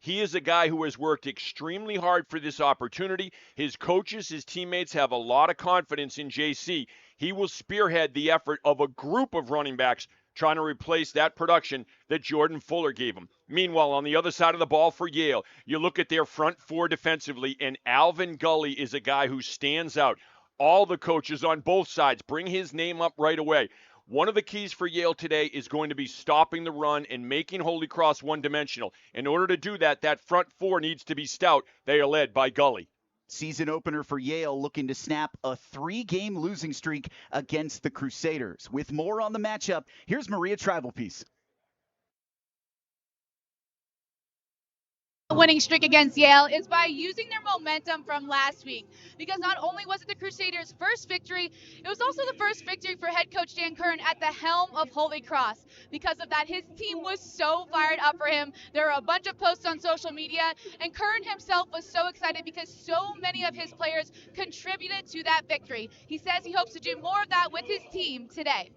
He is a guy who has worked extremely hard for this opportunity. His coaches, his teammates have a lot of confidence in JC. He will spearhead the effort of a group of running backs trying to replace that production that Jordan Fuller gave him. Meanwhile, on the other side of the ball for Yale, you look at their front four defensively, and Alvin Gully is a guy who stands out. All the coaches on both sides bring his name up right away. One of the keys for Yale today is going to be stopping the run and making Holy Cross one-dimensional. In order to do that, that front four needs to be stout. They are led by Gully. Season opener for Yale, looking to snap a 3-game losing streak against the Crusaders. With more on the matchup, here's Maria Tribalpiece. Winning streak against Yale is by using their momentum from last week, because not only was it the Crusaders' first victory, it was also the first victory for head coach Dan Curran at the helm of Holy Cross. Because of that, his team was so fired up for him. There were a bunch of posts on social media, and Curran himself was so excited because so many of his players contributed to that victory. He says he hopes to do more of that with his team today.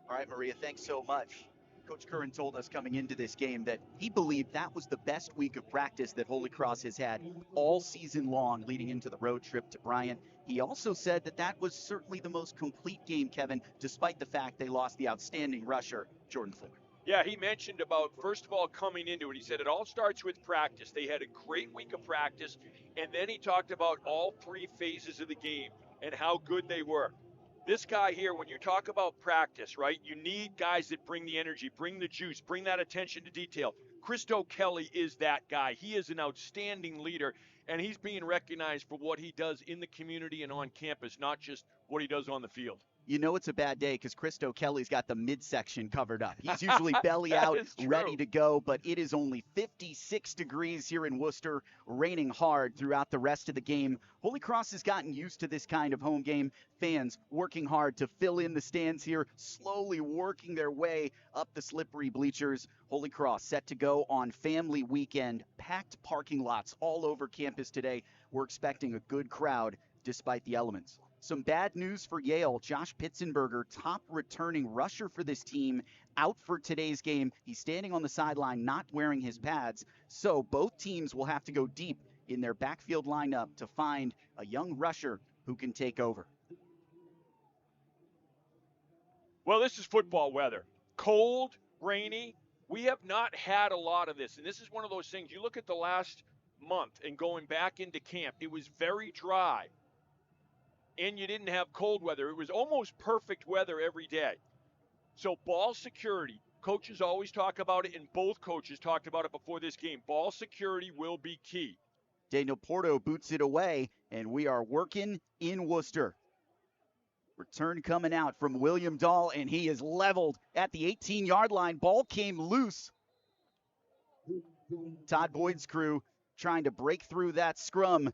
All right, Maria, thanks so much. Coach Curran told us coming into this game that he believed that was the best week of practice that Holy Cross has had all season long leading into the road trip to Bryant. He also said that that was certainly the most complete game, Kevin, despite the fact they lost the outstanding rusher, Jordan Fuller. Yeah, he mentioned about, first of all, coming into it. He said it all starts with practice. They had a great week of practice, and then he talked about all three phases of the game and how good they were. This guy here, when you talk about practice, right, you need guys that bring the energy, bring the juice, bring that attention to detail. Christo Kelly is that guy. He is an outstanding leader, and he's being recognized for what he does in the community and on campus, not just what he does on the field. You know it's a bad day because Christo Kelly's got the midsection covered up. He's usually belly out, ready to go, but it is only 56 degrees here in Worcester, raining hard throughout the rest of the game. Holy Cross has gotten used to this kind of home game. Fans working hard to fill in the stands here, slowly working their way up the slippery bleachers. Holy Cross set to go on family weekend. Packed parking lots all over campus today. We're expecting a good crowd despite the elements. Some bad news for Yale. Josh Pitzenberger, top returning rusher for this team, out for today's game. He's standing on the sideline, not wearing his pads. So both teams will have to go deep in their backfield lineup to find a young rusher who can take over. Well, this is football weather. Cold, rainy. We have not had a lot of this. And this is one of those things. You look at the last month and going back into camp, it was very dry. And you didn't have cold weather. It was almost perfect weather every day. So ball security, coaches always talk about it, and both coaches talked about it before this game. Ball security will be key. Daniel Porto boots it away, and we are working in Worcester. Return coming out from William Dahl, and he is leveled at the 18-yard line. Ball came loose. Todd Boyd's crew trying to break through that scrum.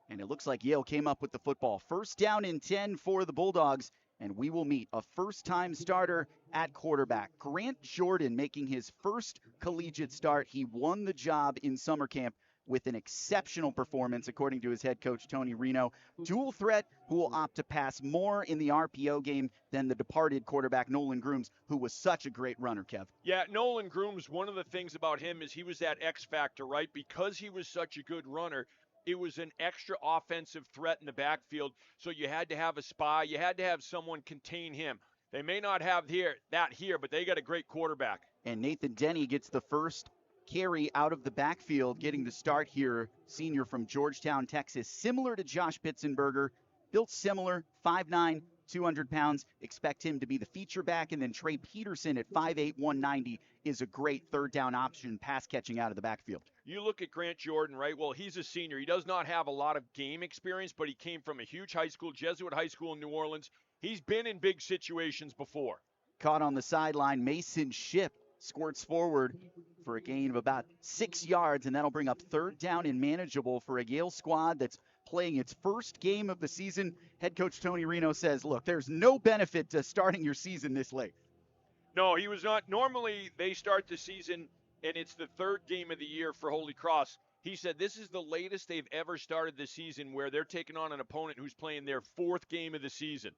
And it looks like Yale came up with the football. First down and 10 for the Bulldogs, and we will meet a first-time starter at quarterback. Grant Jordan making his first collegiate start. He won the job in summer camp with an exceptional performance, according to his head coach, Tony Reno. Dual threat who will opt to pass more in the RPO game than the departed quarterback, Nolan Grooms, who was such a great runner, Kev. Yeah, Nolan Grooms, one of the things about him is he was that X factor, right? Because he was such a good runner, it was an extra offensive threat in the backfield, so you had to have a spy. You had to have someone contain him. They may not have that here, but they got a great quarterback. And Nathan Denny gets the first carry out of the backfield, getting the start here. Senior from Georgetown, Texas. Similar to Josh Pitzenberger, built similar, 5'9", 200 pounds. Expect him to be the feature back. And then Trey Peterson at 5'8", 190 is a great third down option, pass catching out of the backfield. You look at Grant Jordan, right? Well, he's a senior. He does not have a lot of game experience, but he came from a huge high school, Jesuit high school in New Orleans. He's been in big situations before. Caught on the sideline, Mason Shipp squirts forward for a gain of about 6 yards, and that'll bring up third down and manageable for a Yale squad that's playing its first game of the season. Head coach Tony Reno says, look, there's no benefit to starting your season this late. No, he was not. Normally, they start the season, and it's the third game of the year for Holy Cross. He said this is the latest they've ever started the season where they're taking on an opponent who's playing their fourth game of the season.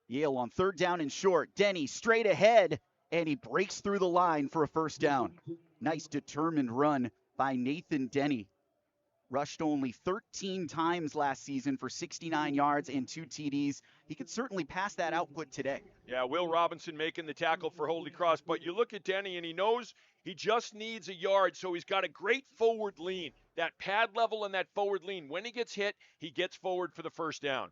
Yale on third down and short. Denny straight ahead, and he breaks through the line for a first down. Nice determined run by Nathan Denny. Rushed only 13 times last season for 69 yards and 2 TDs. He could certainly pass that output today. Yeah, Will Robinson making the tackle for Holy Cross. But you look at Denny, and he knows he just needs a yard, so he's got a great forward lean. That pad level and that forward lean. When he gets hit, he gets forward for the first down.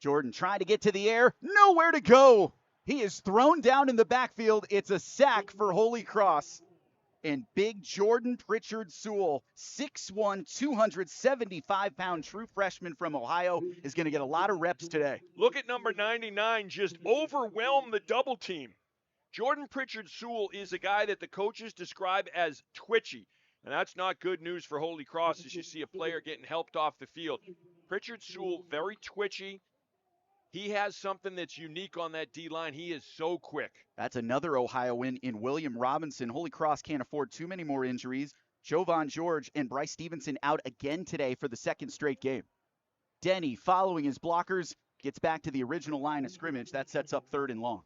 Jordan trying to get to the air. Nowhere to go. He is thrown down in the backfield. It's a sack for Holy Cross. And big Jordan Pritchard Sewell, 6'1", 275-pound true freshman from Ohio, is going to get a lot of reps today. Look at number 99 just overwhelm the double team. Jordan Pritchard Sewell is a guy that the coaches describe as twitchy. And that's not good news for Holy Cross as you see a player getting helped off the field. Pritchard Sewell, very twitchy. He has something that's unique on that D-line. He is so quick. That's another Ohio win in William Robinson. Holy Cross can't afford too many more injuries. Jovan George and Bryce Stevenson out again today for the second straight game. Denny, following his blockers, gets back to the original line of scrimmage. That sets up 3rd and long.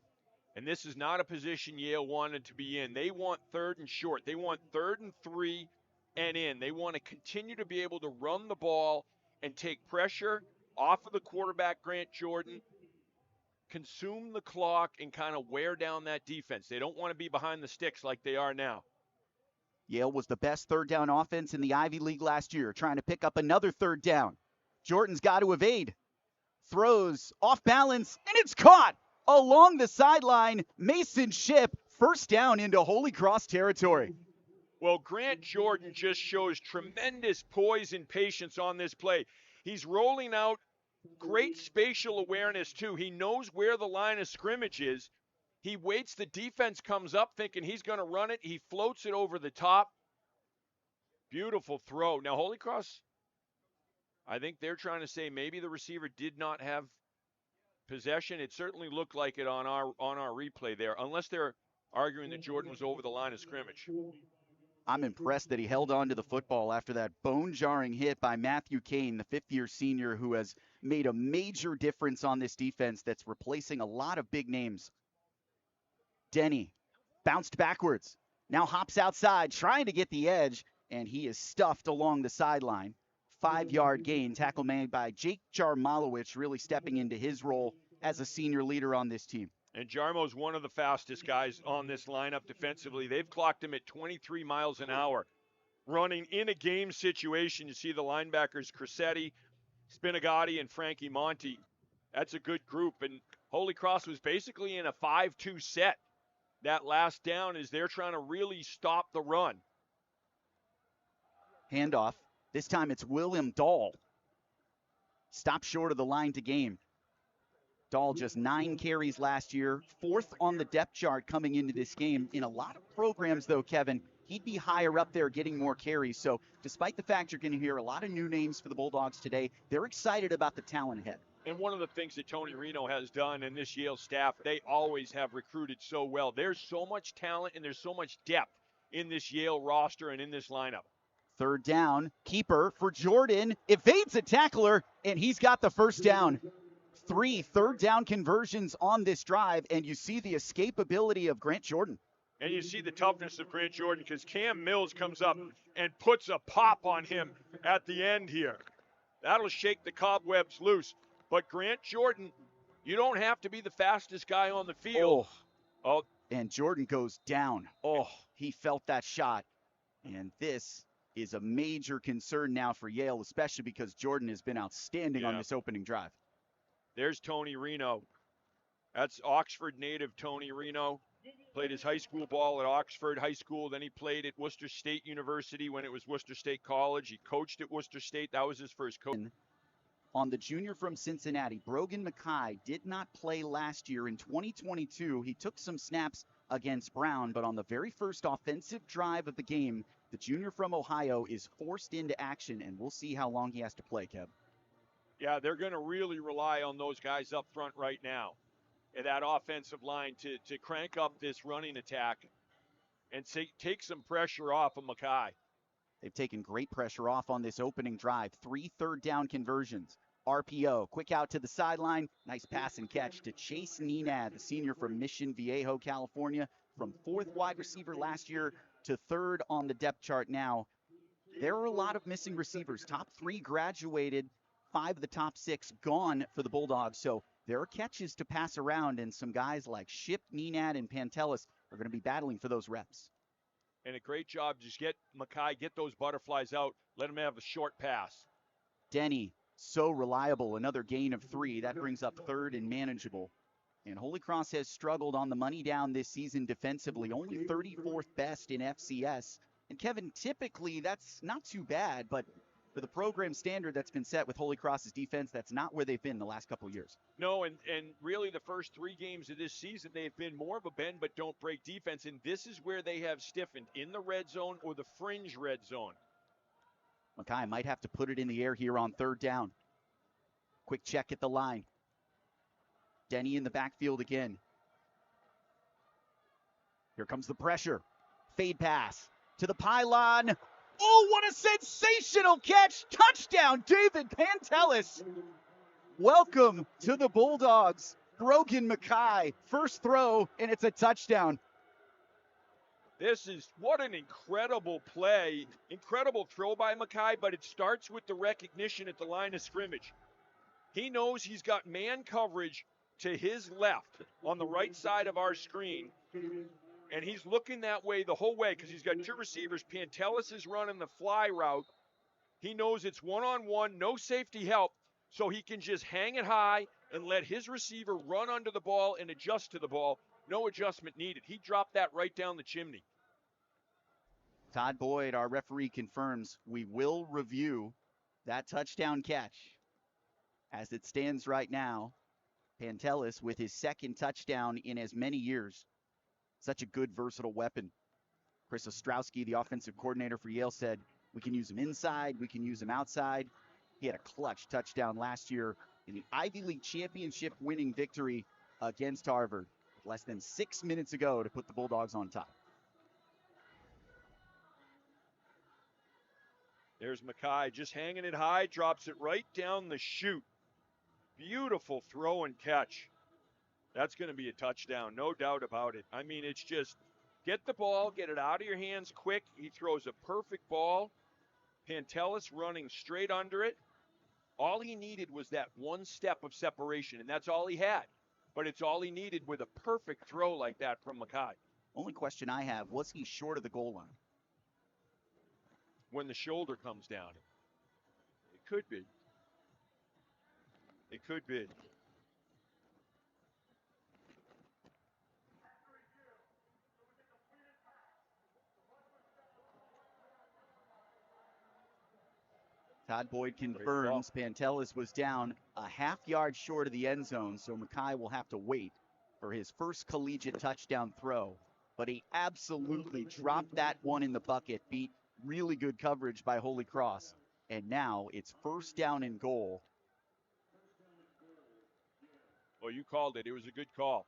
And this is not a position Yale wanted to be in. They want 3rd and short. They want 3rd and 3 and in. They want to continue to be able to run the ball and take pressure off of the quarterback, Grant Jordan, consume the clock, and kind of wear down that defense. They don't want to be behind the sticks like they are now. Yale was the best 3rd down offense in the Ivy League last year, trying to pick up another 3rd down. Jordan's got to evade. Throws off balance, and it's caught along the sideline. Mason Shipp, 1st down into Holy Cross territory. Well, Grant Jordan just shows tremendous poise and patience on this play. He's rolling out great spatial awareness, too. He knows where the line of scrimmage is. He waits. The defense comes up thinking he's going to run it. He floats it over the top. Beautiful throw. Now, Holy Cross, I think they're trying to say maybe the receiver did not have possession. It certainly looked like it on our replay there, unless they're arguing that Jordan was over the line of scrimmage. I'm impressed that he held on to the football after that bone-jarring hit by Matthew Kane, the 5th-year senior who has made a major difference on this defense that's replacing a lot of big names. Denny bounced backwards, now hops outside, trying to get the edge, and he is stuffed along the sideline. 5-yard gain, tackle made by Jake Jarmalowicz, really stepping into his role as a senior leader on this team. And Jarmo's one of the fastest guys on this lineup defensively. They've clocked him at 23 miles an hour. Running in a game situation, you see the linebackers Crissetti, Spinagati, and Frankie Monty. That's a good group. And Holy Cross was basically in a 5-2 set. That last down is they're trying to really stop the run. Handoff. This time it's William Dahl. Stop short of the line to gain. Dahl just 9 carries last year, 4th on the depth chart coming into this game. In a lot of programs, though, Kevin, he'd be higher up there getting more carries. So despite the fact you're going to hear a lot of new names for the Bulldogs today, they're excited about the talent ahead. And one of the things that Tony Reno has done and this Yale staff, they always have recruited so well. There's so much talent and there's so much depth in this Yale roster and in this lineup. 3rd down, keeper for Jordan, evades a tackler, and he's got the 1st down. 3 3rd down conversions on this drive, and you see the escapability of Grant Jordan. And you see the toughness of Grant Jordan because Cam Mills comes up and puts a pop on him at the end here. That'll shake the cobwebs loose. But Grant Jordan, you don't have to be the fastest guy on the field. Oh. And Jordan goes down. Oh, he felt that shot. And this is a major concern now for Yale, especially because Jordan has been outstanding on this opening drive. There's Tony Reno. That's Oxford native Tony Reno. Played his high school ball at Oxford High School. Then he played at Worcester State University when it was Worcester State College. He coached at Worcester State. That was his first coach. On the junior from Cincinnati, Brogan Mackay did not play last year. In 2022, he took some snaps against Brown, but on the very first offensive drive of the game, the junior from Ohio is forced into action, and we'll see how long he has to play, Kev. Yeah, they're going to really rely on those guys up front right now, and that offensive line to crank up this running attack and take some pressure off of Mackay. They've taken great pressure off on this opening drive. 3 third down conversions. RPO, quick out to the sideline. Nice pass and catch to Chase Nenad, the senior from Mission Viejo, California. From 4th wide receiver last year to third on the depth chart now. There are a lot of missing receivers. Top 3 graduated, 5 of the top 6 gone for the Bulldogs. So there are catches to pass around, and some guys like Ship, Nenad, and Pantelis are going to be battling for those reps. And a great job. Just get Mackay, get those butterflies out. Let him have a short pass. Denny, so reliable. Another gain of 3. That brings up third and manageable. And Holy Cross has struggled on the money down this season defensively, only 34th best in FCS. And Kevin, typically that's not too bad, but for the program standard that's been set with Holy Cross's defense, that's not where they've been the last couple of years. No, and really the first 3 games of this season, they've been more of a bend but don't break defense, and this is where they have stiffened, in the red zone or the fringe red zone. Mackay might have to put it in the air here on third down. Quick check at the line. Denny in the backfield again. Here comes the pressure. Fade pass to the pylon. Oh, what a sensational catch. Touchdown, David Pantelis. Welcome to the Bulldogs. Brogan Mackay, first throw, and it's a touchdown. What an incredible play. Incredible throw by Mackay, but it starts with the recognition at the line of scrimmage. He knows he's got man coverage to his left on the right side of our screen. And he's looking that way the whole way because he's got 2 receivers. Pantelis is running the fly route. He knows it's one-on-one, no safety help, so he can just hang it high and let his receiver run under the ball and adjust to the ball. No adjustment needed. He dropped that right down the chimney. Todd Boyd, our referee, confirms we will review that touchdown catch. As it stands right now, Pantelis with his 2nd touchdown in as many years. Such a good, versatile weapon. Chris Ostrowski, the offensive coordinator for Yale, said we can use him inside, we can use him outside. He had a clutch touchdown last year in the Ivy League championship winning victory against Harvard. Less than 6 minutes ago to put the Bulldogs on top. There's Mackay just hanging it high, drops it right down the chute. Beautiful throw and catch. That's going to be a touchdown, no doubt about it. I mean, it's just get the ball, get it out of your hands quick. He throws a perfect ball. Pantelis running straight under it. All he needed was that one step of separation, and that's all he had. But it's all he needed with a perfect throw like that from Mackay. Only question I have, was he short of the goal line? When the shoulder comes down. It could be. It could be. Todd Boyd confirms Pantelis was down a half yard short of the end zone, so Mackay will have to wait for his first collegiate touchdown throw. But he absolutely dropped that one in the bucket, beat really good coverage by Holy Cross. And now it's first down and goal. Well, you called it. It was a good call.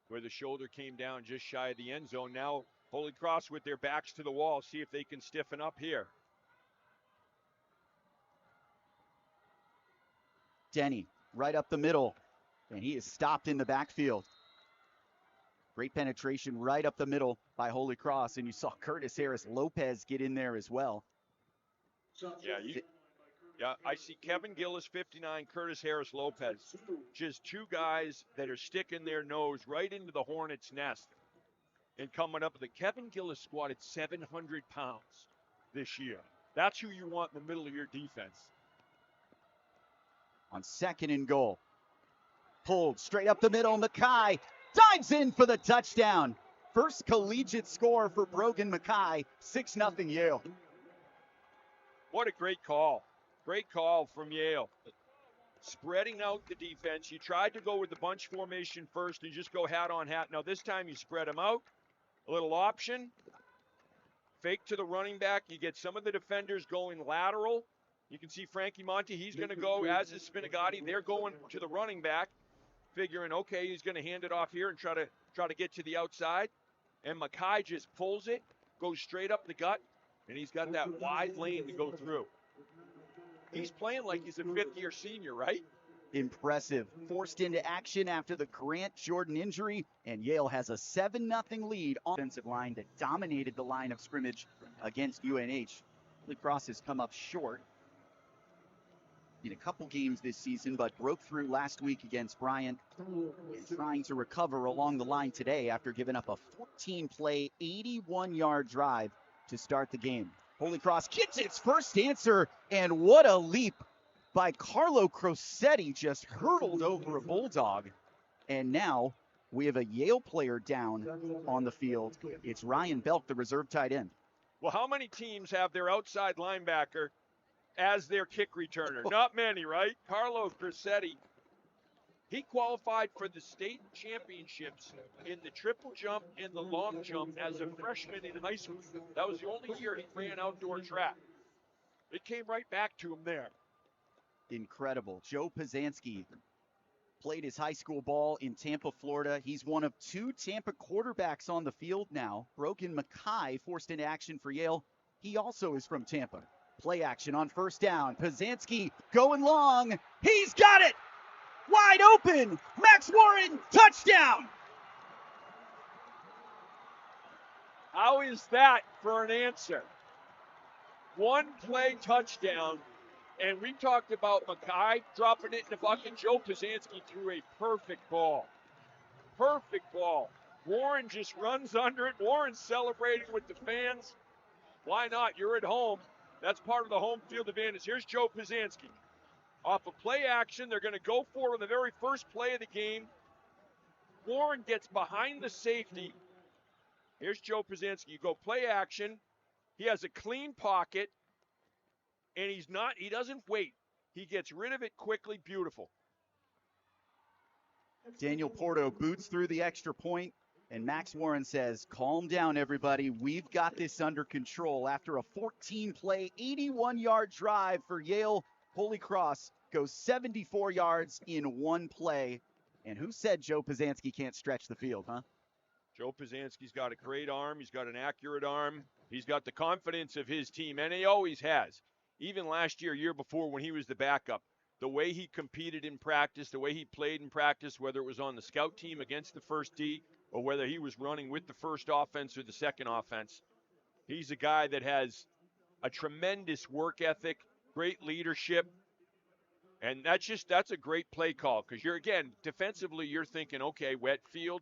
Where the shoulder came down just shy of the end zone. Now Holy Cross with their backs to the wall. See if they can stiffen up here. Denny right up the middle, and he is stopped in the backfield. Great penetration right up the middle by Holy Cross, and you saw Curtis Harris Lopez get in there as well. Yeah, I see Kevin Gillis, 59, Curtis Harris Lopez. Just 2 guys that are sticking their nose right into the hornet's nest and coming up. The Kevin Gillis squatted 700 pounds this year. That's who you want in the middle of your defense. On 2nd and goal. Pulled straight up the middle. Mackay dives in for the touchdown. First collegiate score for Brogan Mackay. 6-0 Yale. What a great call. Great call from Yale. Spreading out the defense. You tried to go with the bunch formation first and just go hat on hat. Now this time you spread them out. A little option. Fake to the running back. You get some of the defenders going lateral. You can see Frankie Monty, he's going to go, as is Spinagati. They're going to the running back, figuring, okay, he's going to hand it off here and try to get to the outside. And Mackay just pulls it, goes straight up the gut, and he's got that wide lane to go through. He's playing like he's a 5th-year senior, right? Impressive. Forced into action after the Grant Jordan injury, and Yale has a 7-0 lead on the offensive line that dominated the line of scrimmage against UNH. Holy Cross has come up short in a couple games this season, but broke through last week against Bryant and trying to recover along the line today after giving up a 14-play, 81-yard drive to start the game. Holy Cross gets its first answer, and what a leap by Carlo Crosetti, just hurtled over a Bulldog. And now we have a Yale player down on the field. It's Ryan Belk, the reserve tight end. Well, how many teams have their outside linebacker as their kick returner? Not many, right? Carlo Crosetti, he qualified for the state championships in the triple jump and the long jump as a freshman in high school. That was the only year he ran outdoor track. It came right back to him there. Incredible. Joe Pazanski played his high school ball in Tampa, Florida. He's one of 2 Tampa quarterbacks on the field now. Brogan Mackay forced into action for Yale. He also is from Tampa. Play action on first down. Pazanski going long. He's got it! Wide open! Max Warren, touchdown! How is that for an answer? 1 play touchdown. And we talked about Mackay dropping it in the bucket. Joe Pazanski threw a perfect ball. Perfect ball. Warren just runs under it. Warren's celebrating with the fans. Why not? You're at home. That's part of the home field advantage. Here's Joe Pazanski. Off of play action, they're going to go for it on the very first play of the game. Warren gets behind the safety. Here's Joe Pazanski. You go play action. He has a clean pocket. And he doesn't wait. He gets rid of it quickly. Beautiful. Daniel Porto boots through the extra point, and Max Warren says, calm down, everybody. We've got this under control. After a 14-play, 81-yard drive for Yale, Holy Cross goes 74 yards in 1 play. And who said Joe Pazanski can't stretch the field, huh? Joe Pazanski's got a great arm. He's got an accurate arm. He's got the confidence of his team, and he always has. Even last year before when he was the backup, the way he competed in practice, the way he played in practice, whether it was on the scout team against the first D or whether he was running with the first offense or the second offense, he's a guy that has a tremendous work ethic, great leadership, and that's a great play call because defensively you're thinking, okay, wet field,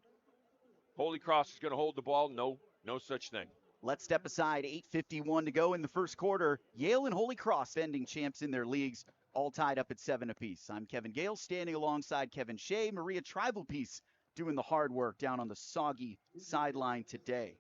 Holy Cross is going to hold the ball. No such thing. Let's step aside. 8:51 to go in the first quarter. Yale and Holy Cross defending champs in their leagues, all tied up at 7 apiece. I'm Kevin Gale, standing alongside Kevin Shea. Maria Tribalpiece doing the hard work down on the soggy sideline today.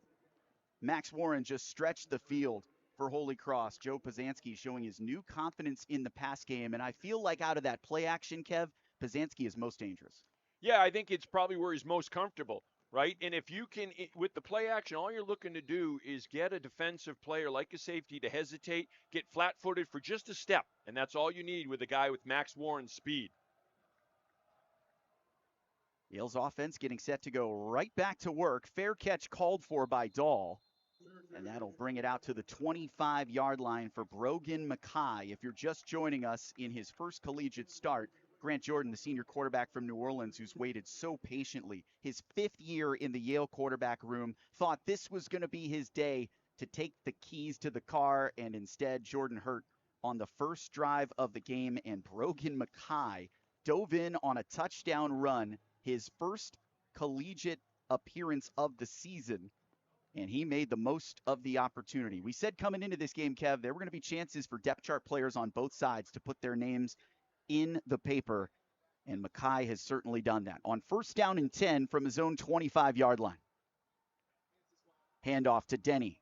Max Warren just stretched the field for Holy Cross. Joe Pazanski showing his new confidence in the pass game, and I feel like out of that play action, Kev, Pazanski is most dangerous. Yeah, I think it's probably where he's most comfortable. Right? And if you can, with the play action, all you're looking to do is get a defensive player like a safety to hesitate, get flat-footed for just a step. And that's all you need with a guy with Max Warren's speed. Yale's offense getting set to go right back to work. Fair catch called for by Dahl. And that'll bring it out to the 25-yard line for Brogan Mackay. If you're just joining us in his first collegiate start, Grant Jordan, the senior quarterback from New Orleans, who's waited so patiently, his 5th year in the Yale quarterback room, thought this was going to be his day to take the keys to the car, and instead Jordan hurt on the first drive of the game, and Brogan Mackay dove in on a touchdown run, his first collegiate appearance of the season, and he made the most of the opportunity. We said coming into this game, Kev, there were going to be chances for depth chart players on both sides to put their names in the paper, and Mackay has certainly done that. On first down and 10 from his own 25-yard line. Handoff to Denny.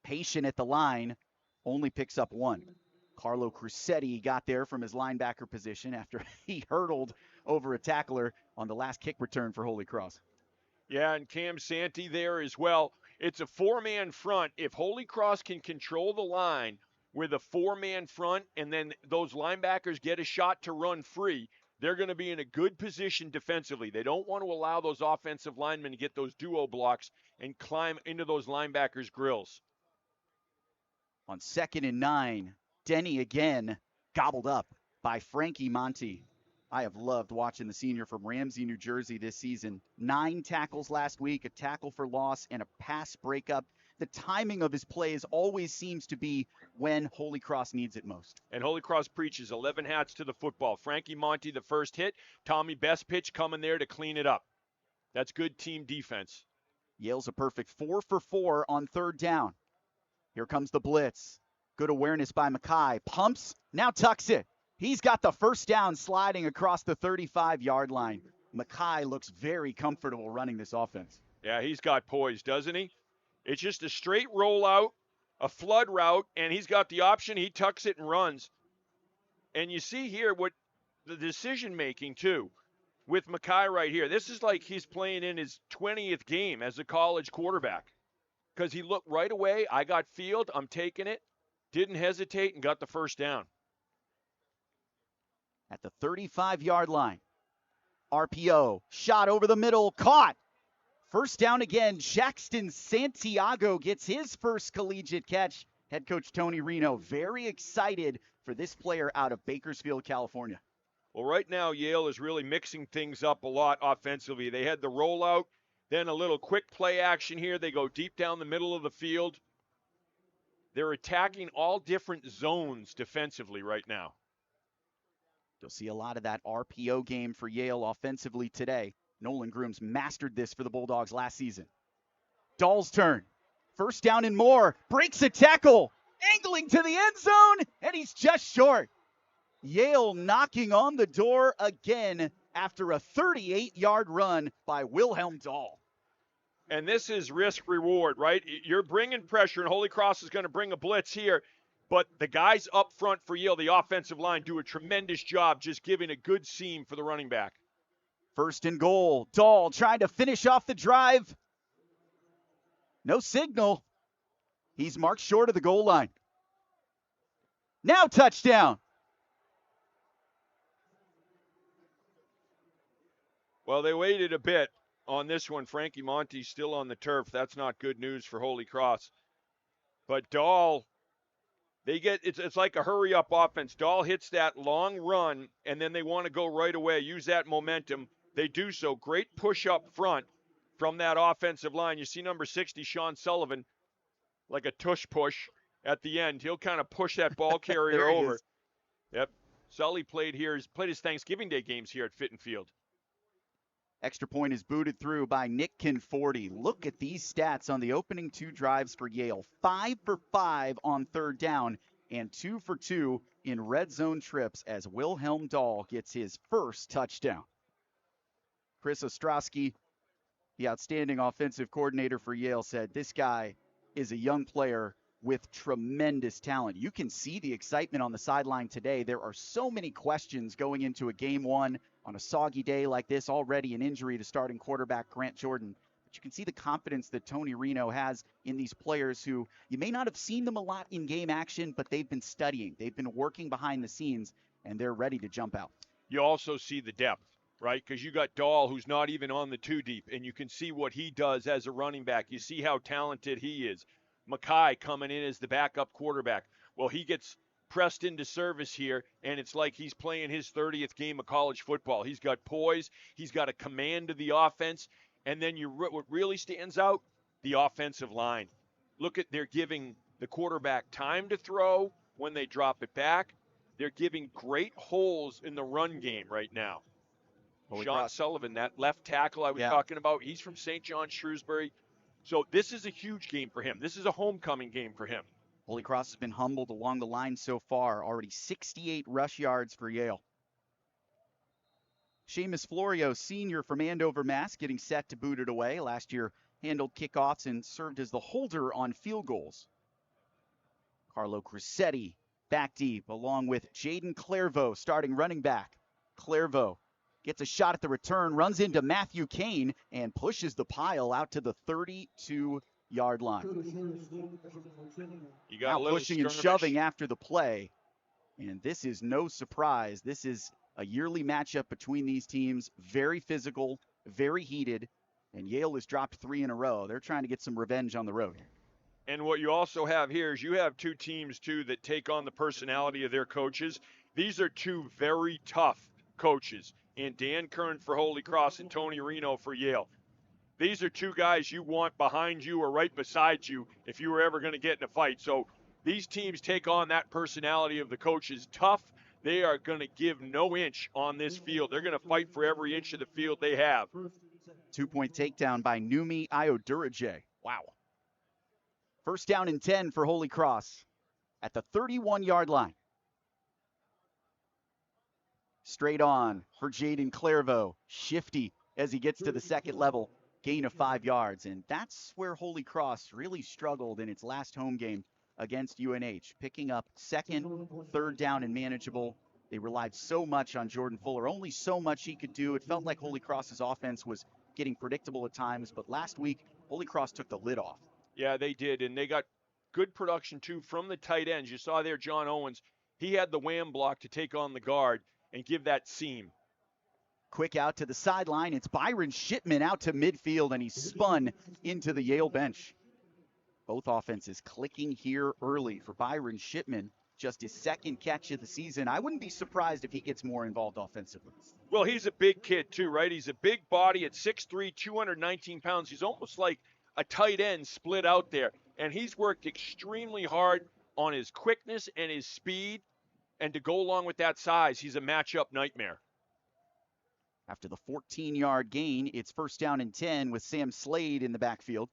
Patient at the line, only picks up 1. Carlo Crosetti got there from his linebacker position after he hurdled over a tackler on the last kick return for Holy Cross. Yeah, and Cam Santee there as well. It's a 4-man front. If Holy Cross can control the line with a 4-man front, and then those linebackers get a shot to run free, they're going to be in a good position defensively. They don't want to allow those offensive linemen to get those duo blocks and climb into those linebackers' grills. On 2nd and 9, Denny again gobbled up by Frankie Monty. I have loved watching the senior from Ramsey, New Jersey this season. 9 tackles last week, a tackle for loss, and a pass breakup. The timing of his plays always seems to be when Holy Cross needs it most. And Holy Cross preaches 11 hats to the football. Frankie Monty, the first hit. Tommy Best pitch coming there to clean it up. That's good team defense. Yale's a perfect 4 for 4 on third down. Here comes the blitz. Good awareness by Mackay. Pumps, now tucks it. He's got the first down sliding across the 35-yard line. Mackay looks very comfortable running this offense. Yeah, he's got poise, doesn't he? It's just a straight rollout, a flood route, and he's got the option. He tucks it and runs. And you see here what the decision-making, too, with Mackay right here. This is like he's playing in his 20th game as a college quarterback because he looked right away. I got field. I'm taking it. Didn't hesitate and got the first down. At the 35-yard line, RPO, shot over the middle, caught. First down again. Jackson Santiago gets his first collegiate catch. Head coach Tony Reno very excited for this player out of Bakersfield, California. Well, right now, Yale is really mixing things up a lot offensively. They had the rollout, then a little quick play action here. They go deep down the middle of the field. They're attacking all different zones defensively right now. You'll see a lot of that RPO game for Yale offensively today. Nolan Grooms mastered this for the Bulldogs last season. Dahl's turn. First down and more. Breaks a tackle. Angling to the end zone, and he's just short. Yale knocking on the door again after a 38-yard run by Wilhelm Dahl. And this is risk-reward, right? You're bringing pressure, and Holy Cross is going to bring a blitz here. But the guys up front for Yale, the offensive line, do a tremendous job just giving a good seam for the running back. First and goal. Dahl trying to finish off the drive. No signal. He's marked short of the goal line. Now touchdown. Well, they waited a bit on this one. Frankie Monty's still on the turf. That's not good news for Holy Cross. But Dahl, it's like a hurry-up offense. Dahl hits that long run, and then they want to go right away, use that momentum. They do so. Great push up front from that offensive line. You see number 60, Sean Sullivan, like a tush push at the end. He'll kind of push that ball carrier over. Is. Yep. Sully played his Thanksgiving Day games here at Fitton Field. Extra point is booted through by Nick Conforti. Look at these stats on the opening 2 drives for Yale. 5 for 5 on third down and 2 for 2 in red zone trips as Wilhelm Dahl gets his first touchdown. Chris Ostrowski, the outstanding offensive coordinator for Yale, said this guy is a young player with tremendous talent. You can see the excitement on the sideline today. There are so many questions going into a game 1 on a soggy day like this, already an injury to starting quarterback Grant Jordan. But you can see the confidence that Tony Reno has in these players who you may not have seen them a lot in game action, but they've been studying. They've been working behind the scenes, and they're ready to jump out. You also see the depth, right? Because you got Dahl, who's not even on the 2 deep, and you can see what he does as a running back. You see how talented he is. Mackay coming in as the backup quarterback. Well, he gets pressed into service here, and it's like he's playing his 30th game of college football. He's got poise. He's got a command of the offense. And then what really stands out, the offensive line. Look at, they're giving the quarterback time to throw when they drop it back. They're giving great holes in the run game right now. Sean Sullivan, that left tackle I was talking about, he's from St. John Shrewsbury. So this is a huge game for him. This is a homecoming game for him. Holy Cross has been humbled along the line so far. Already 68 rush yards for Yale. Seamus Florio, senior from Andover, Mass, getting set to boot it away. Last year handled kickoffs and served as the holder on field goals. Carlo Crucetti back deep, along with Jaden Clairvaux, starting running back. Clairvaux gets a shot at the return, runs into Matthew Kane, and pushes the pile out to the 32-yard line. You got now a little pushing and shoving after the play. And this is no surprise. This is a yearly matchup between these teams. Very physical, very heated. And Yale has dropped 3 in a row. They're trying to get some revenge on the road. And what you also have here is you have 2 teams, too, that take on the personality of their coaches. These are 2 very tough coaches, and Dan Kern for Holy Cross and Tony Reno for Yale. These are two guys you want behind you or right beside you if you were ever going to get in a fight. So these teams take on that personality of the coaches. Tough. They are going to give no inch on this field. They're going to fight for every inch of the field they have. 2-point takedown by Numi Ioduraje. Wow. First down and 10 for Holy Cross at the 31-yard line. Straight on for Jaden Clairvaux. Shifty as he gets to the second level. Gain of 5 yards. And that's where Holy Cross really struggled in its last home game against UNH. Picking up second, third down and manageable. They relied so much on Jordan Fuller. Only so much he could do. It felt like Holy Cross's offense was getting predictable at times. But last week, Holy Cross took the lid off. Yeah, they did. And they got good production, too, from the tight ends. You saw there John Owens. He had the wham block to take on the guard and give that seam. Quick out to the sideline. It's Byron Shipman out to midfield, and he's spun into the Yale bench. Both offenses clicking here early for Byron Shipman. Just his second catch of the season. I wouldn't be surprised if he gets more involved offensively. Well, he's a big kid, too, right? He's a big body at 6'3", 219 pounds. He's almost like a tight end split out there. And he's worked extremely hard on his quickness and his speed. And to go along with that size, he's a matchup nightmare. After the 14-yard gain, it's first down and 10 with Sam Slade in the backfield.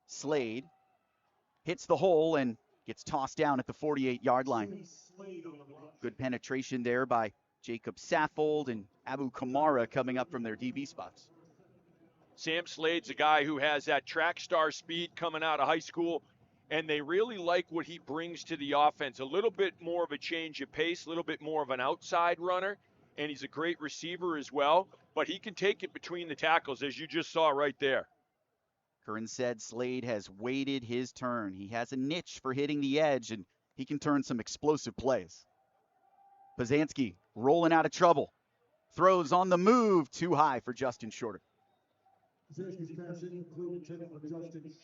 Slade hits the hole and gets tossed down at the 48-yard line. Good penetration there by Jacob Saffold and Abu Kamara coming up from their DB spots. Sam Slade's a guy who has that track star speed coming out of high school, and they really like what he brings to the offense. A little bit more of a change of pace, a little bit more of an outside runner, and he's a great receiver as well, but he can take it between the tackles, as you just saw right there. Curran said Slade has waited his turn. He has a niche for hitting the edge, and he can turn some explosive plays. Pazanski rolling out of trouble. Throws on the move, too high for Justin Shorter.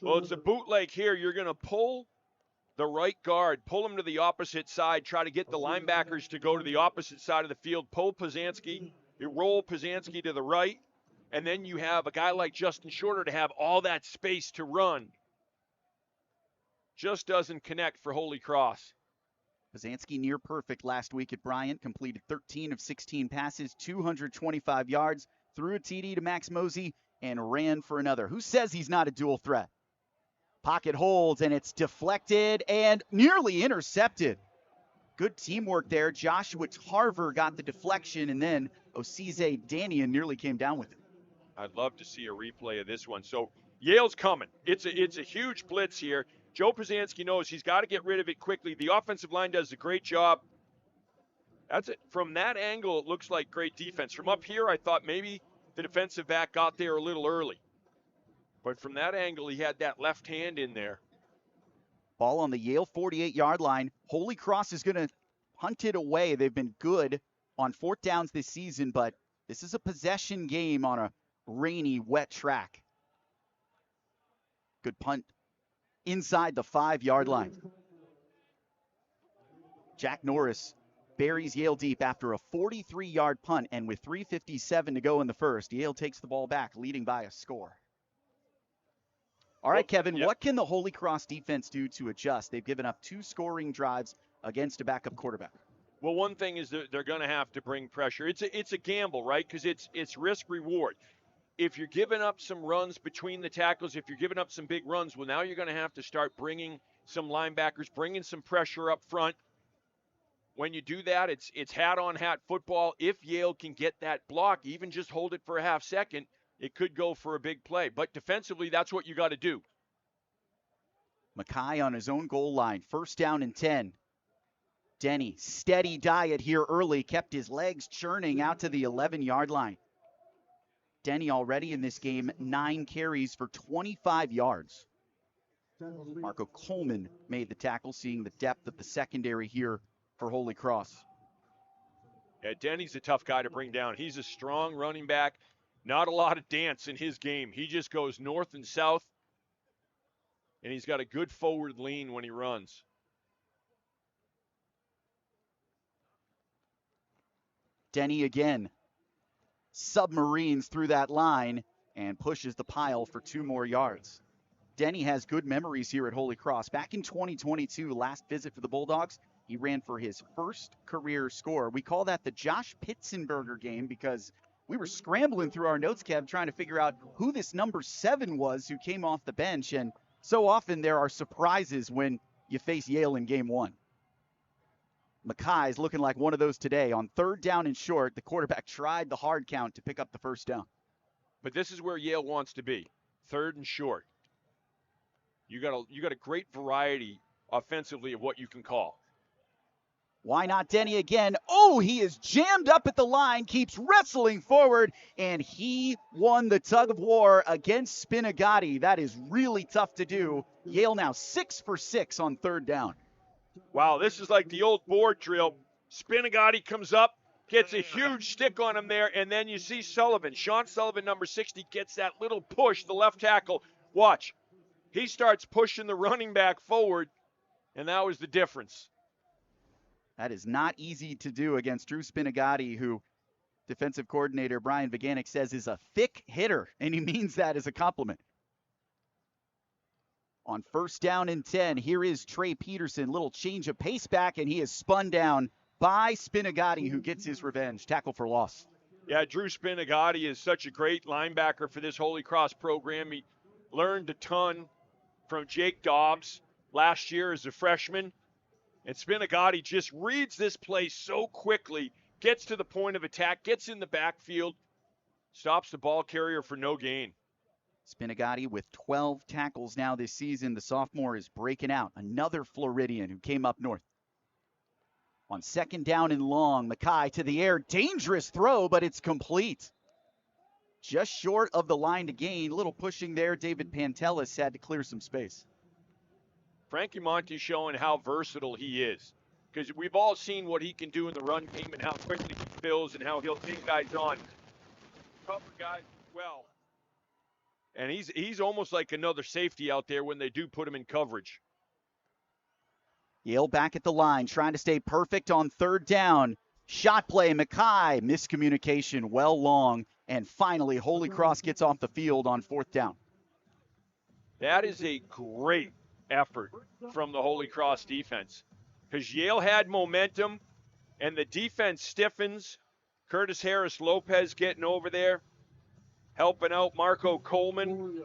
Well, it's a bootleg here. You're going to pull the right guard, pull him to the opposite side, try to get the linebackers to go to the opposite side of the field, pull Pazanski, you roll Pazanski to the right, and then you have a guy like Justin Shorter to have all that space to run. Just doesn't connect for Holy Cross. Pazanski near perfect last week at Bryant, completed 13 of 16 passes, 225 yards, threw a TD to Max Mosey, and ran for another. Who says he's not a dual threat? Pocket holds, and it's deflected and nearly intercepted. Good teamwork there. Joshua Tarver got the deflection, and then Osize Danian nearly came down with it. I'd love to see a replay of this one. So Yale's coming. It's a huge blitz here. Joe Pazanski knows he's got to get rid of it quickly. The offensive line does a great job. That's it. From that angle, it looks like great defense. From up here, I thought maybe the defensive back got there a little early. But from that angle, he had that left hand in there. Ball on the Yale 48-yard line. Holy Cross is going to hunt it away. They've been good on fourth downs this season, but this is a possession game on a rainy, wet track. Good punt inside the 5-yard line. Jack Norris buries Yale deep after a 43-yard punt, and with 3:57 to go in the first, Yale takes the ball back, leading by a score. All right, Kevin, What can the Holy Cross defense do to adjust? They've given up 2 scoring drives against a backup quarterback. Well, one thing is that they're going to have to bring pressure. It's a gamble, right? Because it's risk-reward. If you're giving up some runs between the tackles, if you're giving up some big runs, well, now you're going to have to start bringing some linebackers, bringing some pressure up front. When you do that, it's hat-on-hat football. If Yale can get that block, even just hold it for a half second, it could go for a big play. But defensively, that's what you got to do. Mackay on his own goal line. First down and 10. Denny, steady diet here early, kept his legs churning out to the 11-yard line. Denny already in this game, 9 carries for 25 yards. Marco Coleman made the tackle, seeing the depth of the secondary here for Holy Cross. Yeah, Denny's a tough guy to bring down. He's a strong running back. Not a lot of dance in his game. He just goes north and south, and he's got a good forward lean when he runs. Denny again submarines through that line and pushes the pile for 2 more yards. Denny has good memories here at Holy Cross. Back in 2022, last visit for the Bulldogs, he ran for his first career score. We call that the Josh Pitzenberger game because we were scrambling through our notes, Kev, trying to figure out who this number 7 was who came off the bench. And so often there are surprises when you face Yale in game 1. Mackay's looking like one of those today. On 3rd down and short, the quarterback tried the hard count to pick up the first down. But this is where Yale wants to be, 3rd and short. You got a great variety offensively of what you can call. Why not Denny again? Oh, he is jammed up at the line, keeps wrestling forward, and he won the tug of war against Spinagati. That is really tough to do. Yale now 6 for 6 on 3rd down. Wow, this is like the old board drill. Spinagati comes up, gets a huge stick on him there, and then you see Sullivan. Sean Sullivan, number 60, gets that little push, the left tackle. Watch. He starts pushing the running back forward, and that was the difference. That is not easy to do against Drew Spinagati, who defensive coordinator Brian Viganic says is a thick hitter, and he means that as a compliment. On 1st down and 10, here is Trey Peterson. Little change of pace back, and he is spun down by Spinagati, who gets his revenge. Tackle for loss. Yeah, Drew Spinagati is such a great linebacker for this Holy Cross program. He learned a ton from Jake Dobbs last year as a freshman. And Spinagati just reads this play so quickly, gets to the point of attack, gets in the backfield, stops the ball carrier for no gain. Spinagati with 12 tackles now this season. The sophomore is breaking out. Another Floridian who came up north. On 2nd down and long, Mackay to the air. Dangerous throw, but it's complete. Just short of the line to gain. Little pushing there. David Pantelis had to clear some space. Frankie Monty showing how versatile he is. Because we've all seen what he can do in the run game and how quickly he fills and how he'll take guys on. Cover guys well. And he's almost like another safety out there when they do put him in coverage. Yale back at the line, trying to stay perfect on 3rd down. Shot play, Mackay, miscommunication, well long. And finally, Holy Cross gets off the field on 4th down. That is a great effort from the Holy Cross defense. Because Yale had momentum, and the defense stiffens. Curtis Harris Lopez getting over there, helping out Marco Coleman.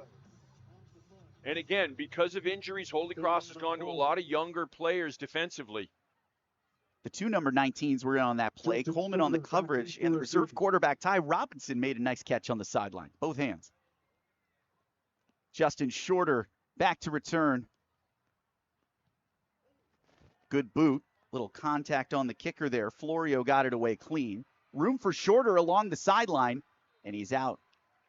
And again, because of injuries, Holy Cross has gone to a lot of younger players defensively. The 2 number 19s were in on that play. Coleman on the coverage, and the reserve quarterback, Ty Robinson, made a nice catch on the sideline. Both hands. Justin Shorter back to return. Good boot. Little contact on the kicker there. Florio got it away clean. Room for Shorter along the sideline, and he's out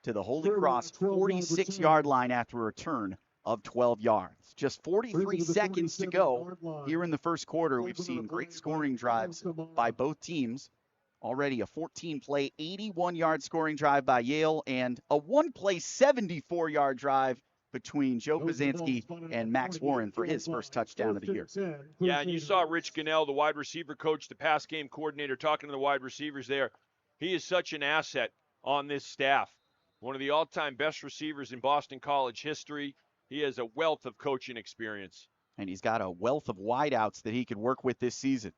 to the Holy Cross 46-yard line after a return of 12 yards. Just 43 seconds to go here in the first quarter. We've seen great scoring drives by both teams. Already a 14-play, 81-yard scoring drive by Yale and a 1-play, 74-yard drive between Joe Pazanski and Max Warren for his first touchdown of the year. Yeah, and you saw Rich Gunnell, the wide receiver coach, the pass game coordinator, talking to the wide receivers there. He is such an asset on this staff. One of the all-time best receivers in Boston College history. He has a wealth of coaching experience. And he's got a wealth of wideouts that he could work with this season.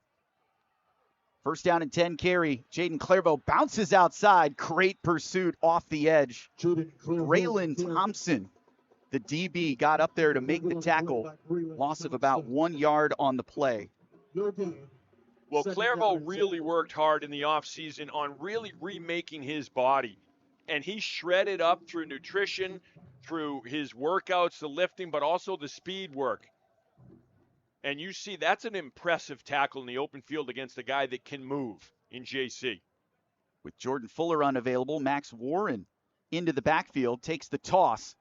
1st down and 10 carry. Jaden Clairvaux bounces outside. Great pursuit off the edge. Braylon Thompson, the DB, got up there to make the tackle. Loss of about 1 yard on the play. Well, Clairvaux really worked hard in the offseason on really remaking his body. And he shredded up through nutrition, through his workouts, the lifting, but also the speed work. And you see that's an impressive tackle in the open field against a guy that can move in JC. With Jordan Fuller unavailable, Max Warren into the backfield, takes the toss.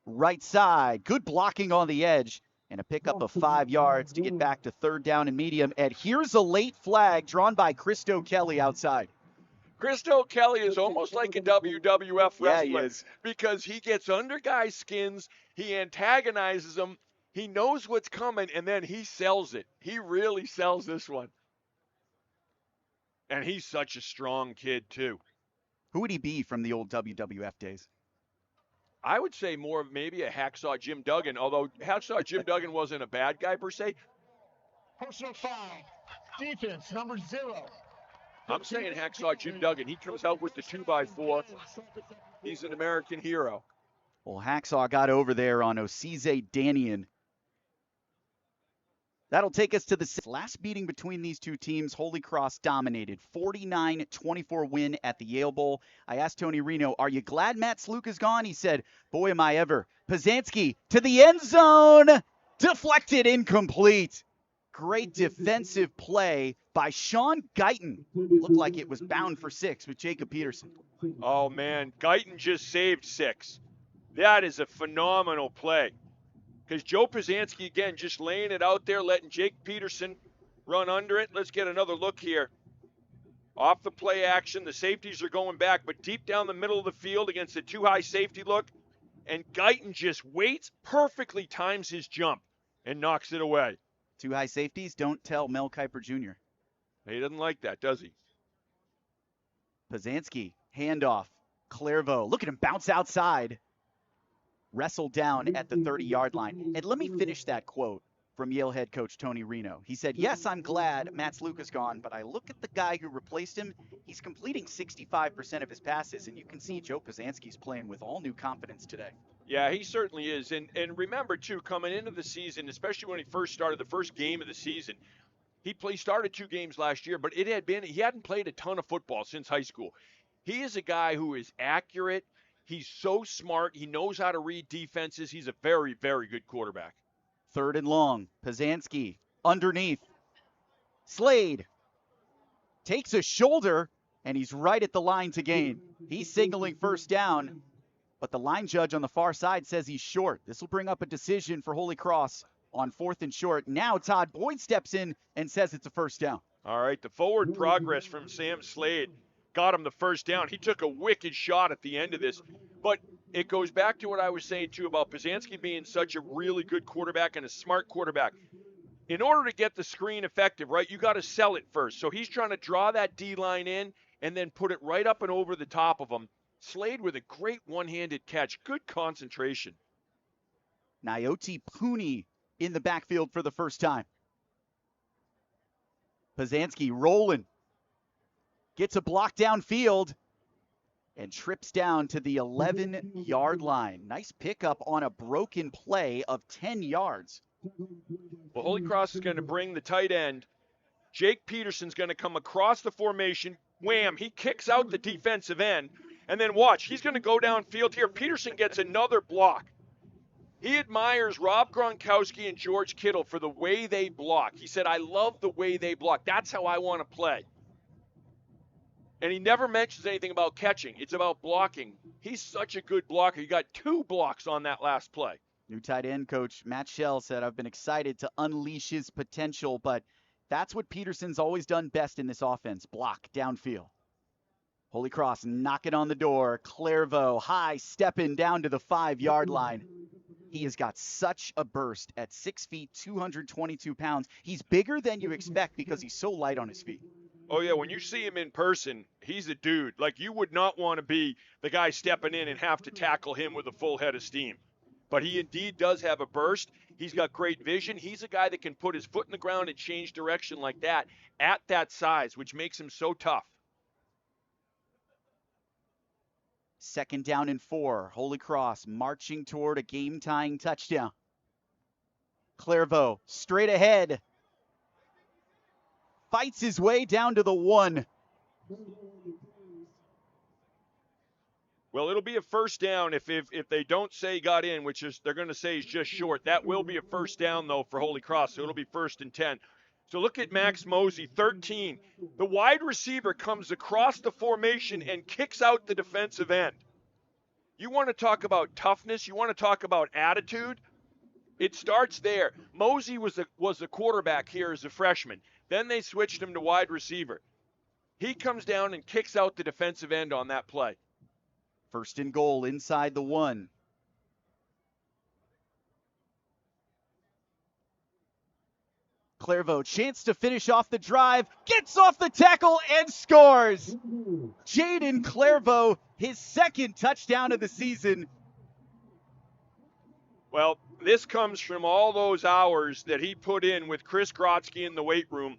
Right side, good blocking on the edge, and a pickup of 5 yards to get back to 3rd down and medium. And here's a late flag drawn by Christo Kelly outside. Christo Kelly is almost like a WWF wrestler. Yeah, he is. Because he gets under guys' skins, he antagonizes them, he knows what's coming, and then he sells it. He really sells this one. And he's such a strong kid, too. Who would he be from the old WWF days? I would say more of maybe a Hacksaw Jim Duggan, although Hacksaw Jim Duggan wasn't a bad guy per se. Personal foul. Defense, number 0. I'm saying Hacksaw Jim Duggan. He comes out with the 2x4. He's an American hero. Well, Hacksaw got over there on Osize Danian. That'll take us to the last meeting between these two teams. Holy Cross dominated. 49-24 win at the Yale Bowl. I asked Tony Reno, are you glad Matt Sluke is gone? He said, boy, am I ever. Pazanski to the end zone. Deflected, incomplete. Great defensive play by Sean Guyton. Looked like it was bound for 6 with Jacob Peterson. Oh, man. Guyton just saved 6. That is a phenomenal play. Because Joe Pazanski, again, just laying it out there, letting Jake Peterson run under it. Let's get another look here. Off the play action, the safeties are going back, but deep down the middle of the field against a too-high safety look. And Guyton just waits, perfectly times his jump, and knocks it away. Too high safeties, don't tell Mel Kiper Jr. He doesn't like that, does he? Pazanski, handoff. Clairvaux, look at him bounce outside. Wrestled down at the 30-yard line. And let me finish that quote from Yale head coach Tony Reno. He said, yes, I'm glad Matt Sluke is gone, but I look at the guy who replaced him. He's completing 65% of his passes, and you can see Joe Pazanski's playing with all new confidence today. Yeah, he certainly is. And remember, too, coming into the season, especially when he first started the first game of the season, he started 2 games last year, but he hadn't played a ton of football since high school. He is a guy who is accurate. He's so smart. He knows how to read defenses. He's a very, very good quarterback. 3rd and long. Pazanski underneath. Slade takes a shoulder, and he's right at the line to gain. He's signaling first down, but the line judge on the far side says he's short. This will bring up a decision for Holy Cross on 4th and short. Now Todd Boyd steps in and says it's a first down. All right, the forward progress from Sam Slade got him the first down. He took a wicked shot at the end of this, but it goes back to what I was saying, too, about Pazanski being such a really good quarterback and a smart quarterback. In order to get the screen effective, right, you got to sell it first. So he's trying to draw that D-line in and then put it right up and over the top of him. Slade with a great one-handed catch. Good concentration. Nyoti Pooney in the backfield for the first time. Pazanski rolling. Gets a block downfield and trips down to the 11-yard line. Nice pickup on a broken play of 10 yards. Well, Holy Cross is going to bring the tight end. Jake Peterson's going to come across the formation. Wham! He kicks out the defensive end. And then watch, he's going to go downfield here. Peterson gets another block. He admires Rob Gronkowski and George Kittle for the way they block. He said, I love the way they block. That's how I want to play. And he never mentions anything about catching. It's about blocking. He's such a good blocker. He got 2 blocks on that last play. New tight end coach Matt Shell said, I've been excited to unleash his potential, but that's what Peterson's always done best in this offense, block downfield. Holy Cross knocking on the door. Clairvaux high stepping down to the 5-yard line. He has got such a burst at 6 feet, 222 pounds. He's bigger than you expect because he's so light on his feet. Oh, yeah, when you see him in person, he's a dude. Like, you would not want to be the guy stepping in and have to tackle him with a full head of steam. But he indeed does have a burst. He's got great vision. He's a guy that can put his foot in the ground and change direction like that at that size, which makes him so tough. 2nd down and 4. Holy Cross marching toward a game-tying touchdown. Clairvaux straight ahead. Fights his way down to the 1. Well, it'll be a first down if they don't say he got in, which is they're going to say he's just short. That will be a first down, though, for Holy Cross, so it'll be 1st and 10. So look at Max Mosey, 13. The wide receiver comes across the formation and kicks out the defensive end. You want to talk about toughness? You want to talk about attitude? It starts there. Mosey was a quarterback here as a freshman. Then they switched him to wide receiver. He comes down and kicks out the defensive end on that play. 1st and goal inside the 1. Clairvaux, chance to finish off the drive, gets off the tackle and scores. Jaden Clairvaux, his second touchdown of the season. Well, this comes from all those hours that he put in with Chris Grotzky in the weight room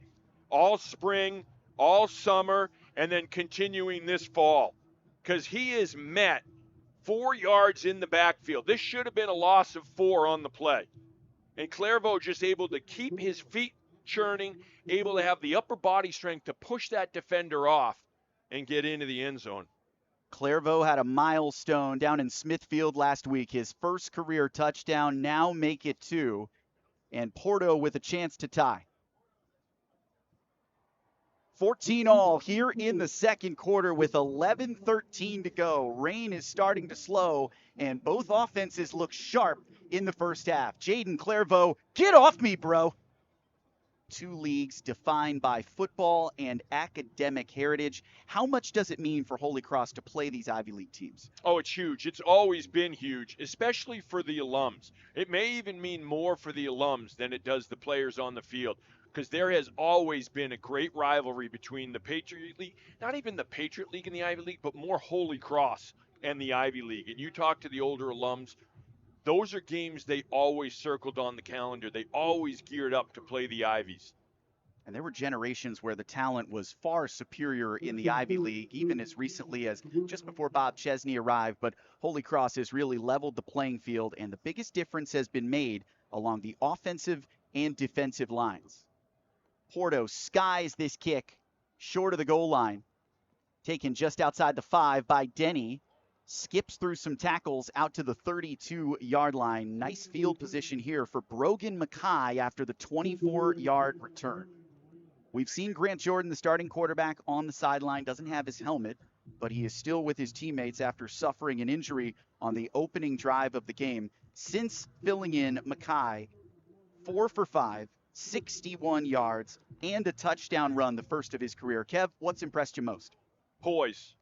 all spring, all summer, and then continuing this fall. Because he has met 4 yards in the backfield. This should have been a loss of 4 on the play. And Clairvaux just able to keep his feet churning, able to have the upper body strength to push that defender off and get into the end zone. Clairvaux had a milestone down in Smithfield last week, his first career touchdown, now make it 2, and Porto with a chance to tie. 14 all here in the second quarter with 11:13 to go. Rain is starting to slow, and both offenses look sharp in the first half. Jaden Clairvaux, get off me, bro. 2 leagues defined by football and academic heritage. How much does it mean for Holy Cross to play these Ivy League teams? Oh, it's huge. It's always been huge, especially for the alums. It may even mean more for the alums than it does the players on the field, because there has always been a great rivalry between the Patriot League, not even the Patriot League and the Ivy League, but more Holy Cross and the Ivy League. And you talk to the older alums, those are games they always circled on the calendar. They always geared up to play the Ivies. And there were generations where the talent was far superior in the Ivy League, even as recently as just before Bob Chesney arrived. But Holy Cross has really leveled the playing field, and the biggest difference has been made along the offensive and defensive lines. Porto skies this kick short of the goal line, taken just outside the 5 by Denny. Skips through some tackles out to the 32-yard line. Nice field position here for Brogan Mackay after the 24-yard return. We've seen Grant Jordan, the starting quarterback, on the sideline, doesn't have his helmet, but he is still with his teammates after suffering an injury on the opening drive of the game. Since filling in, Mackay, 4 for 5, 61 yards, and a touchdown run, the first of his career. Kev, what's impressed you most? Poise.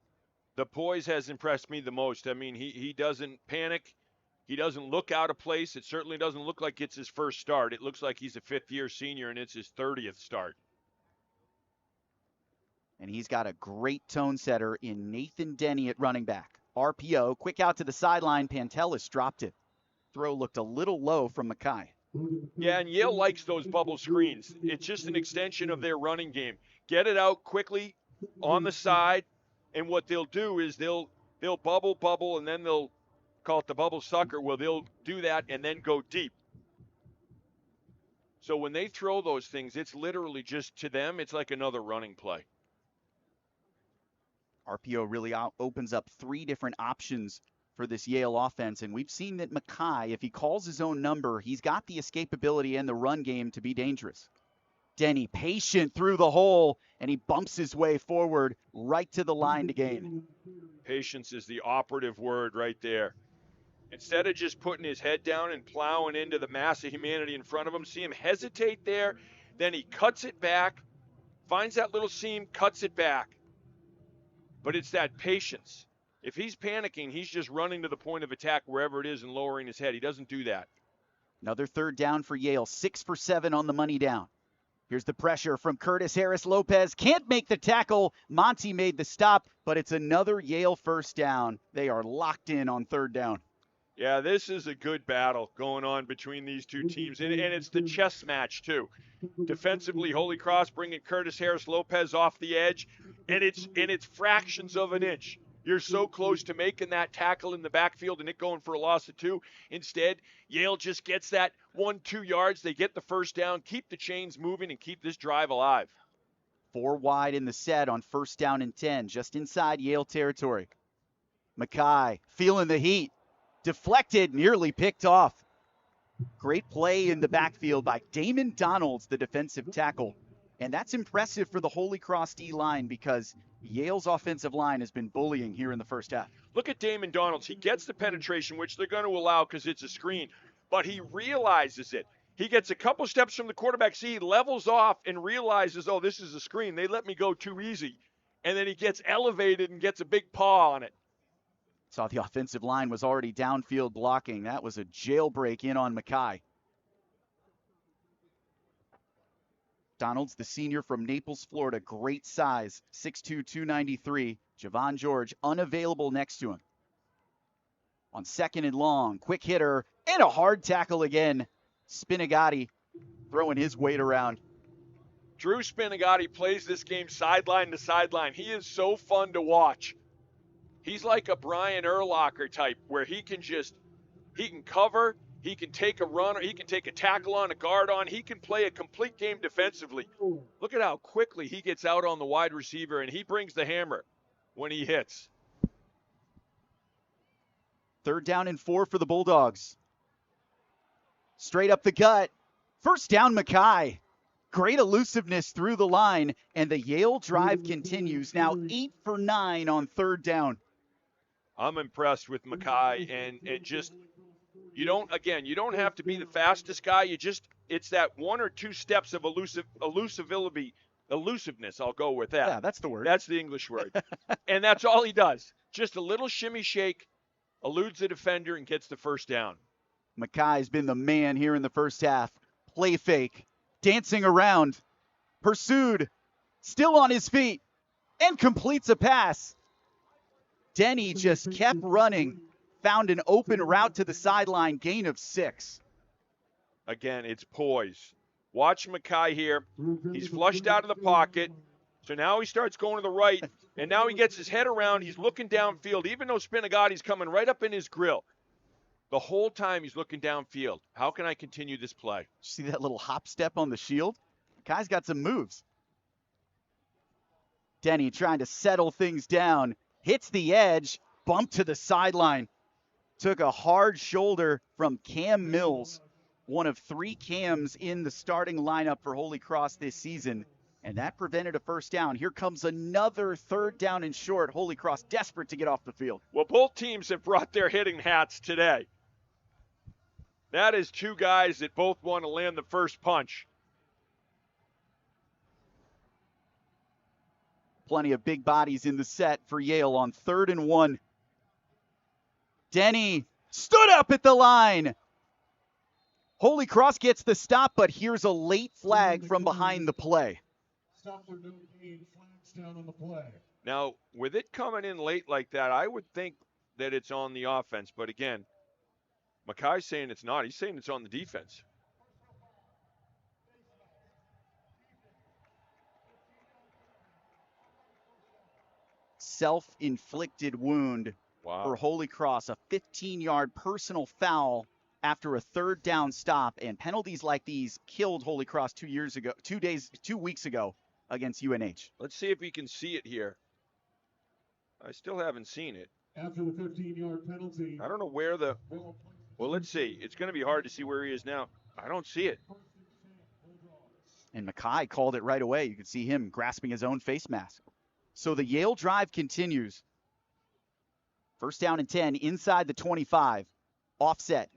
The poise has impressed me the most. I mean, he doesn't panic. He doesn't look out of place. It certainly doesn't look like it's his first start. It looks like he's a fifth-year senior, and it's his 30th start. And he's got a great tone setter in Nathan Denny at running back. RPO, quick out to the sideline. Pantelis dropped it. Throw looked a little low from Mackay. Yeah, and Yale likes those bubble screens. It's just an extension of their running game. Get it out quickly on the side, and what they'll do is they'll bubble, and then they'll call it the bubble sucker. Well, they'll do that and then go deep. So when they throw those things, it's literally just, to them, it's like another running play. RPO really opens up 3 different options for this Yale offense, and we've seen that Mackay, if he calls his own number, he's got the escapability and the run game to be dangerous. Denny patient through the hole, and he bumps his way forward right to the line to gain. Patience is the operative word right there. Instead of just putting his head down and plowing into the mass of humanity in front of him, see him hesitate there, then he cuts it back, finds that little seam, cuts it back. But it's that patience. If he's panicking, he's just running to the point of attack wherever it is and lowering his head. He doesn't do that. Another third down for Yale, 6 for 7 on the money down. Here's the pressure from Curtis Harris-Lopez. Can't make the tackle. Monty made the stop, but it's another Yale first down. They are locked in on third down. Yeah, this is a good battle going on between these two teams, and it's the chess match, too. Defensively, Holy Cross bringing Curtis Harris-Lopez off the edge, and it's fractions of an inch. You're so close to making that tackle in the backfield and it going for a loss of 2. Instead, Yale just gets that 1-2 yards. They get the first down, keep the chains moving, and keep this drive alive. 4 wide in the set on first down and 10, just inside Yale territory. Mackay feeling the heat. Deflected, nearly picked off. Great play in the backfield by Damon Donalds, the defensive tackle. And that's impressive for the Holy Cross D-line because Yale's offensive line has been bullying here in the first half. Look at Damon Donalds. He gets the penetration, which they're going to allow because it's a screen, but he realizes it. He gets a couple steps from the quarterback. See, he levels off and realizes, oh, this is a screen. They let me go too easy. And then he gets elevated and gets a big paw on it. Saw the offensive line was already downfield blocking. That was a jailbreak in on Mackay. McDonald's, the senior from Naples, Florida, great size, 6'2", 293. Javon George unavailable next to him. On 2nd and long, quick hitter, and a hard tackle again. Spinagati throwing his weight around. Drew Spinagati plays this game sideline to sideline. He is so fun to watch. He's like a Brian Urlacher type where he can cover, he can take a run, or he can take a tackle on, a guard on. He can play a complete game defensively. Look at how quickly he gets out on the wide receiver, and he brings the hammer when he hits. 3rd down and 4 for the Bulldogs. Straight up the gut. First down, Mackay. Great elusiveness through the line, and the Yale drive continues. Now 8 for 9 on 3rd down. I'm impressed with Mackay, and you don't have to be the fastest guy. It's that 1 or 2 steps of elusiveness. I'll go with that. Yeah, that's the word. That's the English word. And that's all he does. Just a little shimmy shake, eludes the defender, and gets the first down. Mackay's been the man here in the first half. Play fake, dancing around, pursued, still on his feet, and completes a pass. Denny just kept running, found an open route to the sideline, gain of 6. Again, it's poise. Watch Mackay here. He's flushed out of the pocket, so now he starts going to the right, and now he gets his head around. He's looking downfield, even though Spinagati's coming right up in his grill. The whole time he's looking downfield. How can I continue this play? See that little hop step on the shield? Mackay's got some moves. Denny trying to settle things down. Hits the edge, bump to the sideline. Took a hard shoulder from Cam Mills, one of 3 Cams in the starting lineup for Holy Cross this season, and that prevented a first down. Here comes another 3rd down and short. Holy Cross desperate to get off the field. Well, both teams have brought their hitting hats today. That is 2 guys that both want to land the first punch. Plenty of big bodies in the set for Yale on 3rd and 1. Denny stood up at the line. Holy Cross gets the stop, but here's a late flag from behind the play. Stop for no gain, flags down on the play. Now, with it coming in late like that, I would think that it's on the offense. But again, Mackay's saying it's not. He's saying it's on the defense. Self-inflicted wound for Holy Cross, a 15-yard personal foul after a 3rd down stop, and penalties like these killed Holy Cross 2 weeks ago against UNH. Let's see if we can see it here. I still haven't seen it. After the 15-yard penalty. I don't know where well, let's see. It's going to be hard to see where he is now. I don't see it. And Mackay called it right away. You can see him grasping his own face mask. So the Yale drive continues. 1st down and 10 inside the 25. Offset.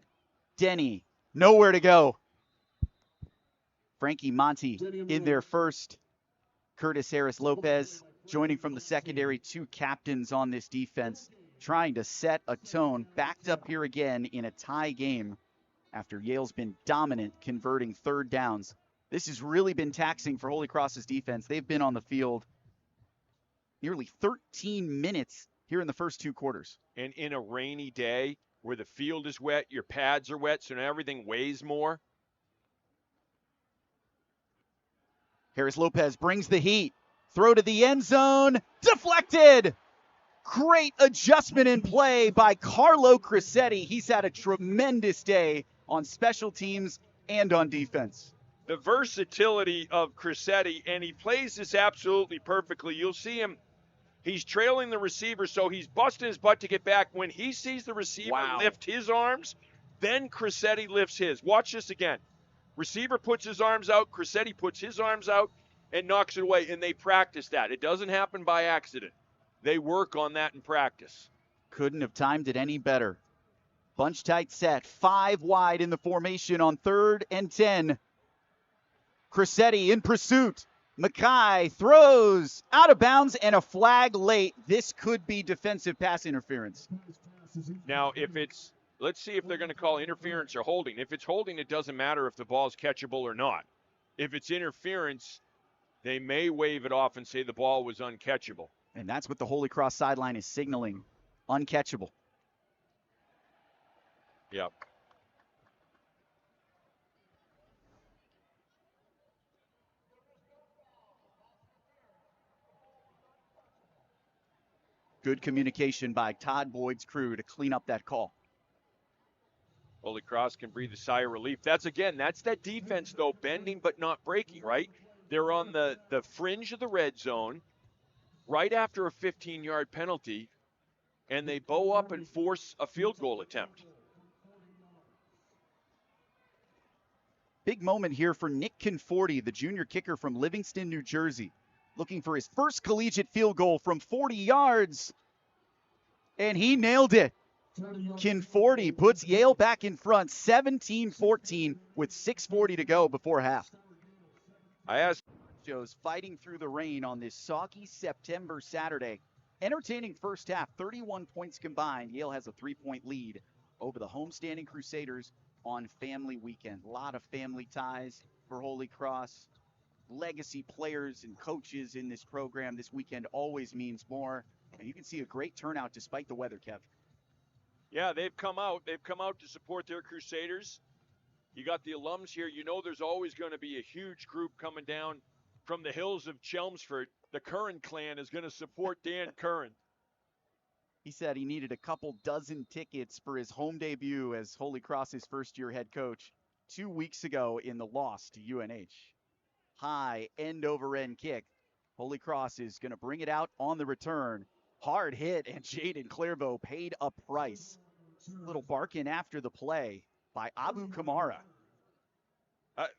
Denny, nowhere to go. Frankie Monty in there first. Curtis Harris-Lopez joining from the secondary. 2 captains on this defense, trying to set a tone. Backed up here again in a tie game after Yale's been dominant converting 3rd downs. This has really been taxing for Holy Cross's defense. They've been on the field nearly 13 minutes here in the first 2 quarters. And in a rainy day where the field is wet, your pads are wet, so now everything weighs more. Harris-Lopez brings the heat. Throw to the end zone. Deflected. Great adjustment in play by Carlo Crissetti. He's had a tremendous day on special teams and on defense. The versatility of Crissetti, and he plays this absolutely perfectly. You'll see him. He's trailing the receiver, so he's busting his butt to get back. When he sees the receiver lift his arms, then Crissetti lifts his. Watch this again. Receiver puts his arms out, Crissetti puts his arms out and knocks it away, and they practice that. It doesn't happen by accident. They work on that in practice. Couldn't have timed it any better. Bunch tight set, 5 wide in the formation on 3rd and 10. Crissetti in pursuit. Mackay throws out of bounds and a flag late. This could be defensive pass interference. Now, let's see if they're going to call interference or holding. If it's holding, it doesn't matter if the ball's catchable or not. If it's interference, they may wave it off and say the ball was uncatchable. And that's what the Holy Cross sideline is signaling. Uncatchable. Yep. Good communication by Todd Boyd's crew to clean up that call. Holy Cross can breathe a sigh of relief. That's that defense, though, bending but not breaking, right? They're on the fringe of the red zone right after a 15-yard penalty, and they bow up and force a field goal attempt. Big moment here for Nick Conforti, the junior kicker from Livingston, New Jersey, looking for his first collegiate field goal from 40 yards, and he nailed it. Conforti puts Yale back in front, 17-14 with 6:40 to go before half. I asked Joe's fighting through the rain on this soggy September Saturday. Entertaining first half, 31 points combined. Yale has a 3-point lead over the homestanding Crusaders on family weekend. A lot of family ties for Holy Cross. Legacy players and coaches in this program this weekend always means more. And you can see a great turnout despite the weather, Kev. Yeah, they've come out. They've come out to support their Crusaders. You got the alums here. You know there's always going to be a huge group coming down from the hills of Chelmsford. The Curran clan is going to support Dan Curran. He said he needed a couple dozen tickets for his home debut as Holy Cross's first-year head coach 2 weeks ago in the loss to UNH. High end-over-end kick. Holy Cross is going to bring it out on the return. Hard hit, and Jaden Clairvaux paid a price. Little bark-in after the play by Abu Kamara.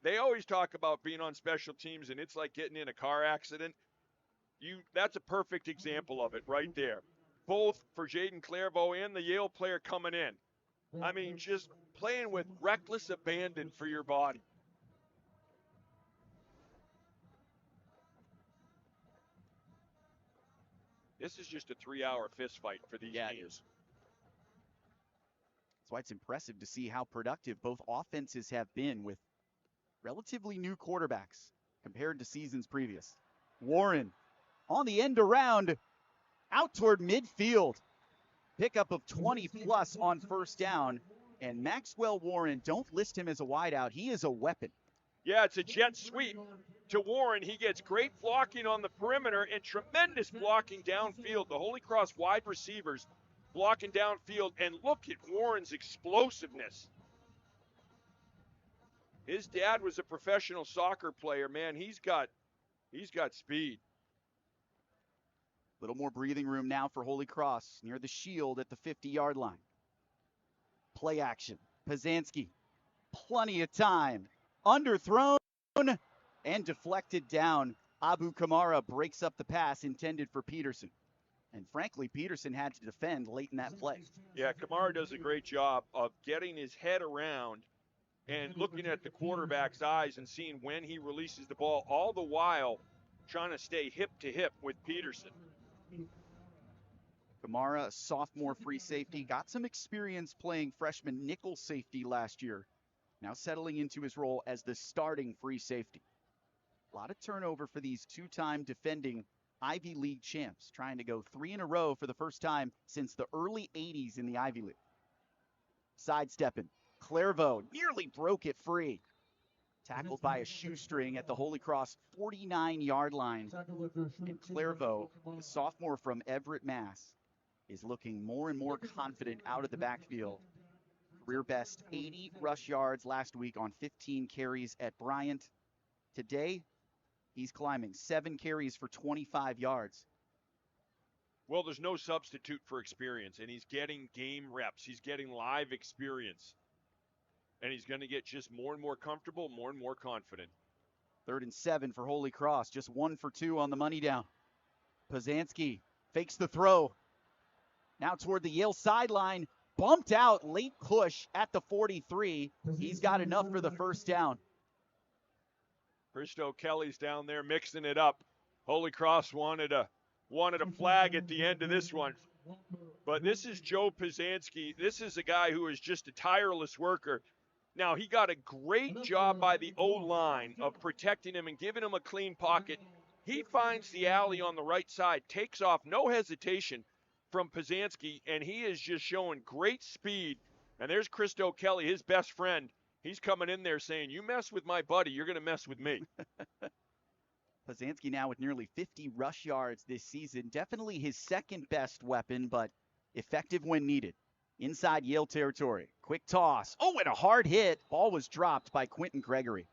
They always talk about being on special teams, and it's like getting in a car accident. That's a perfect example of it right there. Both for Jaden Clairvaux and the Yale player coming in. I mean, just playing with reckless abandon for your body. This is just a 3-hour fist fight for these teams. That's why it's impressive to see how productive both offenses have been with relatively new quarterbacks compared to seasons previous. Warren on the end around, out toward midfield. Pickup of 20 plus on first down. And Maxwell Warren, don't list him as a wideout. He is a weapon. Yeah, it's a jet sweep to Warren. He gets great blocking on the perimeter and tremendous blocking downfield. The Holy Cross wide receivers blocking downfield. And look at Warren's explosiveness. His dad was a professional soccer player. Man, he's got speed. Little more breathing room now for Holy Cross near the shield at the 50-yard line. Play action. Pazanski. Plenty of time. Underthrown and deflected down. Abu Kamara breaks up the pass intended for Peterson. And frankly, Peterson had to defend late in that play. Yeah, Kamara does a great job of getting his head around and looking at the quarterback's eyes and seeing when he releases the ball, all the while trying to stay hip to hip with Peterson. Kamara, a sophomore free safety, got some experience playing freshman nickel safety last year. Now settling into his role as the starting free safety. A lot of turnover for these two-time defending Ivy League champs, trying to go 3 in a row for the first time since the early 80s in the Ivy League. Sidestepping. Clairvaux nearly broke it free. Tackled by a shoestring at the Holy Cross 49-yard line. And Clairvaux, the sophomore from Everett, Mass., is looking more and more confident out of the backfield. Career best 80 rush yards last week on 15 carries at Bryant. Today, he's climbing 7 carries for 25 yards. Well, there's no substitute for experience, and he's getting game reps. He's getting live experience. And he's going to get just more and more comfortable, more and more confident. 3rd and 7 for Holy Cross. Just 1 for 2 on the money down. Pazanski fakes the throw. Now toward the Yale sideline. Bumped out, late push at the 43. He's got enough for the first down. Christo Kelly's down there mixing it up. Holy Cross wanted a flag at the end of this one. But this is Joe Pazanski. This is a guy who is just a tireless worker. Now, he got a great job by the O-line of protecting him and giving him a clean pocket. He finds the alley on the right side, takes off, no hesitation from Pazanski, and he is just showing great speed. And there's Christo Kelly, his best friend. He's coming in there saying, you mess with my buddy, you're going to mess with me. Pazanski now with nearly 50 rush yards this season. Definitely his second best weapon, but effective when needed. Inside Yale territory. Quick toss. Oh, and a hard hit. Ball was dropped by Quentin Gregory.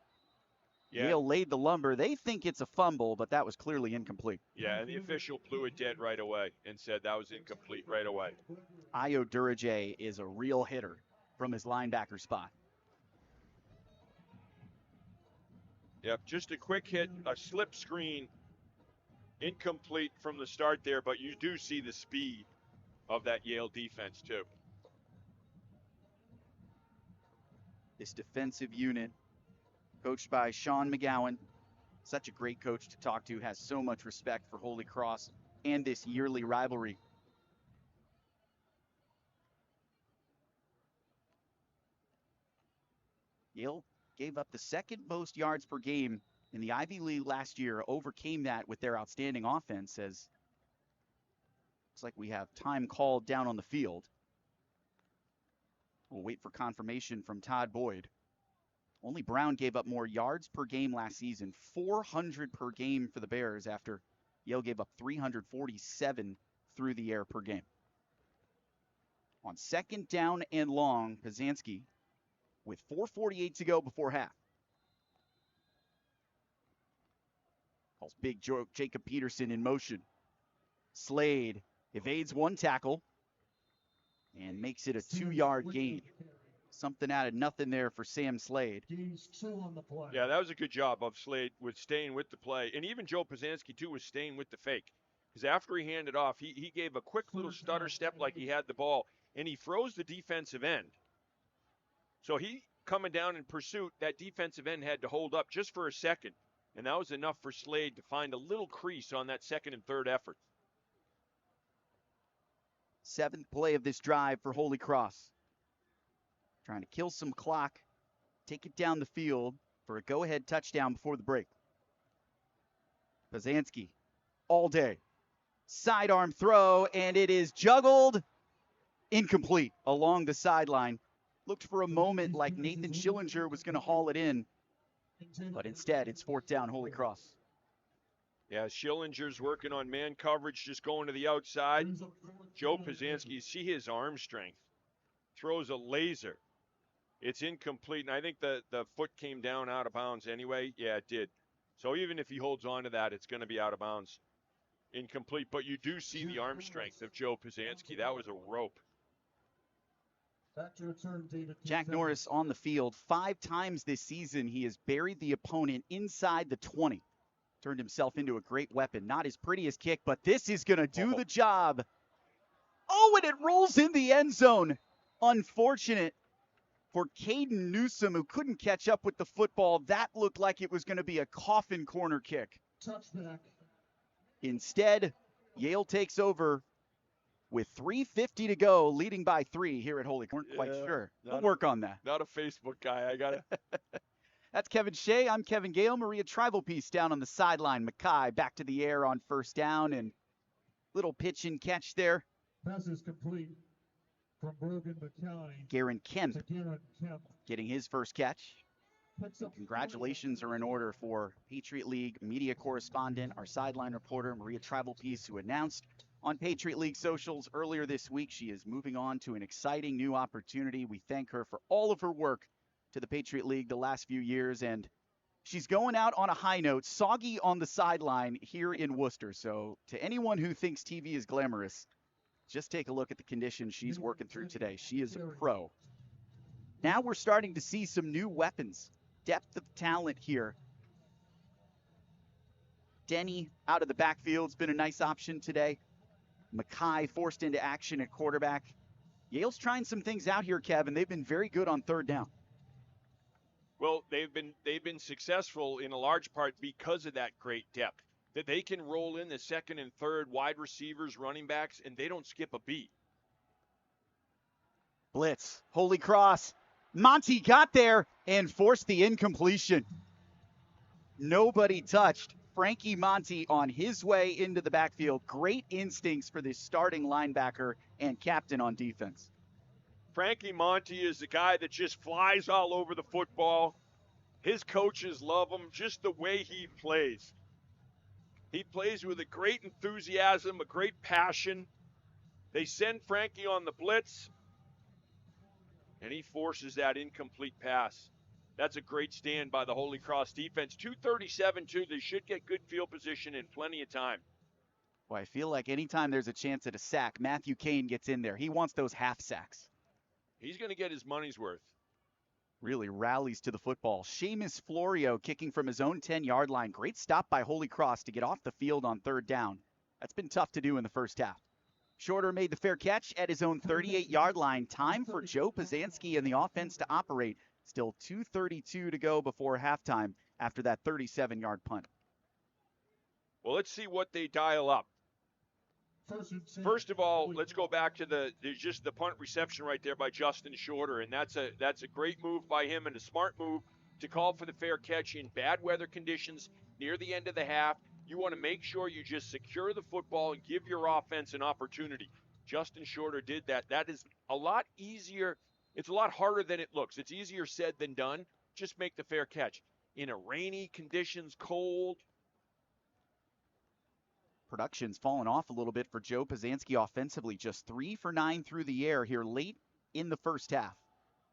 Yeah. Yale laid the lumber. They think it's a fumble, but that was clearly incomplete. Yeah, and the official blew it dead right away and said that was incomplete right away. Ayo Durajay is a real hitter from his linebacker spot. Yep, just a quick hit, a slip screen, incomplete from the start there, but you do see the speed of that Yale defense too. This defensive unit, coached by Sean McGowan, such a great coach to talk to, has so much respect for Holy Cross and this yearly rivalry. Yale gave up the second most yards per game in the Ivy League last year, overcame that with their outstanding offense, as looks like we have time called down on the field. We'll wait for confirmation from Todd Boyd. Only Brown gave up more yards per game last season, 400 per game for the Bears, after Yale gave up 347 through the air per game. On second down and long, Pazanski with 4:48 to go before half. Calls big Jacob Peterson in motion. Slade evades one tackle and makes it a 2-yard gain. Something out of nothing there for Sam Slade. Yeah, that was a good job of Slade with staying with the play. And even Joe Pazanski, too, was staying with the fake. Because after he handed off, he gave a quick little stutter step like he had the ball, and he froze the defensive end. So he coming down in pursuit, that defensive end had to hold up just for a second. And that was enough for Slade to find a little crease on that second and third effort. Seventh play of this drive for Holy Cross. Trying to kill some clock, take it down the field for a go-ahead touchdown before the break. Pazanski all day. Sidearm throw, and it is juggled. Incomplete along the sideline. Looked for a moment like Nathan Schillinger was going to haul it in, but instead it's fourth down, Holy Cross. Yeah, Schillinger's working on man coverage, just going to the outside. Joe Pazanski, see his arm strength. Throws a laser. It's incomplete, and I think the foot came down out of bounds anyway. Yeah, it did. So even if he holds on to that, it's going to be out of bounds. Incomplete, but you do see the arm strength of Joe Pazanski. That was a rope. Jack Norris on the field 5 times this season. He has buried the opponent inside the 20. Turned himself into a great weapon. Not his prettiest kick, but this is going to do the job. Oh, and it rolls in the end zone. Unfortunate for Caden Newsom, who couldn't catch up with the football. That looked like it was going to be a coffin corner kick. Touchback. Instead, Yale takes over with 3:50 to go, leading by 3 here at Holy Cross. Weren't quite sure. We'll work on that. Not a Facebook guy. I got it. That's Kevin Shea. I'm Kevin Gale. Maria Tribalpiece down on the sideline. Mackay back to the air on first down, and little pitch and catch there. Pass is complete from Brogan Mackay Garen Kemp to Garen Kemp. getting his first catch. Picks up Congratulations are in order for Patriot League media correspondent, our sideline reporter, Maria Tribalpiece, who announced on Patriot League socials earlier this week she is moving on to an exciting new opportunity. We thank her for all of her work to the Patriot League the last few years, and she's going out on a high note, soggy on the sideline here in Worcester. So to anyone who thinks TV is glamorous, just take a look at the conditions she's working through today. She is a pro. Now we're starting to see some new weapons, depth of talent here. Denny out of the backfield has been a nice option today. Mackay forced into action at quarterback. Yale's trying some things out here, Kevin. They've been very good on third down. Well, they've been successful in a large part because of that great depth. That they can roll in the second and third wide receivers, running backs, and they don't skip a beat. Blitz. Holy Cross Monty got there and forced the incompletion. Nobody touched Frankie Monty on his way into the backfield. Great instincts for this starting linebacker and captain on defense. Frankie Monty is the guy that just flies all over the football. His coaches love him, just the way he plays. He plays with a great enthusiasm, a great passion. They send Frankie on the blitz, and he forces that incomplete pass. That's a great stand by the Holy Cross defense. 2:37, too. They should get good field position in plenty of time. Well, I feel like anytime there's a chance at a sack, Matthew Kane gets in there. He wants those half sacks. He's going to get his money's worth. Really rallies to the football. Seamus Florio kicking from his own 10-yard line. Great stop by Holy Cross to get off the field on third down. That's been tough to do in the first half. Shorter made the fair catch at his own 38-yard line. Time for Joe Pazanski and the offense to operate. Still 2:32 to go before halftime after that 37-yard punt. Well, let's see what they dial up. First of all, let's go back to the punt reception right there by Justin Shorter, and that's a great move by him and a smart move to call for the fair catch in bad weather conditions near the end of the half. You want to make sure you just secure the football and give your offense an opportunity. Justin Shorter did that. That is a lot easier. It's a lot harder than it looks. It's easier said than done. Just make the fair catch. In a rainy conditions, cold. Production's fallen off a little bit for Joe Pazanski offensively. Just 3 for 9 through the air here late in the first half.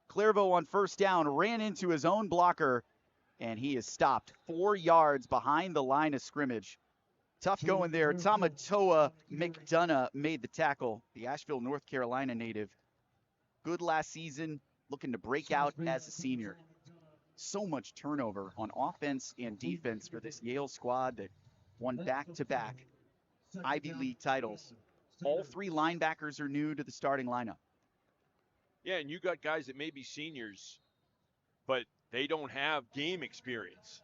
Clairvaux on first down ran into his own blocker, and he is stopped 4 yards behind the line of scrimmage. Tough going there. Tamatoa McDonough made the tackle, the Asheville, North Carolina native. Good last season, looking to break out as a senior. So much turnover on offense and defense for this Yale squad that won back-to-back Ivy League titles. All 3 linebackers are new to the starting lineup. Yeah, and you got guys that may be seniors, but they don't have game experience.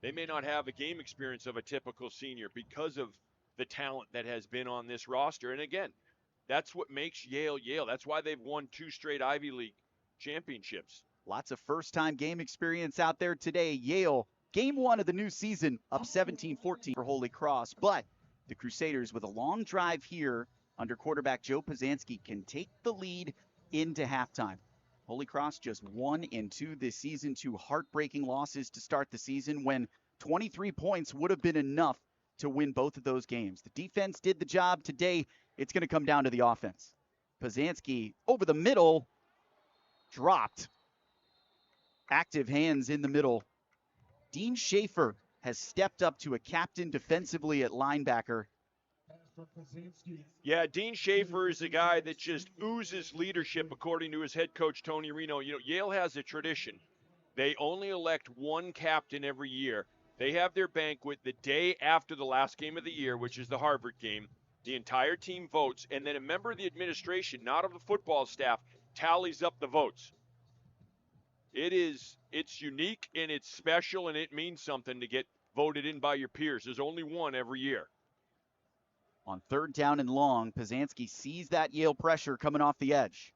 They may not have a game experience of a typical senior because of the talent that has been on this roster. And again, that's what makes Yale Yale. That's why they've won 2 straight Ivy League championships. Lots of first-time game experience out there today. Yale, game 1 of the new season, up 17-14 for Holy Cross. But the Crusaders, with a long drive here under quarterback Joe Pazanski, can take the lead into halftime. Holy Cross just 1-2 this season, 2 heartbreaking losses to start the season when 23 points would have been enough to win both of those games. The defense did the job today. It's going to come down to the offense. Pazanski over the middle, dropped. Active hands in the middle. Dean Schaefer has stepped up to a captain defensively at linebacker. Yeah, Dean Schaefer is a guy that just oozes leadership, according to his head coach, Tony Reno. You know, Yale has a tradition. They only elect one captain every year. They have their banquet the day after the last game of the year, which is the Harvard game. The entire team votes, and then a member of the administration, not of the football staff, tallies up the votes. It's unique and it's special, and it means something to get voted in by your peers. There's only one every year. On third down and long, Pazanski sees that Yale pressure coming off the edge.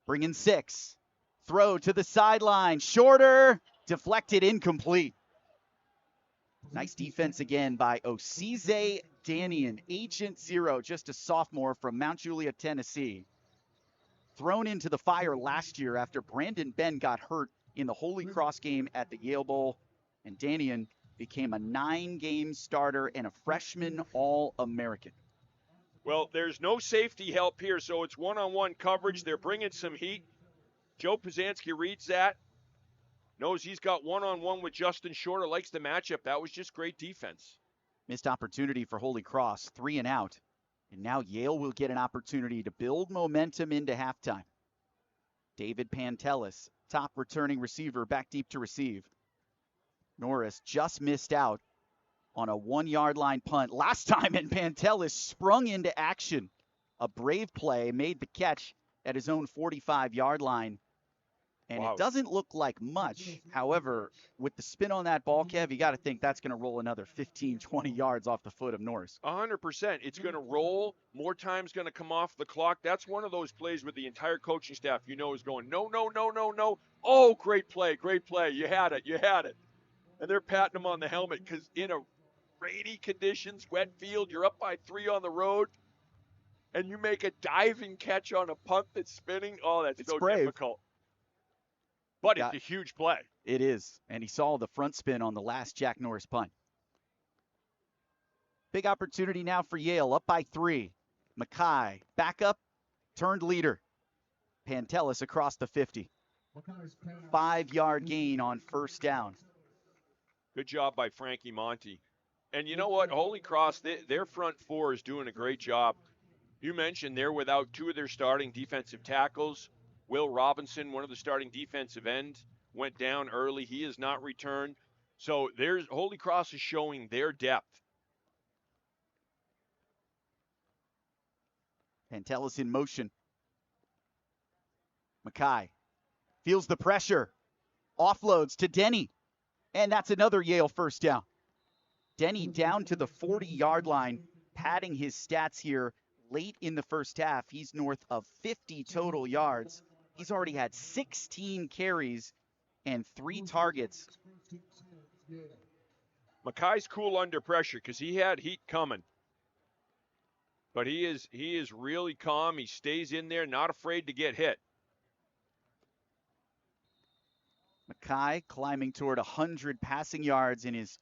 Bringing 6. Throw to the sideline. Shorter. Deflected, incomplete. Nice defense again by Osize Danian. Agent 0, just a sophomore from Mount Juliet, Tennessee. Thrown into the fire last year after Brandon Ben got hurt in the Holy Cross game at the Yale Bowl. And Danian became a 9-game starter and a freshman All-American. Well, there's no safety help here, so it's one-on-one coverage. They're bringing some heat. Joe Pazanski reads that, knows he's got one-on-one with Justin Shorter, likes the matchup. That was just great defense. Missed opportunity for Holy Cross, 3 and out. And now Yale will get an opportunity to build momentum into halftime. David Pantelis, top returning receiver, back deep to receive. Norris just missed out on a 1-yard line punt last time, and Pantelis sprung into action. A brave play, made the catch at his own 45-yard line, And Wow. it doesn't look like much. However, with the spin on that ball, Kev, you got to think that's going to roll another 15, 20 yards off the foot of Norris. 100%. It's going to roll. More time's going to come off the clock. That's one of those plays where the entire coaching staff, is going, no, no, no, no, no. Oh, great play, great play. You had it, you had it. And they're patting him on the helmet because in a rainy conditions, wet field, you're up by 3 on the road, and you make a diving catch on a punt that's spinning. Oh, that's so brave. difficult. But it's a huge play. It is. And he saw the front spin on the last Jack Norris punt. Big opportunity now for Yale, up by 3. Mackay, back up, turned leader. Pantelis across the 50. 5-yard gain on first down. Good job by Frankie Monty. And you know what? Holy Cross, their front 4 is doing a great job. You mentioned they're without 2 of their starting defensive tackles. Will Robinson, one of the starting defensive ends, went down early. He has not returned. So Holy Cross is showing their depth. Pantelis in motion. Mackay feels the pressure. Offloads to Denny. And that's another Yale first down. Denny down to the 40-yard line, padding his stats here late in the first half. He's north of 50 total yards. He's already had 16 carries and 3 targets. Mackay's cool under pressure because he had heat coming. But he is really calm. He stays in there, not afraid to get hit. Mackay climbing toward 100 passing yards in his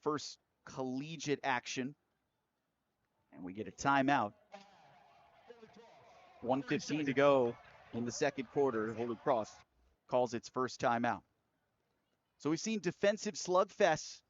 first collegiate action. And we get a timeout. 1:15 to go in the second quarter. Holy Cross calls its first timeout. So we've seen defensive slugfests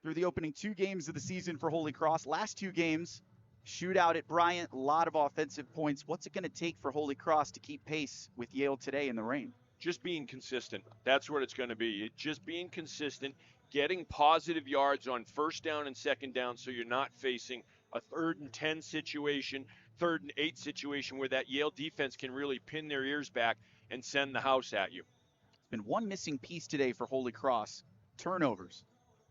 through the opening 2 games of the season for Holy Cross. Last 2 games, shootout at Bryant, a lot of offensive points. What's it going to take for Holy Cross to keep pace with Yale today in the rain? Just being consistent. That's what it's going to be. Just being consistent, getting positive yards on first down and second down so you're not facing a 3rd and 10 situation, 3rd and 8 situation where that Yale defense can really pin their ears back and send the house at you. Been one missing piece today for Holy Cross. Turnovers.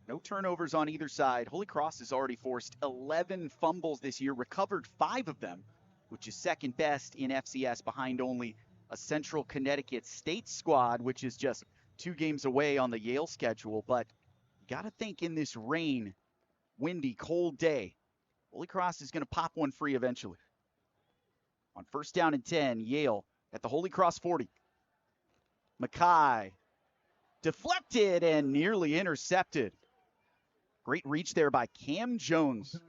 No turnovers on either side. Holy Cross has already forced 11 fumbles this year, recovered 5 of them, which is second best in FCS behind only a Central Connecticut State squad, which is just 2 games away on the Yale schedule. But you got to think in this rain, windy, cold day, Holy Cross is going to pop one free eventually. On first down and 10, Yale at the Holy Cross 40. Mackay deflected and nearly intercepted. Great reach there by Cam Jones,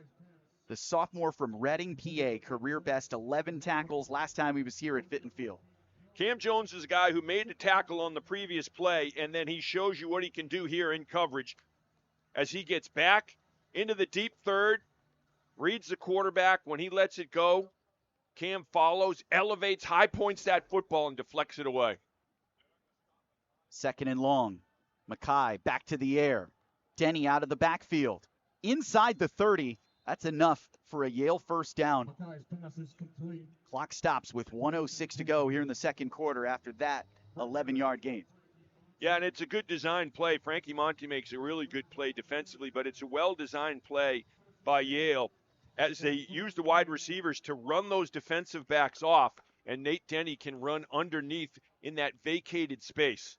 the sophomore from Reading, PA. Career best 11 tackles last time he was here at Fitton Field. Cam Jones is a guy who made the tackle on the previous play, and then he shows you what he can do here in coverage as he gets back into the deep third, reads the quarterback. When he lets it go, Cam follows, elevates, high points that football, and deflects it away. Second and long. Mackay back to the air. Denny out of the backfield. Inside the 30. That's enough for a Yale first down. Clock stops with 1:06 to go here in the second quarter after that 11-yard gain. Yeah, and it's a good design play. Frankie Monty makes a really good play defensively, but it's a well-designed play by Yale as they use the wide receivers to run those defensive backs off, and Nate Denny can run underneath in that vacated space.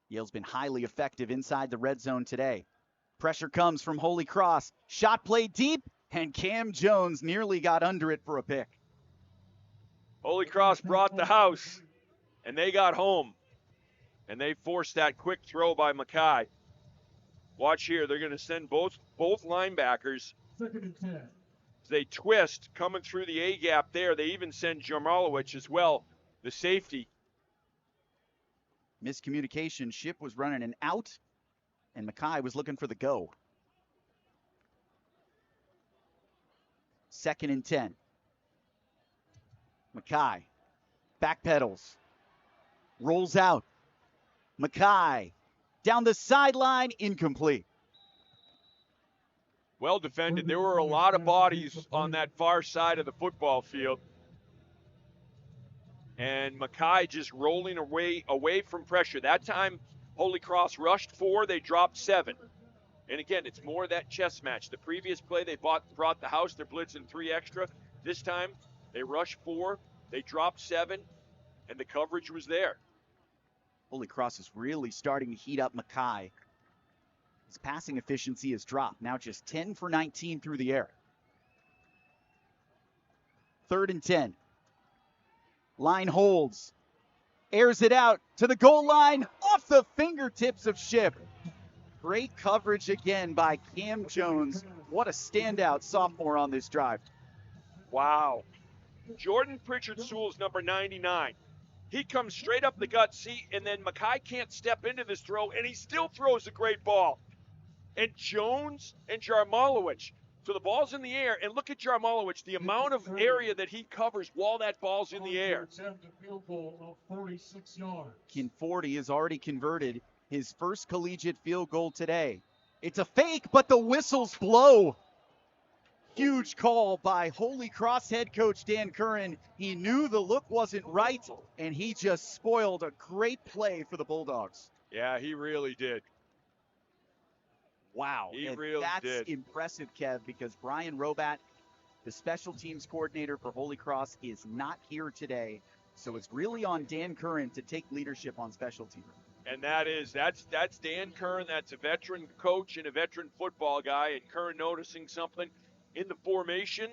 Yale's been highly effective inside the red zone today. Pressure comes from Holy Cross. Shot played deep, and Cam Jones nearly got under it for a pick. Holy Cross brought the house, and they got home. And they forced that quick throw by Mackay. Watch here. They're going to send both linebackers. Second and 10. As they twist, coming through the A-gap there. They even send Jamalowicz as well, the safety. Miscommunication. Ship was running an out, and Mackay was looking for the go. Second and 10. Mackay backpedals, rolls out. Mackay down the sideline, incomplete. Well defended. There were a lot of bodies on that far side of the football field. And Mackay just rolling away from pressure. That time, Holy Cross rushed 4, they dropped 7. And again, it's more of that chess match. The previous play, they brought the house, they're blitzing 3 extra. This time, they rushed 4, they dropped 7, and the coverage was there. Holy Cross is really starting to heat up Mackay. His passing efficiency has dropped, now just 10 for 19 through the air. 3rd and 10. Line holds. Airs it out to the goal line, off the fingertips of Ship. Great coverage again by Cam Jones. What a standout sophomore on this drive. Wow. Jordan Pritchard-Sewell's number 99. He comes straight up the gut, and then Mackay can't step into this throw, and he still throws a great ball. And Jones and Jarmolowicz. So the ball's in the air, and look at Jarmolowicz, the amount of area that he covers while that ball's in the air. Kinforty has already converted his first collegiate field goal today. It's a fake, but the whistles blow. Huge call by Holy Cross head coach Dan Curran. He knew the look wasn't right, and he just spoiled a great play for the Bulldogs. Yeah, he really did. Wow. He really that's did. Impressive, Kev, because Brian Robat, the special teams coordinator for Holy Cross, is not here today. So it's really on Dan Curran to take leadership on special teams. And that's Dan Curran. That's a veteran coach and a veteran football guy. And Curran noticing something in the formation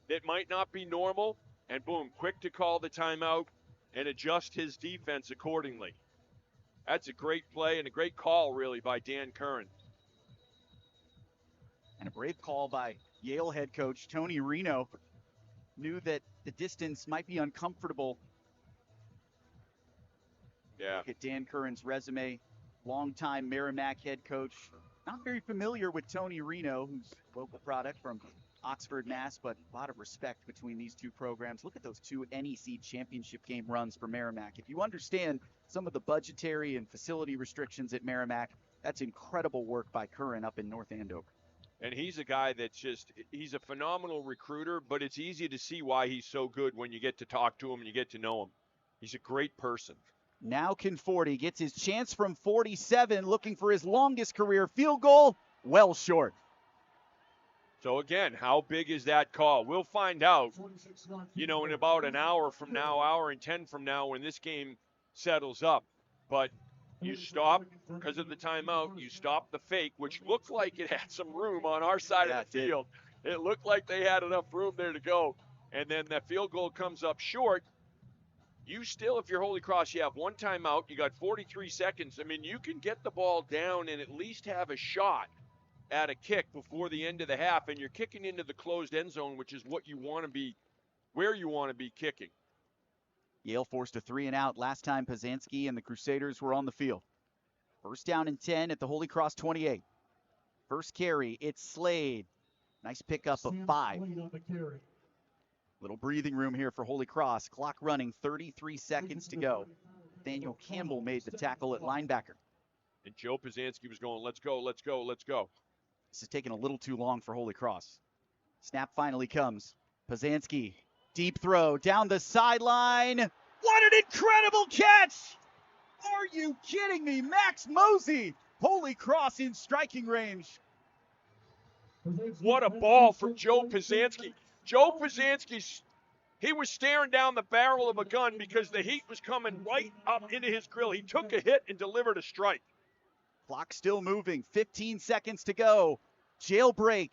that might not be normal. And boom, quick to call the timeout and adjust his defense accordingly. That's a great play and a great call, really, by Dan Curran. And a brave call by Yale head coach Tony Reno. Knew that the distance might be uncomfortable. Yeah. Look at Dan Curran's resume. Longtime Merrimack head coach. Not very familiar with Tony Reno, who's a local product from Oxford, Mass, but a lot of respect between these two programs. Look at those 2 NEC championship game runs for Merrimack. If you understand some of the budgetary and facility restrictions at Merrimack, that's incredible work by Curran up in North Andover. And he's a guy he's a phenomenal recruiter, but it's easy to see why he's so good when you get to talk to him and you get to know him. He's a great person. Now Kinforty gets his chance from 47, looking for his longest career field goal, well short. So again, how big is that call? We'll find out, in about an hour from now, hour and 10 from now when this game settles up. But you stop because of the timeout. You stop the fake, which looked like it had some room on our side of the field. It looked like they had enough room there to go. And then that field goal comes up short. You still, if you're Holy Cross, you have 1 timeout. You got 43 seconds. I mean, you can get the ball down and at least have a shot at a kick before the end of the half. And you're kicking into the closed end zone, which is what you want to be, where you want to be kicking. Yale forced a 3-and-out last time Pazanski and the Crusaders were on the field. 1st down and 10 at the Holy Cross 28. First carry, it's Slade. Nice pickup of 5. Little breathing room here for Holy Cross. Clock running, 33 seconds to go. Nathaniel Campbell made the tackle at linebacker. And Joe Pazanski was going, let's go, let's go, let's go. This is taking a little too long for Holy Cross. Snap finally comes. Pazanski, deep throw down the sideline. What an incredible catch! Are you kidding me? Max Mosey, Holy Cross in striking range. What a ball from Joe Pazanski. Joe Pazanski, he was staring down the barrel of a gun because the heat was coming right up into his grill. He took a hit and delivered a strike. Clock still moving, 15 seconds to go. Jailbreak.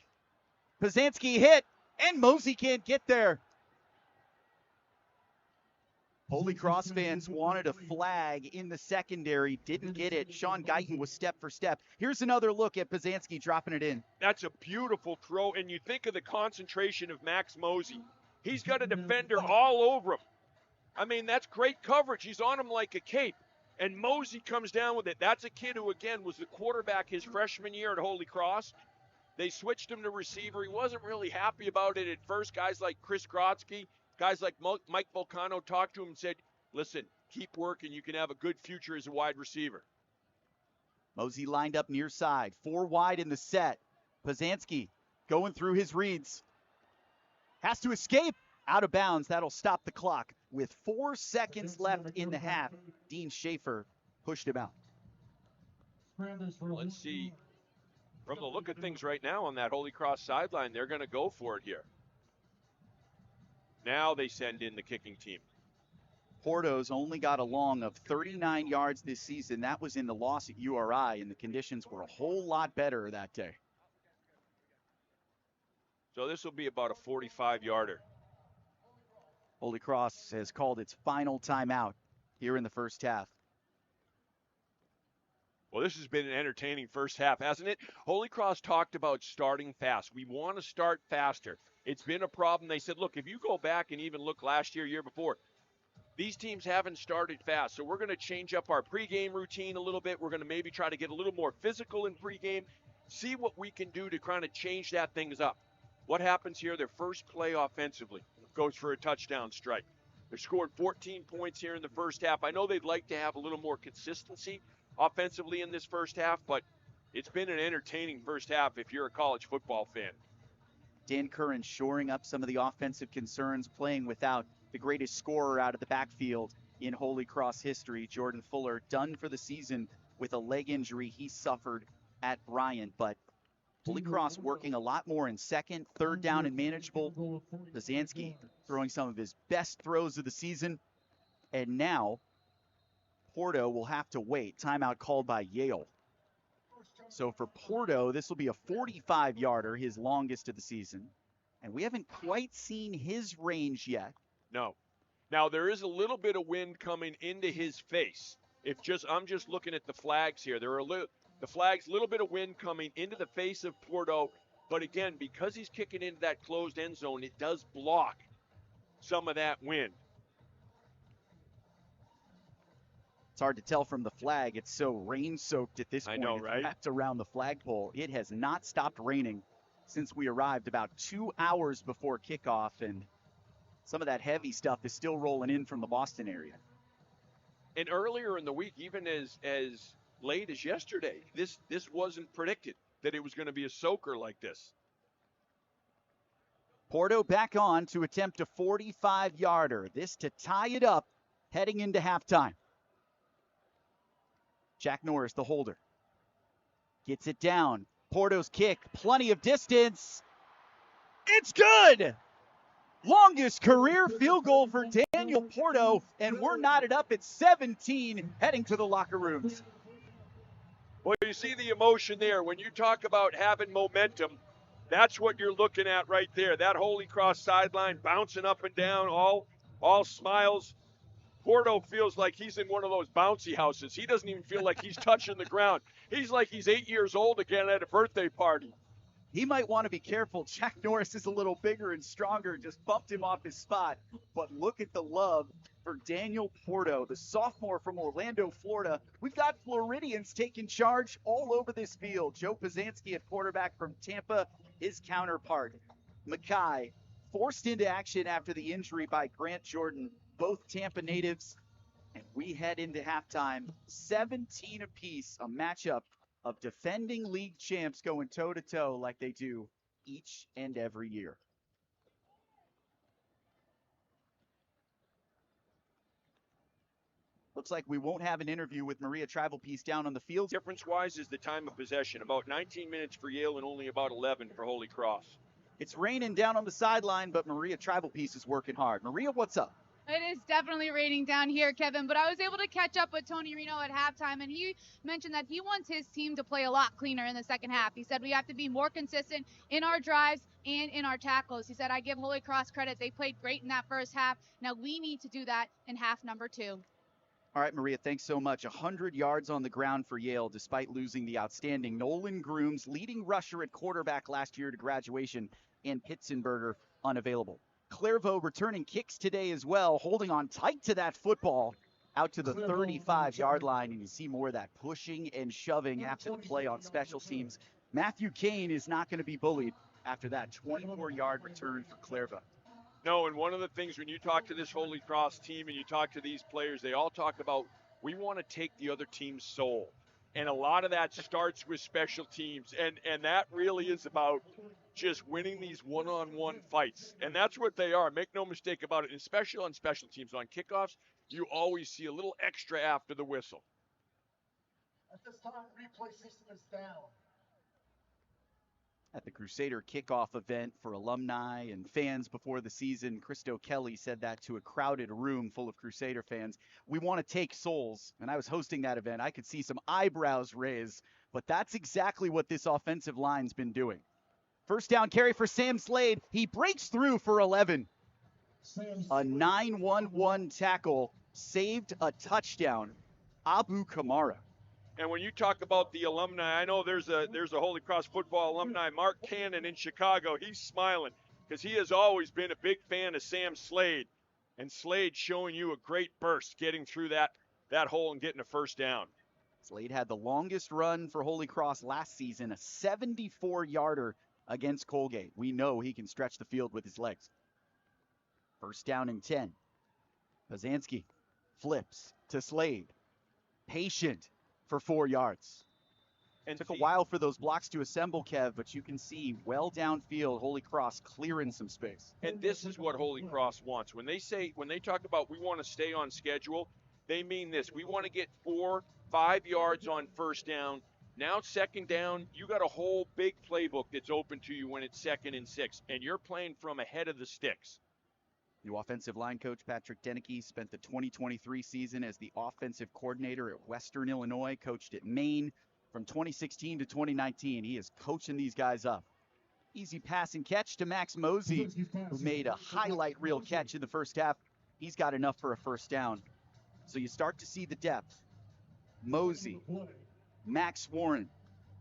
Pazanski hit, and Mosey can't get there. Holy Cross fans wanted a flag in the secondary, didn't get it. Sean Guyton was step for step. Here's another look at Pazanski dropping it in. That's a beautiful throw, and you think of the concentration of Max Mosey. He's got a defender all over him. I mean, that's great coverage. He's on him like a cape, and Mosey comes down with it. That's a kid who, again, was the quarterback his freshman year at Holy Cross. They switched him to receiver. He wasn't really happy about it at first. Guys like Chris Grotzky, guys like Mike Volcano talked to him and said, listen, keep working. You can have a good future as a wide receiver. Mosey lined up near side, 4 wide in the set. Pazanski going through his reads. Has to escape. Out of bounds. That'll stop the clock. With 4 seconds left in the half, Dean Schaefer pushed him out. Let's see. From the look of things right now on that Holy Cross sideline, they're going to go for it here. Now they send in the kicking team. Porto's only got a long of 39 yards this season. That was in the loss at URI, and the conditions were a whole lot better that day. So this will be about a 45-yarder. Holy Cross has called its final timeout here in the first half. Well, this has been an entertaining first half, hasn't it? Holy Cross talked about starting fast. We want to start faster. It's been a problem. They said, look, if you go back and even look last year before, these teams haven't started fast. So we're going to change up our pregame routine a little bit. We're going to maybe try to get a little more physical in pregame, see what we can do to kind of change that things up. What happens here? Their first play offensively goes for a touchdown strike. They scored 14 points here in the first half. I know they'd like to have a little more consistency offensively in this first half, but it's been an entertaining first half if you're a college football fan. Dan Curran shoring up some of the offensive concerns, playing without the greatest scorer out of the backfield in Holy Cross history. Jordan Fuller done for the season with a leg injury he suffered at Bryant, but Holy Cross working a lot more in second, third down and manageable. Bazansky throwing some of his best throws of the season. And now Porto will have to wait. Timeout called by Yale. So for Porto, this will be a 45-yarder, his longest of the season. And we haven't quite seen his range yet. No. Now, there is a little bit of wind coming into his face. I'm just looking at the flags here. The flags, a little bit of wind coming into the face of Porto. But again, because he's kicking into that closed end zone, it does block some of that wind. It's hard to tell from the flag. It's so rain-soaked at this point. I know, right? Wrapped around the flagpole. It has not stopped raining since we arrived about 2 hours before kickoff, and some of that heavy stuff is still rolling in from the Boston area. And earlier in the week, even as late as yesterday, this wasn't predicted that it was going to be a soaker like this. Porto back on to attempt a 45-yarder. This to tie it up heading into halftime. Jack Norris, the holder, gets it down. Porto's kick, plenty of distance. It's good! Longest career field goal for Daniel Porto, and we're knotted up at 17 heading to the locker rooms. Well, you see the emotion there. When you talk about having momentum, that's what you're looking at right there. That Holy Cross sideline bouncing up and down, all smiles. Porto feels like he's in one of those bouncy houses. He doesn't even feel like he's touching the ground. He's like he's 8 years old again at a birthday party. He might want to be careful. Jack Norris is a little bigger and stronger, just bumped him off his spot. But look at the love for Daniel Porto, the sophomore from Orlando, Florida. We've got Floridians taking charge all over this field. Joe Bazansky at quarterback from Tampa, his counterpart, Mackay, forced into action after the injury by Grant Jordan, both Tampa natives. And we head into halftime, 17 apiece, a matchup of defending league champs going toe-to-toe like they do each and every year. Looks like we won't have an interview with Maria Travelpiece down on the field. Difference-wise is the time of possession. About 19 minutes for Yale and only about 11 for Holy Cross. It's raining down on the sideline, but Maria Travelpiece is working hard. Maria, what's up? It is definitely raining down here, Kevin, but I was able to catch up with Tony Reno at halftime, and he mentioned that he wants his team to play a lot cleaner in the second half. He said we have to be more consistent in our drives and in our tackles. He said, I give Holy Cross credit. They played great in that first half. Now we need to do that in half number 2. All right, Maria, thanks so much. 100 yards on the ground for Yale, despite losing the outstanding Nolan Grooms, leading rusher at quarterback last year to graduation, and Pitzenberger unavailable. Clairvaux returning kicks today as well, holding on tight to that football out to the 35-yard line, and you see more of that pushing and shoving after the play on special teams. Matthew Kane is not going to be bullied after that 24-yard return for Clairvaux. No, and one of the things when you talk to this Holy Cross team and you talk to these players, they all talk about we want to take the other team's soul. And a lot of that starts with special teams. And that really is about just winning these one-on-one fights. And that's what they are. Make no mistake about it. And especially on special teams, on kickoffs, you always see a little extra after the whistle. At this time, replay system is down. At the Crusader kickoff event for alumni and fans before the season, Christo Kelly said that to a crowded room full of Crusader fans. We want to take souls. And I was hosting that event. I could see some eyebrows raise, but that's exactly what this offensive line's been doing. First down carry for Sam Slade. He breaks through for 11. A 9-1-1 tackle saved a touchdown. Abu Kamara. And when you talk about the alumni, I know there's a Holy Cross football alumni, Mark Cannon in Chicago. He's smiling because he has always been a big fan of Sam Slade. And Slade showing you a great burst, getting through that hole and getting a first down. Slade had the longest run for Holy Cross last season, a 74-yarder against Colgate. We know he can stretch the field with his legs. First down and 10. Pazanski flips to Slade. Patient for 4 yards. And Took a while for those blocks to assemble, Kev, but you can see well downfield, Holy Cross clearing some space. And this is what Holy Cross wants. When they talk about we want to stay on schedule, they mean this. We want to get 4-5 yards on first down. Now second down, you got a whole big playbook that's open to you when it's 2nd and 6, and you're playing from ahead of the sticks. New offensive line coach Patrick Deneke spent the 2023 season as the offensive coordinator at Western Illinois, coached at Maine from 2016 to 2019. He is coaching these guys up. Easy pass and catch to Max Mosey, who made a highlight reel catch in the first half. He's got enough for a first down. So you start to see the depth. Mosey, Max Warren.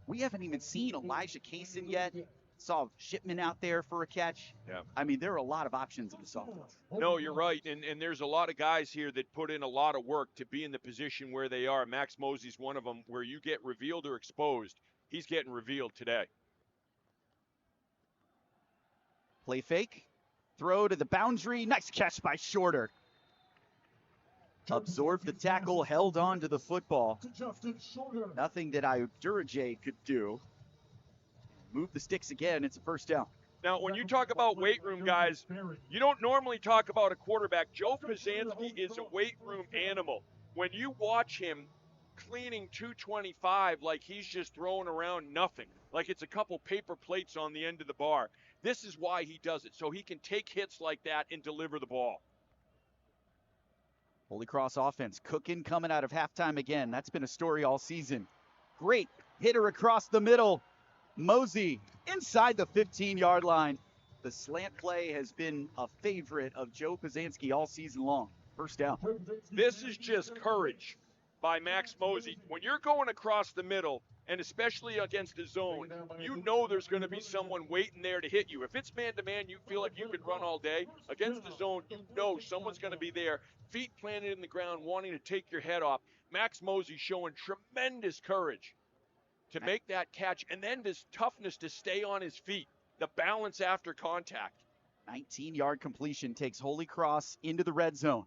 We haven't even seen Elijah Kaysen yet. Saw Shipman out there for a catch. Yeah. I mean, there are a lot of options in this offense. No, you're right. And there's a lot of guys here that put in a lot of work to be in the position where they are. Max Mosey's one of them. Where you get revealed or exposed, he's getting revealed today. Play fake. Throw to the boundary. Nice catch by Shorter. Absorbed the tackle, held on to the football. Nothing that Durajay could do. Move the sticks again. It's a first down. Now, when you talk about weight room guys, you don't normally talk about a quarterback. Joe Pazanski is a weight room animal. When you watch him cleaning 225 like he's just throwing around nothing, like it's a couple paper plates on the end of the bar, this is why he does it, so he can take hits like that and deliver the ball. Holy Cross offense cooking coming out of halftime again. That's been a story all season. Great hitter across the middle. Mosey inside the 15-yard line. The slant play has been a favorite of Joe Pazanski all season long. First down. This is just courage by Max Mosey. When you're going across the middle, and especially against a zone, you know there's going to be someone waiting there to hit you. If it's man-to-man, you feel like you could run all day. Against the zone, you know someone's going to be there, feet planted in the ground, wanting to take your head off. Max Mosey showing tremendous courage to make that catch, and then this toughness to stay on his feet, the balance after contact. 19-yard completion takes Holy Cross into the red zone.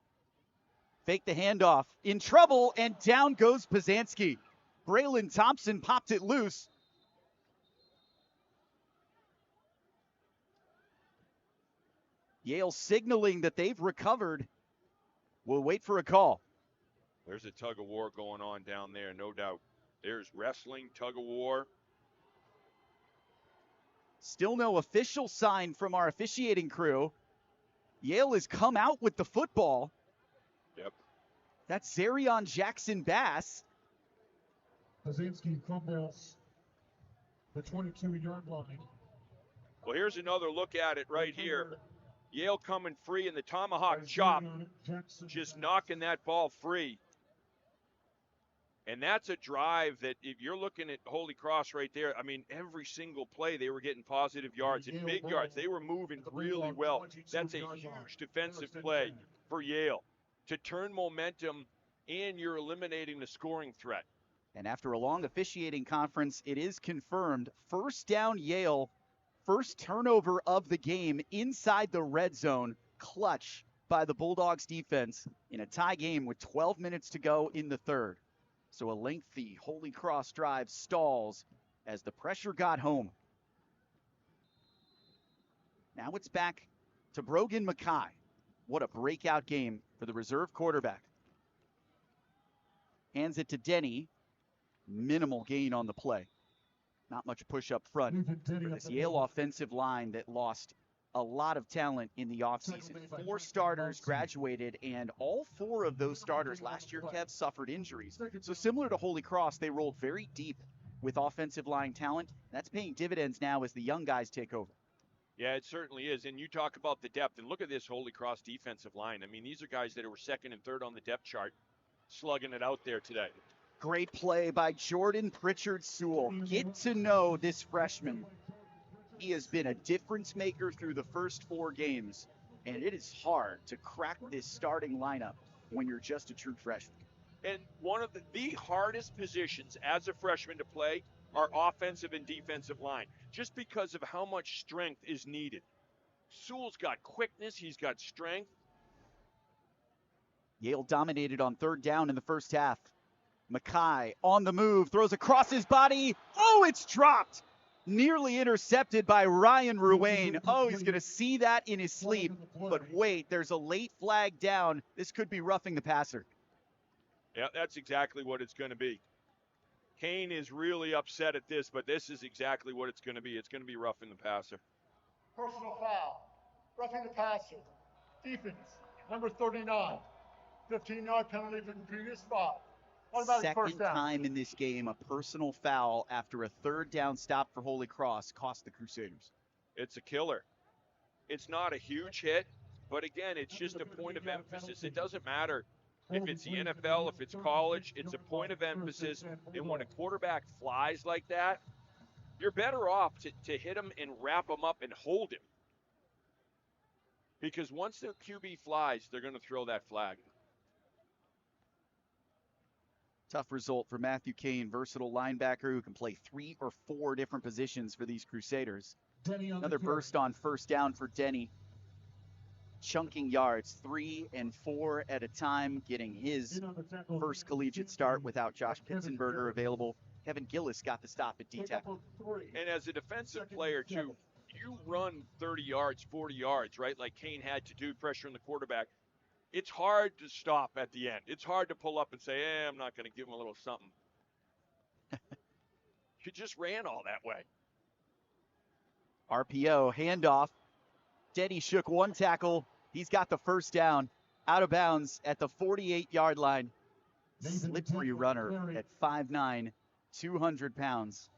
Fake the handoff, in trouble, and down goes Pazanski. Braylon Thompson popped it loose. Yale signaling that they've recovered. We'll wait for a call. There's a tug of war going on down there, no doubt. There's wrestling, tug of war. Still no official sign from our officiating crew. Yale has come out with the football. Yep. That's Zarion Jackson-Bass. Pazanski crumbles the 22-yard line. Well, here's another look at it right here. Yale coming free in the tomahawk chop, just knocking that ball free. And that's a drive that if you're looking at Holy Cross right there, I mean, every single play they were getting positive yards and big yards. They were moving really well. That's a huge defensive play for Yale to turn momentum, and you're eliminating the scoring threat. And after a long officiating conference, it is confirmed. First down Yale, first turnover of the game inside the red zone. Clutch by the Bulldogs defense in a tie game with 12 minutes to go in the third. So a lengthy Holy Cross drive stalls as the pressure got home. Now it's back to Brogan Mackay. What a breakout game for the reserve quarterback. Hands it to Denny. Minimal gain on the play. Not much push up front for this Yale offensive line that lost a lot of talent in the offseason. 4 starters graduated, and all 4 of those starters last year, Kev, suffered injuries. So similar to Holy Cross, they rolled very deep with offensive line talent. That's paying dividends now as the young guys take over. Yeah, it certainly is. And you talk about the depth, and look at this Holy Cross defensive line. I mean, these are guys that were second and third on the depth chart, slugging it out there today. Great play by Jordan Pritchard-Sewell. Get to know this freshman. He has been a difference maker through the first 4 games, and it is hard to crack this starting lineup when you're just a true freshman. And one of the hardest positions as a freshman to play are offensive and defensive line, just because of how much strength is needed. Sewell's got quickness, he's got strength. Yale dominated on 3rd down in the first half. Mackay on the move, throws across his body. Oh, it's dropped. Nearly intercepted by Ryan Ruane. Oh, he's going to see that in his sleep. But wait, there's a late flag down. This could be roughing the passer. Yeah, that's exactly what it's going to be. Kane is really upset at this, but this is exactly what it's going to be. It's going to be roughing the passer. Personal foul. Roughing the passer. Defense. Number 39. 15-yard penalty for the previous spot. Second time in this game, a personal foul after a 3rd down stop for Holy Cross cost the Crusaders. It's a killer. It's not a huge hit, but again, it's just a point of emphasis. It doesn't matter if it's the NFL, if it's college, it's a point of emphasis. And when a quarterback flies like that, you're better off to hit him and wrap him up and hold him. Because once the QB flies, they're going to throw that flag. Tough result for Matthew Kane, versatile linebacker who can play 3 or 4 different positions for these Crusaders. Another burst on 1st down for Denny. Chunking yards, 3 and 4 at a time, getting his first collegiate start without Josh Pitzenberger available. Kevin Gillis got the stop at D-tackle. And as a defensive player, too, you run 30 yards, 40 yards, right, like Kane had to do, pressure on the quarterback. It's hard to stop at the end. It's hard to pull up and say, I'm not going to give him a little something. You just ran all that way. RPO, handoff. Denny shook 1 tackle. He's got the 1st down. Out of bounds at the 48-yard line. Slippery runner at 5'9", 200 pounds.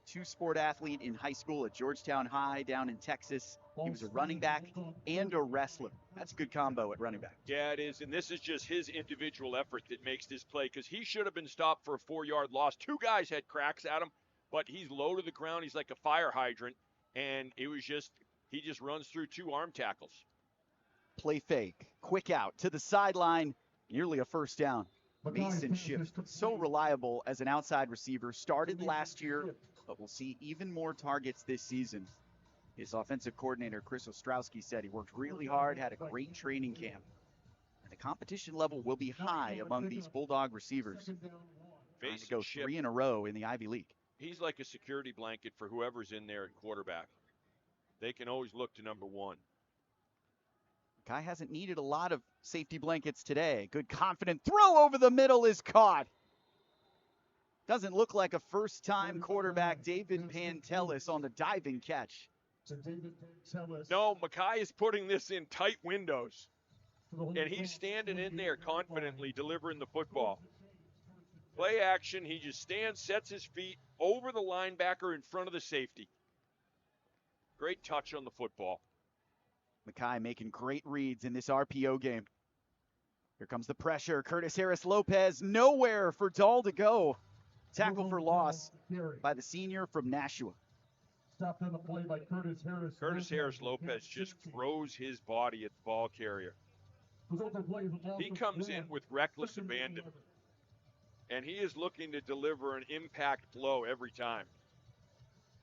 2-sport athlete in high school at Georgetown High down in Texas. He was a running back and a wrestler. That's a good combo at running back. Yeah, it is. And this is just his individual effort that makes this play, because he should have been stopped for a 4-yard loss. 2 guys had cracks at him, but he's low to the ground. He's like a fire hydrant. And it was just, he just runs through 2 arm tackles. Play fake. Quick out to the sideline. Nearly a 1st down. Mason Shift, so reliable as an outside receiver. Started last year, but we'll see even more targets this season. His offensive coordinator, Chris Ostrowski, said he worked really hard, had a great training camp. And the competition level will be high among these Bulldog receivers. Trying to go 3 in a row in the Ivy League. He's like a security blanket for whoever's in there at quarterback. They can always look to number 1. Guy hasn't needed a lot of safety blankets today. Good confident throw over the middle is caught. Doesn't look like a first-time quarterback, David Pantelis, on the diving catch. No, Mackay is putting this in tight windows. And he's standing in there confidently delivering the football. Play action, he just stands, sets his feet over the linebacker in front of the safety. Great touch on the football. Mackay making great reads in this RPO game. Here comes the pressure. Curtis Harris-Lopez, nowhere for Dahl to go. Tackle for loss by the senior from Nashua. Stopped on the play by Curtis Harris. Curtis Harris-Lopez just throws his body at the ball carrier. He comes in with reckless abandon. And he is looking to deliver an impact blow every time.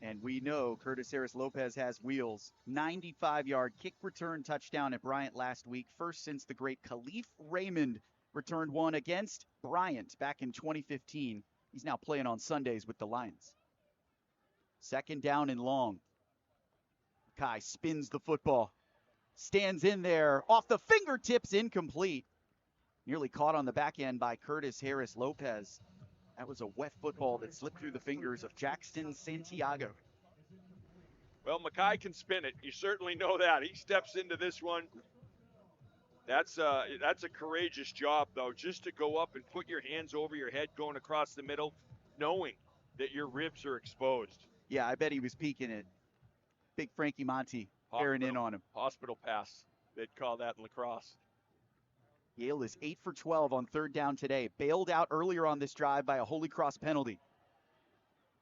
And we know Curtis Harris-Lopez has wheels. 95-yard kick return touchdown at Bryant last week. First since the great Khalif Raymond returned one against Bryant back in 2015. He's now playing on Sundays with the Lions. Second down and long. Kai spins the football. Stands in there. Off the fingertips, incomplete. Nearly caught on the back end by Curtis Harris Lopez. That was a wet football that slipped through the fingers of Jackson Santiago. Well, Mackay can spin it. You certainly know that. He steps into this one. That's a courageous job, though, just to go up and put your hands over your head going across the middle, knowing that your ribs are exposed. Yeah, I bet he was peeking it. Big Frankie Monty bearing in on him. Hospital pass, they'd call that in lacrosse. Yale is 8 for 12 on third down today. Bailed out earlier on this drive by a Holy Cross penalty.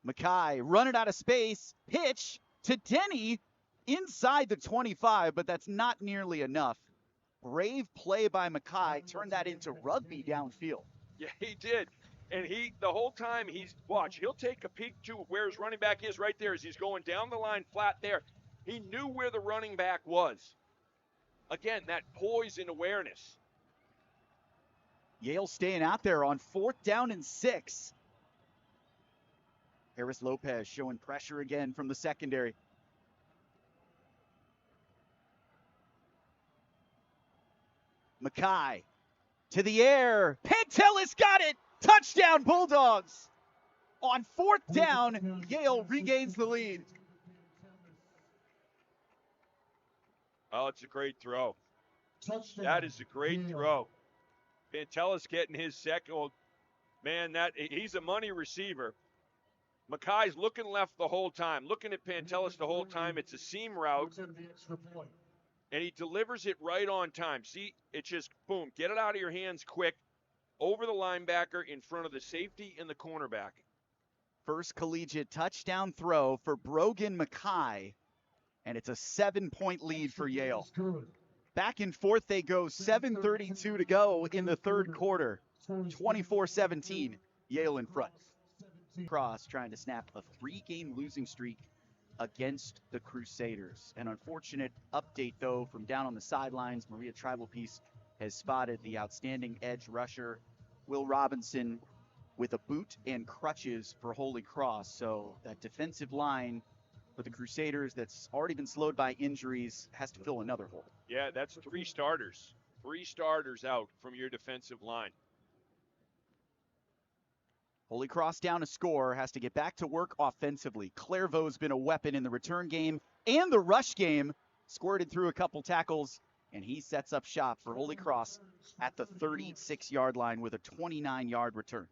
Mackay running out of space. Pitch to Denny inside the 25, but that's not nearly enough. Brave play by Mackay turned that into rugby downfield. Yeah, he did. And the whole time he'll take a peek to where his running back is right there as he's going down the line flat there. He knew where the running back was. Again, that poise and awareness. Yale staying out there on 4th down and 6. Harris Lopez showing pressure again from the secondary. Mackay to the air. Pantelis got it. Touchdown Bulldogs. On 4th down, Yale regains the lead. Oh, it's a great throw. That is a great throw. Pantelis getting his second. Well, man, he's a money receiver. Mackay's looking left the whole time, looking at Pantelis the whole time. It's a seam route, and he delivers it right on time. See, it's just, boom, get it out of your hands quick, over the linebacker, in front of the safety and the cornerback. First collegiate touchdown throw for Brogan Mackay, and it's a 7-point lead for Yale. Back and forth they go, 7:32 to go in the third quarter. 24-17, Yale in front. Cross trying to snap a 3-game losing streak against the Crusaders. An unfortunate update, though, from down on the sidelines. Maria Tribalpiece has spotted the outstanding edge rusher, Will Robinson, with a boot and crutches for Holy Cross. So that defensive line for the Crusaders that's already been slowed by injuries has to fill another hole. Yeah, that's 3 starters. 3 starters out from your defensive line. Holy Cross down a score, has to get back to work offensively. Clairvaux's been a weapon in the return game and the rush game. Squirted through a couple tackles, and he sets up shop for Holy Cross at the 36-yard line with a 29-yard return.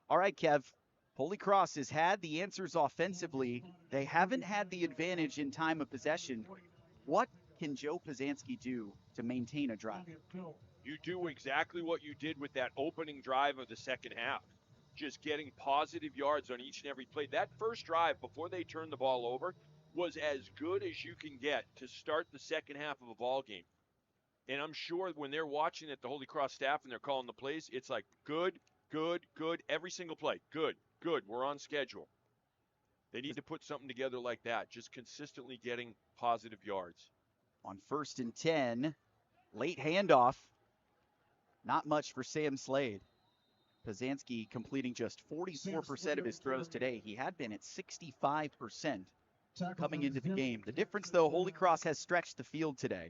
All right, Kev. Holy Cross has had the answers offensively. They haven't had the advantage in time of possession. What can Joe Pazanski do to maintain a drive? You do exactly what you did with that opening drive of the second half. Just getting positive yards on each and every play. That first drive before they turned the ball over was as good as you can get to start the second half of a ball game. And I'm sure when they're watching it, the Holy Cross staff, and they're calling the plays, it's like good, good, good, every single play. Good, good, we're on schedule. They need to put something together like that, just consistently getting positive yards. On 1st and 10, late handoff. Not much for Sam Slade. Pazanski completing just 44% of his throws today. He had been at 65% coming into the game. The difference, though, Holy Cross has stretched the field today.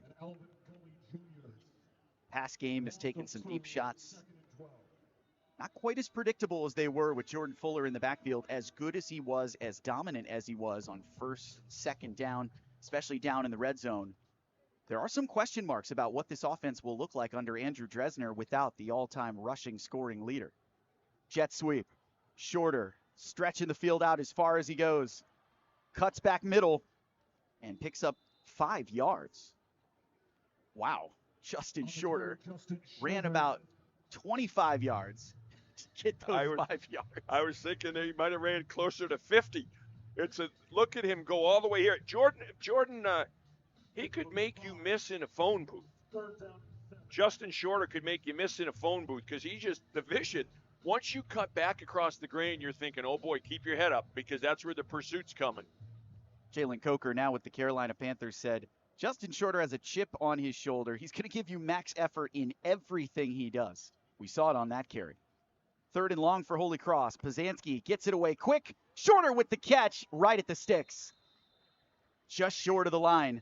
Pass game has taken some deep shots. Not quite as predictable as they were with Jordan Fuller in the backfield. As good as he was, as dominant as he was on 1st, 2nd down, especially down in the red zone. There are some question marks about what this offense will look like under Andrew Dresner without the all-time rushing scoring leader. Jet sweep, Shorter, stretching the field out as far as he goes. Cuts back middle and picks up 5 yards. Wow, Justin Shorter ran about 25 yards to get those 5 yards. I was thinking he might have ran closer to 50. Look at him go all the way here. Jordan, he could make you miss in a phone booth. Justin Shorter could make you miss in a phone booth because the vision. Once you cut back across the grain, you're thinking, oh boy, keep your head up because that's where the pursuit's coming. Jalen Coker, now with the Carolina Panthers, said, Justin Shorter has a chip on his shoulder. He's going to give you max effort in everything he does. We saw it on that carry. 3rd and long for Holy Cross. Pazanski gets it away quick. Shorter with the catch, right at the sticks. Just short of the line.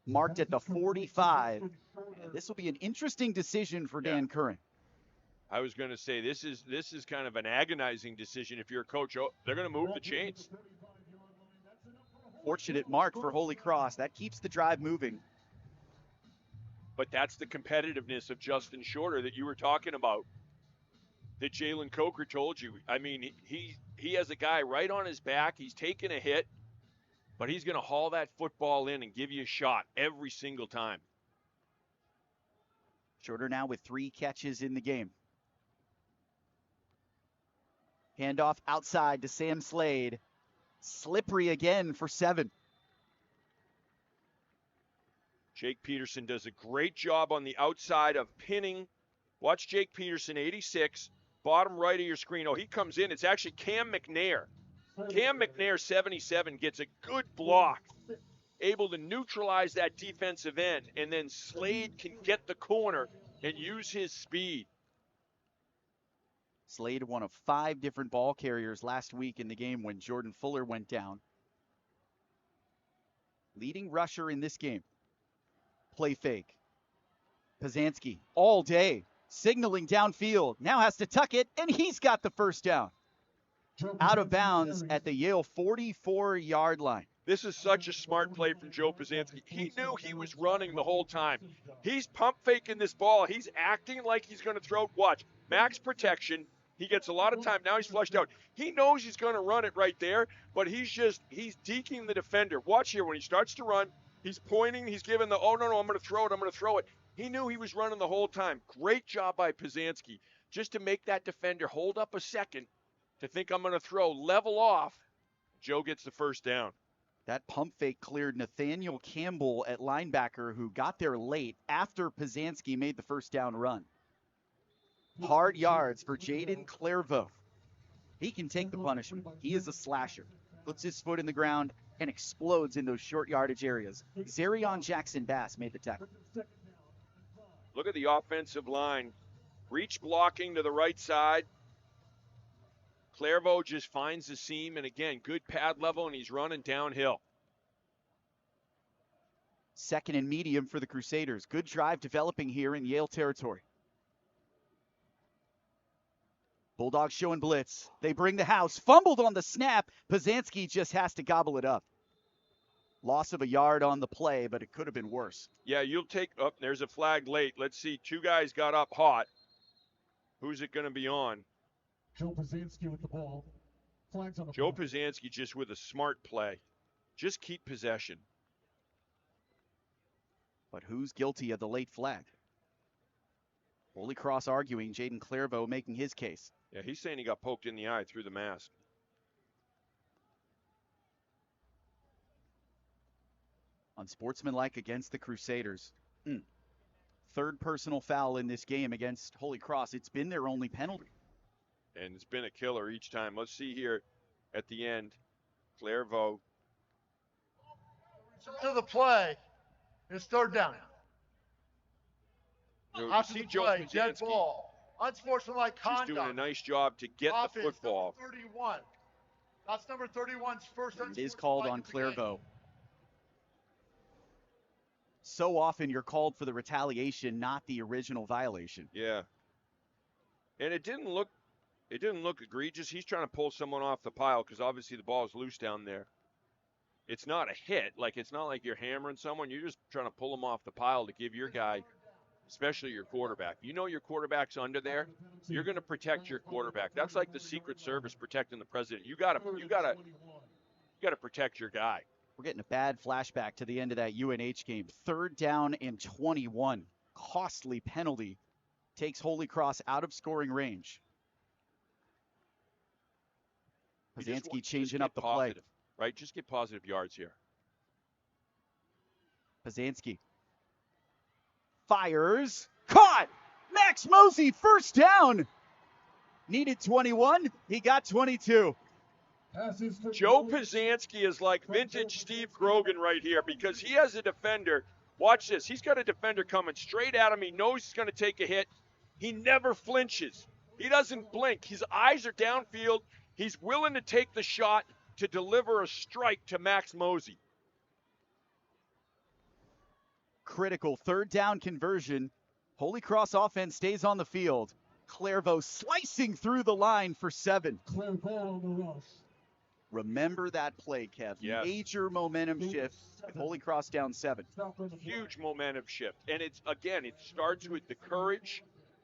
Marked at the 45. This will be an interesting decision for Dan Curran. I was going to say this is kind of an agonizing decision if you're a coach. Oh, they're going to move the chains. Fortunate mark for Holy Cross. That keeps the drive moving. But that's the competitiveness of Justin Shorter that you were talking about, that Jalen Coker told you. I mean, he has a guy right on his back. He's taking a hit, but he's going to haul that football in and give you a shot every single time. Shorter now with 3 catches in the game. Handoff outside to Sam Slade. Slippery again for 7. Jake Peterson does a great job on the outside of pinning. Watch Jake Peterson, 86, bottom right of your screen. Oh, he comes in. It's actually Cam McNair. Cam McNair, 77, gets a good block, able to neutralize that defensive end, and then Slade can get the corner and use his speed. Slade, one of 5 different ball carriers last week in the game when Jordan Fuller went down. Leading rusher in this game. Play fake. Pazanski all day, signaling downfield. Now has to tuck it, and he's got the first down. Out of bounds at the Yale 44-yard line. This is such a smart play from Joe Pazanski. He knew he was running the whole time. He's pump faking this ball. He's acting like he's going to throw. Watch, max protection. He gets a lot of time. Now he's flushed out. He knows he's going to run it right there, but he's deking the defender. Watch here. When he starts to run, he's pointing. He's giving the, oh, no, I'm going to throw it. I'm going to throw it. He knew he was running the whole time. Great job by Pazanski just to make that defender hold up a second to think I'm going to throw, level off. Joe gets the first down. That pump fake cleared Nathaniel Campbell at linebacker, who got there late after Pazanski made the first down run. Hard yards for Jaden Clairvaux. He can take the punishment. He is a slasher. Puts his foot in the ground and explodes in those short yardage areas. Zarion Jackson-Bass made the tackle. Look at the offensive line. Reach blocking to the right side. Clairvaux just finds the seam, and again, good pad level, and he's running downhill. 2nd and medium for the Crusaders. Good drive developing here in Yale territory. Bulldogs showing blitz. They bring the house. Fumbled on the snap. Pazanski just has to gobble it up. Loss of a yard on the play, but it could have been worse. Yeah, you'll take up. There's a flag late. Let's see. 2 guys got up hot. Who's it going to be on? Joe Pazanski with the ball. Flags on the Joe Pazanski just with a smart play. Just keep possession. But who's guilty of the late flag? Holy Cross arguing, Jaden Clairvaux making his case. Yeah, he's saying he got poked in the eye through the mask. Unsportsmanlike against the Crusaders. 3rd personal foul in this game against Holy Cross. It's been their only penalty. And it's been a killer each time. Let's see here at the end. Clairvaux. To the play. It's 3rd down. After See the Joe play, dead Pazanski. ball. Unsportsmanlike conduct. He's doing a nice job to get Offense, the football. Number 31. That's number 31's first. It is called on Clairvaux. So often you're called for the retaliation, not the original violation. Yeah. And it didn't look egregious. He's trying to pull someone off the pile because obviously the ball is loose down there. It's not a hit. It's not like you're hammering someone. You're just trying to pull them off the pile to give your guy, especially your quarterback. You know your quarterback's under there. You're going to protect your quarterback. That's like the Secret Service protecting the president. You got to protect your guy. We're getting a bad flashback to the end of that UNH game. 3rd down and 21. Costly penalty takes Holy Cross out of scoring range. Pazanski changing up the play. Right? Just get positive yards here. Pazanski fires. Caught! Max Mosey, first down. Needed 21. He got 22. Joe Pazanski is like vintage Steve Grogan right here because he has a defender. Watch this. He's got a defender coming straight at him. He knows he's going to take a hit. He never flinches. He doesn't blink. His eyes are downfield. He's willing to take the shot to deliver a strike to Max Mosey. Critical third down conversion. Holy Cross offense stays on the field. Clairvaux slicing through the line for 7. Remember that play, Kev. Yes. Major momentum shift with Holy Cross down 7. Huge momentum shift. And it starts with the courage,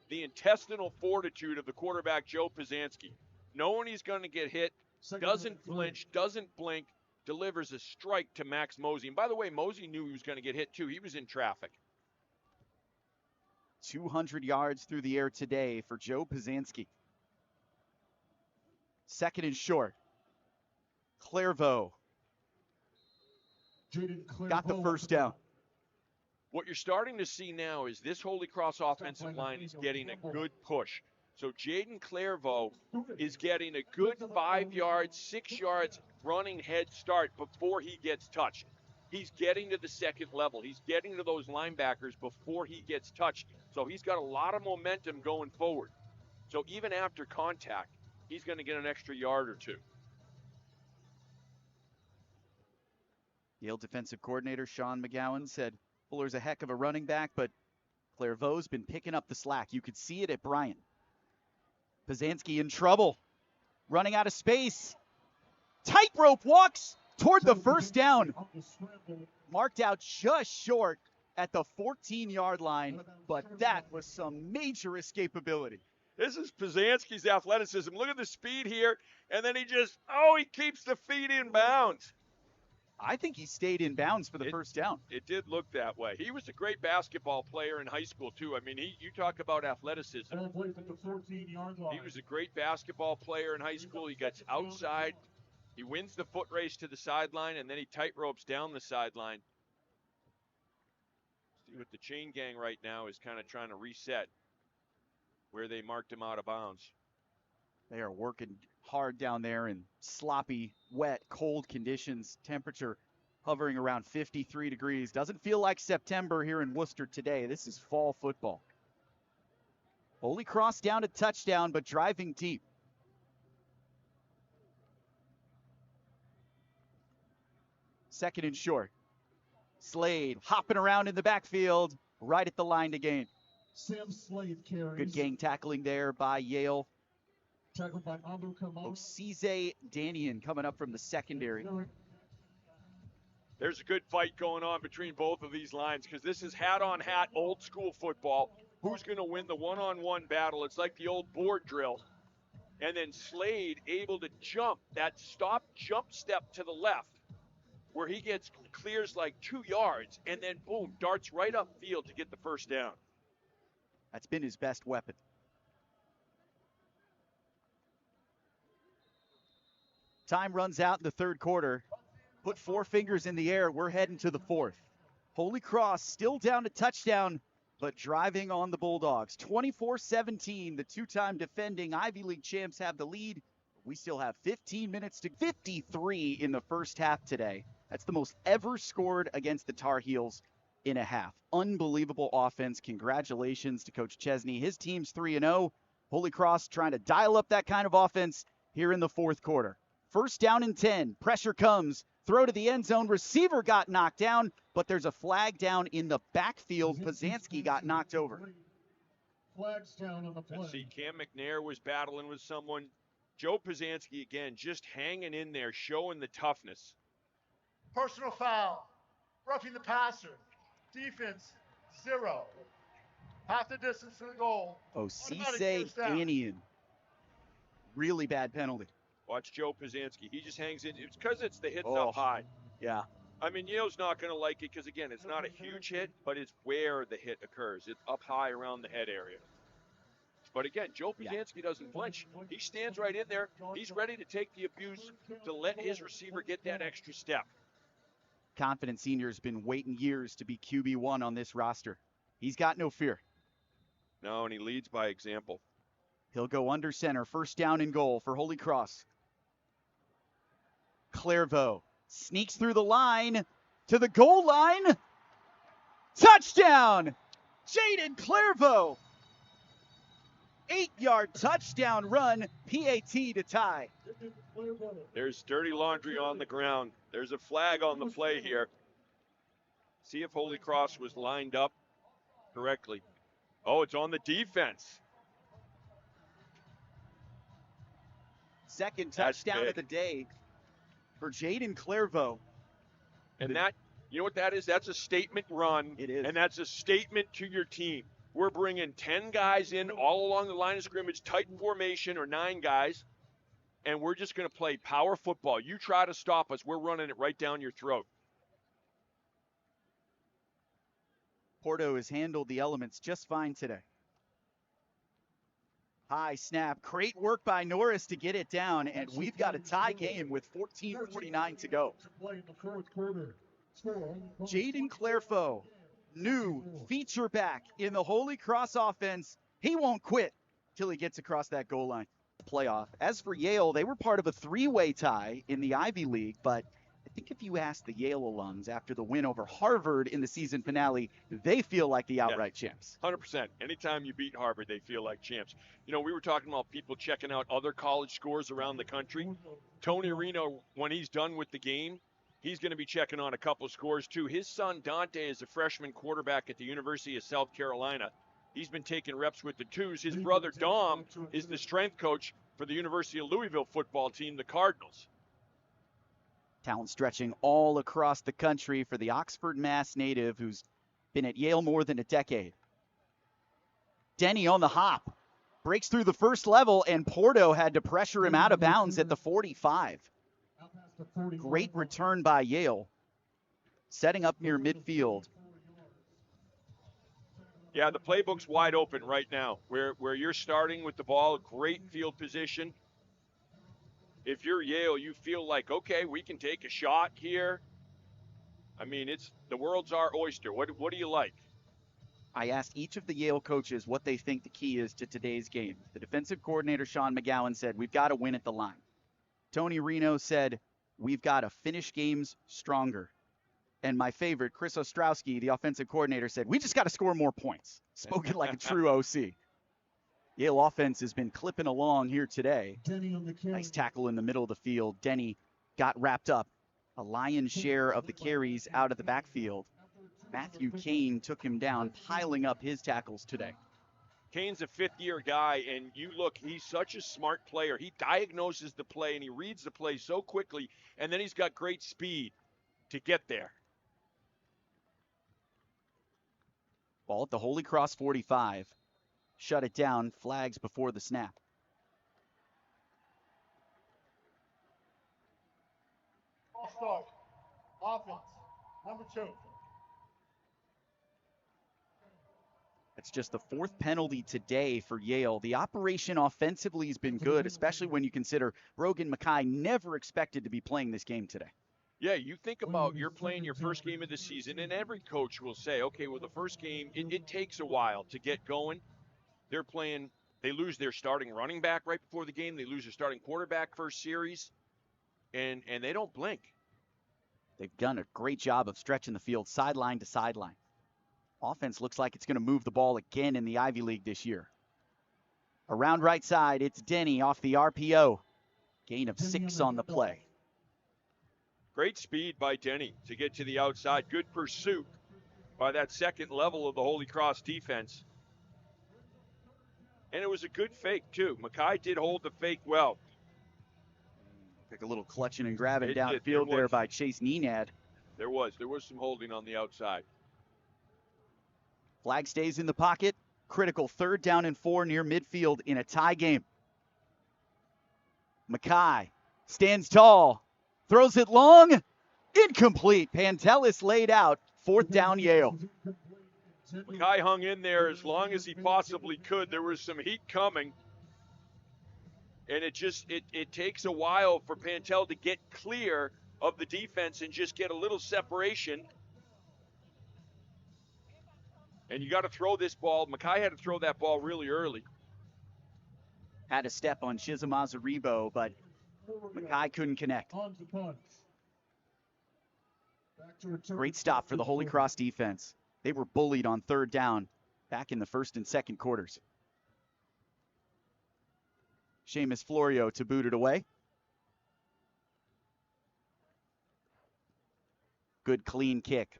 the intestinal fortitude of the quarterback, Joe Pazanski. Knowing he's going to get hit, doesn't flinch, doesn't blink, delivers a strike to Max Mosey. And by the way, Mosey knew he was going to get hit too. He was in traffic. 200 yards through the air today for Joe Pazanski. Second and short. Clairvaux got the first down. What you're starting to see now is this Holy Cross offensive line is getting a good push. So Jaden Clairvaux is getting a good 5 yards, 6 yards running head start before he gets touched. He's getting to the second level. He's getting to those linebackers before he gets touched. So he's got a lot of momentum going forward. So even after contact, he's going to get an extra yard or two. Yale defensive coordinator Sean McGowan said Fuller's a heck of a running back, but Clairvaux's been picking up the slack. You could see it at Bryant. Pazanski in trouble, running out of space. Tightrope walks toward the first down. Marked out just short at the 14-yard line, but that was some major escapability. This is Pazanski's athleticism. Look at the speed here, and then he keeps the feet in bounds. I think he stayed in bounds for the first down. It did look that way. He was a great basketball player in high school, too. I mean, you talk about athleticism. He was a great basketball player in high school. He gets outside. He wins the foot race to the sideline, and then he tightropes down the sideline. See what the chain gang right now is kind of trying to reset where they marked him out of bounds. They are working hard down there in sloppy, wet, cold conditions. Temperature hovering around 53 degrees. Doesn't feel like September here in Worcester today. This is fall football. Holy Cross down to touchdown, but driving deep. Second and short. Slade hopping around in the backfield, right at the line to gain. Sam Slade carries. Good gang tackling there by Yale. Tackled by Ando Kamau. Osize Danian coming up from the secondary. There's a good fight going on between both of these lines because this is hat-on-hat, old-school football. Who's going to win the one-on-one battle? It's like the old board drill. And then Slade able to jump, that jump step to the left, where he clears like 2 yards, and then boom, darts right upfield to get the first down. That's been his best weapon. Time runs out in the third quarter. Put 4 fingers in the air. We're heading to the fourth. Holy Cross still down to touchdown, but driving on the Bulldogs. 24-17, the two-time defending Ivy League champs have the lead. We still have 15 minutes to 53 in the first half today. That's the most ever scored against the Tar Heels in a half. Unbelievable offense. Congratulations to Coach Chesney. His team's 3-0. Holy Cross trying to dial up that kind of offense here in the fourth quarter. First down and 10. Pressure comes. Throw to the end zone. Receiver got knocked down, but there's a flag down in the backfield. Pazanski got knocked over. Flags down on the play. Let's see, Cam McNair was battling with someone. Joe Pazanski, again, just hanging in there, showing the toughness. Personal foul. Roughing the passer. Defense, 0. Half the distance to the goal. Osize Danian. Really bad penalty. Watch Joe Pazanski. He just hangs in. It's because it's the hits up high. Yeah. I mean, Yale's not going to like it because, again, it's not a huge hit, but it's where the hit occurs. It's up high around the head area. But, again, Joe Pazanski doesn't flinch. He stands right in there. He's ready to take the abuse to let his receiver get that extra step. Confident senior's been waiting years to be QB1 on this roster. He's got no fear. No, and he leads by example. He'll go under center. First down and goal for Holy Cross. Clairvaux sneaks through the line to the goal line. Touchdown! Jaden Clairvaux. 8-yard touchdown run, PAT to tie. There's dirty laundry on the ground. There's a flag on the play here. See if Holy Cross was lined up correctly. Oh, it's on the defense. Second touchdown of the day for Jaden Clairvaux. And that, you know what that is? That's a statement run. It is. And that's a statement to your team. We're bringing 10 guys in all along the line of scrimmage, tight formation, or 9 guys, and we're just going to play power football. You try to stop us, we're running it right down your throat. Porto has handled the elements just fine today. High snap. Great work by Norris to get it down, and we've got a tie game with 14:49 to go. Jaden Clairvaux, new feature back in the Holy Cross offense. He won't quit till he gets across that goal line. Playoff. As for Yale, they were part of a 3-way tie in the Ivy League, but I think if you ask the Yale alums after the win over Harvard in the season finale, they feel like the outright champs. 100%. Anytime you beat Harvard, they feel like champs. You know, we were talking about people checking out other college scores around the country. Tony Reno, when he's done with the game, he's going to be checking on a couple scores too. His son Dante is a freshman quarterback at the University of South Carolina. He's been taking reps with the twos. His brother Dom is the strength coach for the University of Louisville football team, the Cardinals. Talent stretching all across the country for the Oxford, Mass native who's been at Yale more than a decade. Denny on the hop. Breaks through the first level, and Porto had to pressure him out of bounds at the 45. Great return by Yale. Setting up near midfield. Yeah, the playbook's wide open right now. Where you're starting with the ball, great field position. If you're Yale, you feel like, okay, we can take a shot here. I mean, it's the world's our oyster. What do you like? I asked each of the Yale coaches what they think the key is to today's game. The defensive coordinator, Sean McGowan, said, we've got to win at the line. Tony Reno said, we've got to finish games stronger. And my favorite, Chris Ostrowski, the offensive coordinator, said, we just got to score more points. Spoken like a true OC. Yale offense has been clipping along here today. Nice tackle in the middle of the field. Denny got wrapped up. A lion's share of the carries out of the backfield. Matthew Kane took him down, piling up his tackles today. Kane's a fifth-year guy, and you look, he's such a smart player. He diagnoses the play, and he reads the play so quickly, and then he's got great speed to get there. Ball at the Holy Cross 45. Shut it down. Flags before the snap. All start. Offense. Number 2. That's just the 4th penalty today for Yale. The operation offensively has been good, especially when you consider Brogan Mackay never expected to be playing this game today. Yeah, you think about you're playing your first game of the season, and every coach will say, okay, well, the first game, it takes a while to get going. They lose their starting running back right before the game. They lose their starting quarterback first series, and they don't blink. They've done a great job of stretching the field sideline to sideline. Offense looks like it's going to move the ball again in the Ivy League this year. Around right side, it's Denny off the RPO. Gain of 6 on the play. Great speed by Denny to get to the outside. Good pursuit by that second level of the Holy Cross defense. And it was a good fake, too. Mackay did hold the fake well. Took a little clutching and grabbing downfield there by Chase Nenad. There was some holding on the outside. Flag stays in the pocket. Critical 3rd down and 4 near midfield in a tie game. Mackay stands tall. Throws it long. Incomplete. Pantelis laid out. 4th down Yale. Mackay hung in there as long as he possibly could. There was some heat coming. And it takes a while for Pantel to get clear of the defense and just get a little separation. And you got to throw this ball. Mackay had to throw that ball really early. Had a step on Shizamazaribo, but Mackay couldn't connect. Great stop for the Holy Cross defense. They were bullied on 3rd down back in the 1st and 2nd quarters. Seamus Florio to boot it away. Good clean kick.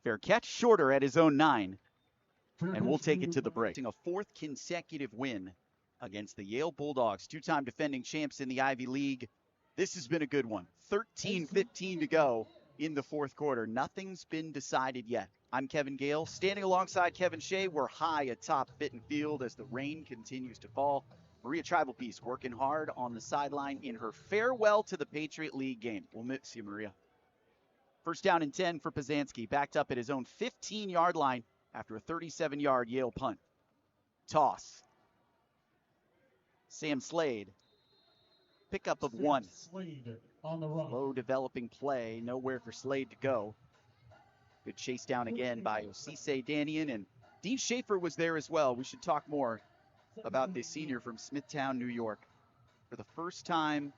Fair catch, shorter at his own 9. And we'll take it to the break. A fourth consecutive win against the Yale Bulldogs, two-time defending champs in the Ivy League. This has been a good one. 13:15 to go in the fourth quarter. Nothing's been decided yet. I'm Kevin Gale, standing alongside Kevin Shea. We're high atop Fitton Field as the rain continues to fall. Maria Tribalpiece working hard on the sideline in her farewell to the Patriot League game. We'll miss you, Maria. First down and 10 for Pazanski, backed up at his own 15-yard line after a 37-yard Yale punt. Toss. Sam Slade. Pickup of 1. Slow developing play. Nowhere for Slade to go. Good chase down again by Osise Danian, and Dean Schaefer was there as well. We should talk more about this senior from Smithtown, New York. For the first time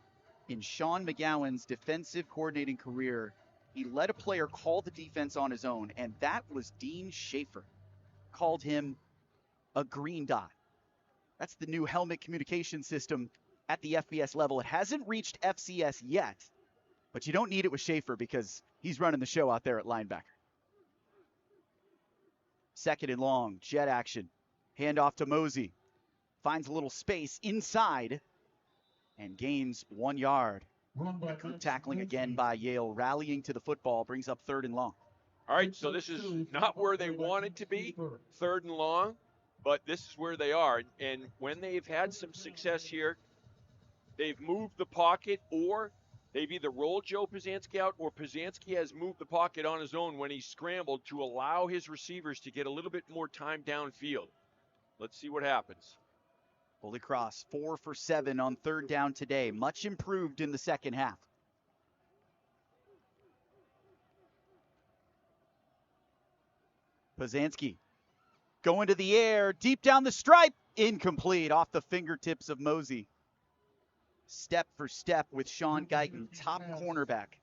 in Sean McGowan's defensive coordinating career, he let a player call the defense on his own, and that was Dean Schaefer. Called him a green dot. That's the new helmet communication system at the FBS level. It hasn't reached FCS yet, but you don't need it with Schaefer because he's running the show out there at linebacker. Second and long, jet action. Handoff to Mosey. Finds a little space inside and gains 1 yard. Good tackling again by Yale, rallying to the football, brings up third and long. All right, so this is not where they wanted to be, third and long, but this is where they are. And when they've had some success here, they've moved the pocket, or they've either rolled Joe Pazanski out, or Pazanski has moved the pocket on his own when he scrambled to allow his receivers to get a little bit more time downfield. Let's see what happens. Holy Cross, 4 for 7 on third down today. Much improved in the second half. Pazanski going to the air, deep down the stripe, incomplete, off the fingertips of Mosey. Step for step with Sean Guyton, top cornerback.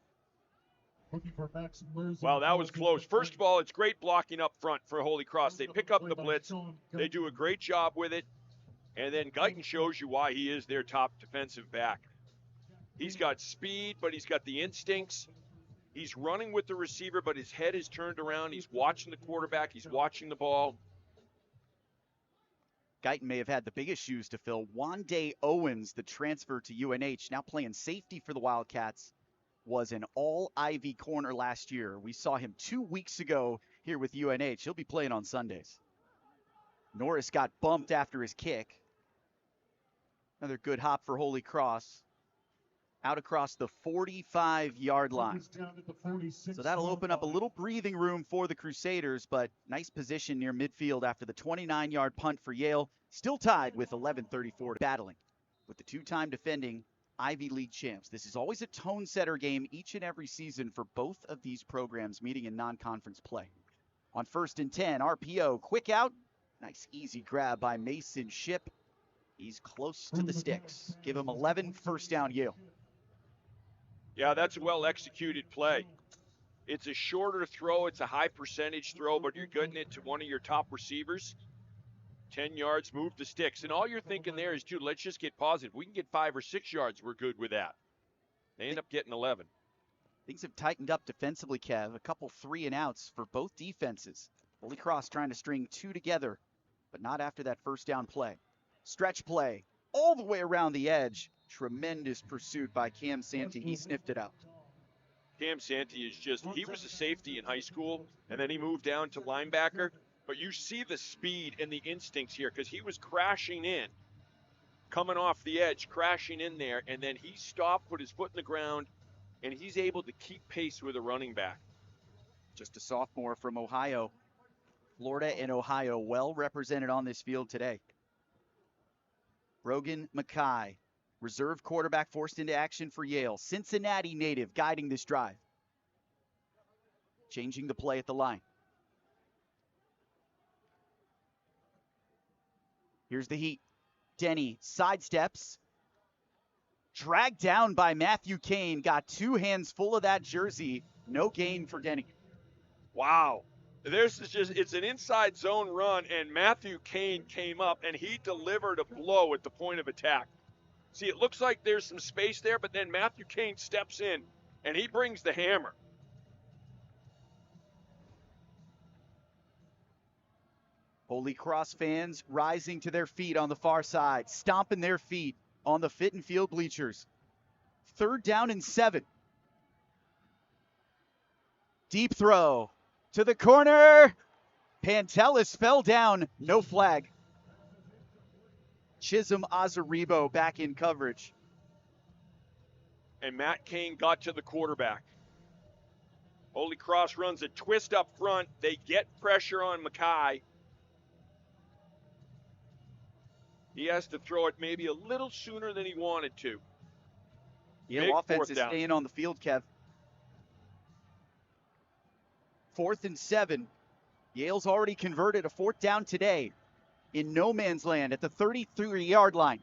Wow, that was close. First of all, it's great blocking up front for Holy Cross. They pick up the blitz. They do a great job with it. And then Guyton shows you why he is their top defensive back. He's got speed, but he's got the instincts. He's running with the receiver, but his head is turned around. He's watching the quarterback. He's watching the ball. Guyton may have had the biggest shoes to fill. Wande Owens, the transfer to UNH, now playing safety for the Wildcats, was an all-Ivy corner last year. We saw him 2 weeks ago here with UNH. He'll be playing on Sundays. Norris got bumped after his kick. Another good hop for Holy Cross. Out across the 45-yard line. So that'll open up a little breathing room for the Crusaders, but nice position near midfield after the 29-yard punt for Yale. Still tied with 11:34 battling with the two-time defending Ivy League champs. This is always a tone-setter game each and every season for both of these programs meeting in non-conference play. On 1st and 10, RPO, quick out. Nice easy grab by Mason Ship. He's close to the sticks. Give him 11, first down Yale. Yeah, that's a well-executed play. It's a shorter throw. It's a high percentage throw, but you're getting it to one of your top receivers. 10 yards, move the sticks. And all you're thinking there is, dude, let's just get positive. We can get 5 or 6 yards. We're good with that. They end up getting 11. Things have tightened up defensively, Kev. A couple 3-and-outs for both defenses. Holy Cross trying to string 2 together, but not after that first down play. Stretch play all the way around the edge. Tremendous pursuit by Cam Santee. He sniffed it out. Cam Santee is just, he was a safety in high school, and then he moved down to linebacker. But you see the speed and the instincts here, because he was crashing in, coming off the edge, crashing in there, and then he stopped, put his foot in the ground, and he's able to keep pace with a running back. Just a sophomore from Ohio. Florida and Ohio well represented on this field today. Brogan Mackay, reserve quarterback, forced into action for Yale. Cincinnati native guiding this drive. Changing the play at the line. Here's the heat. Denny sidesteps. Dragged down by Matthew Kane. Got 2 hands full of that jersey. No gain for Denny. Wow. This is just, it's an inside zone run, and Matthew Kane came up, and he delivered a blow at the point of attack. See, it looks like there's some space there, but then Matthew Kane steps in, and he brings the hammer. Holy Cross fans rising to their feet on the far side, stomping their feet on the Fitton Field bleachers. 3rd down and 7. Deep throw to the corner. Pantelis fell down, no flag. Chisholm Azaribo back in coverage. And Matt Kane got to the quarterback. Holy Cross runs a twist up front. They get pressure on Mackay. He has to throw it maybe a little sooner than he wanted to. Yale offense is staying on the field, Kev. 4th and 7. Yale's already converted a 4th down today in no man's land at the 33-yard line.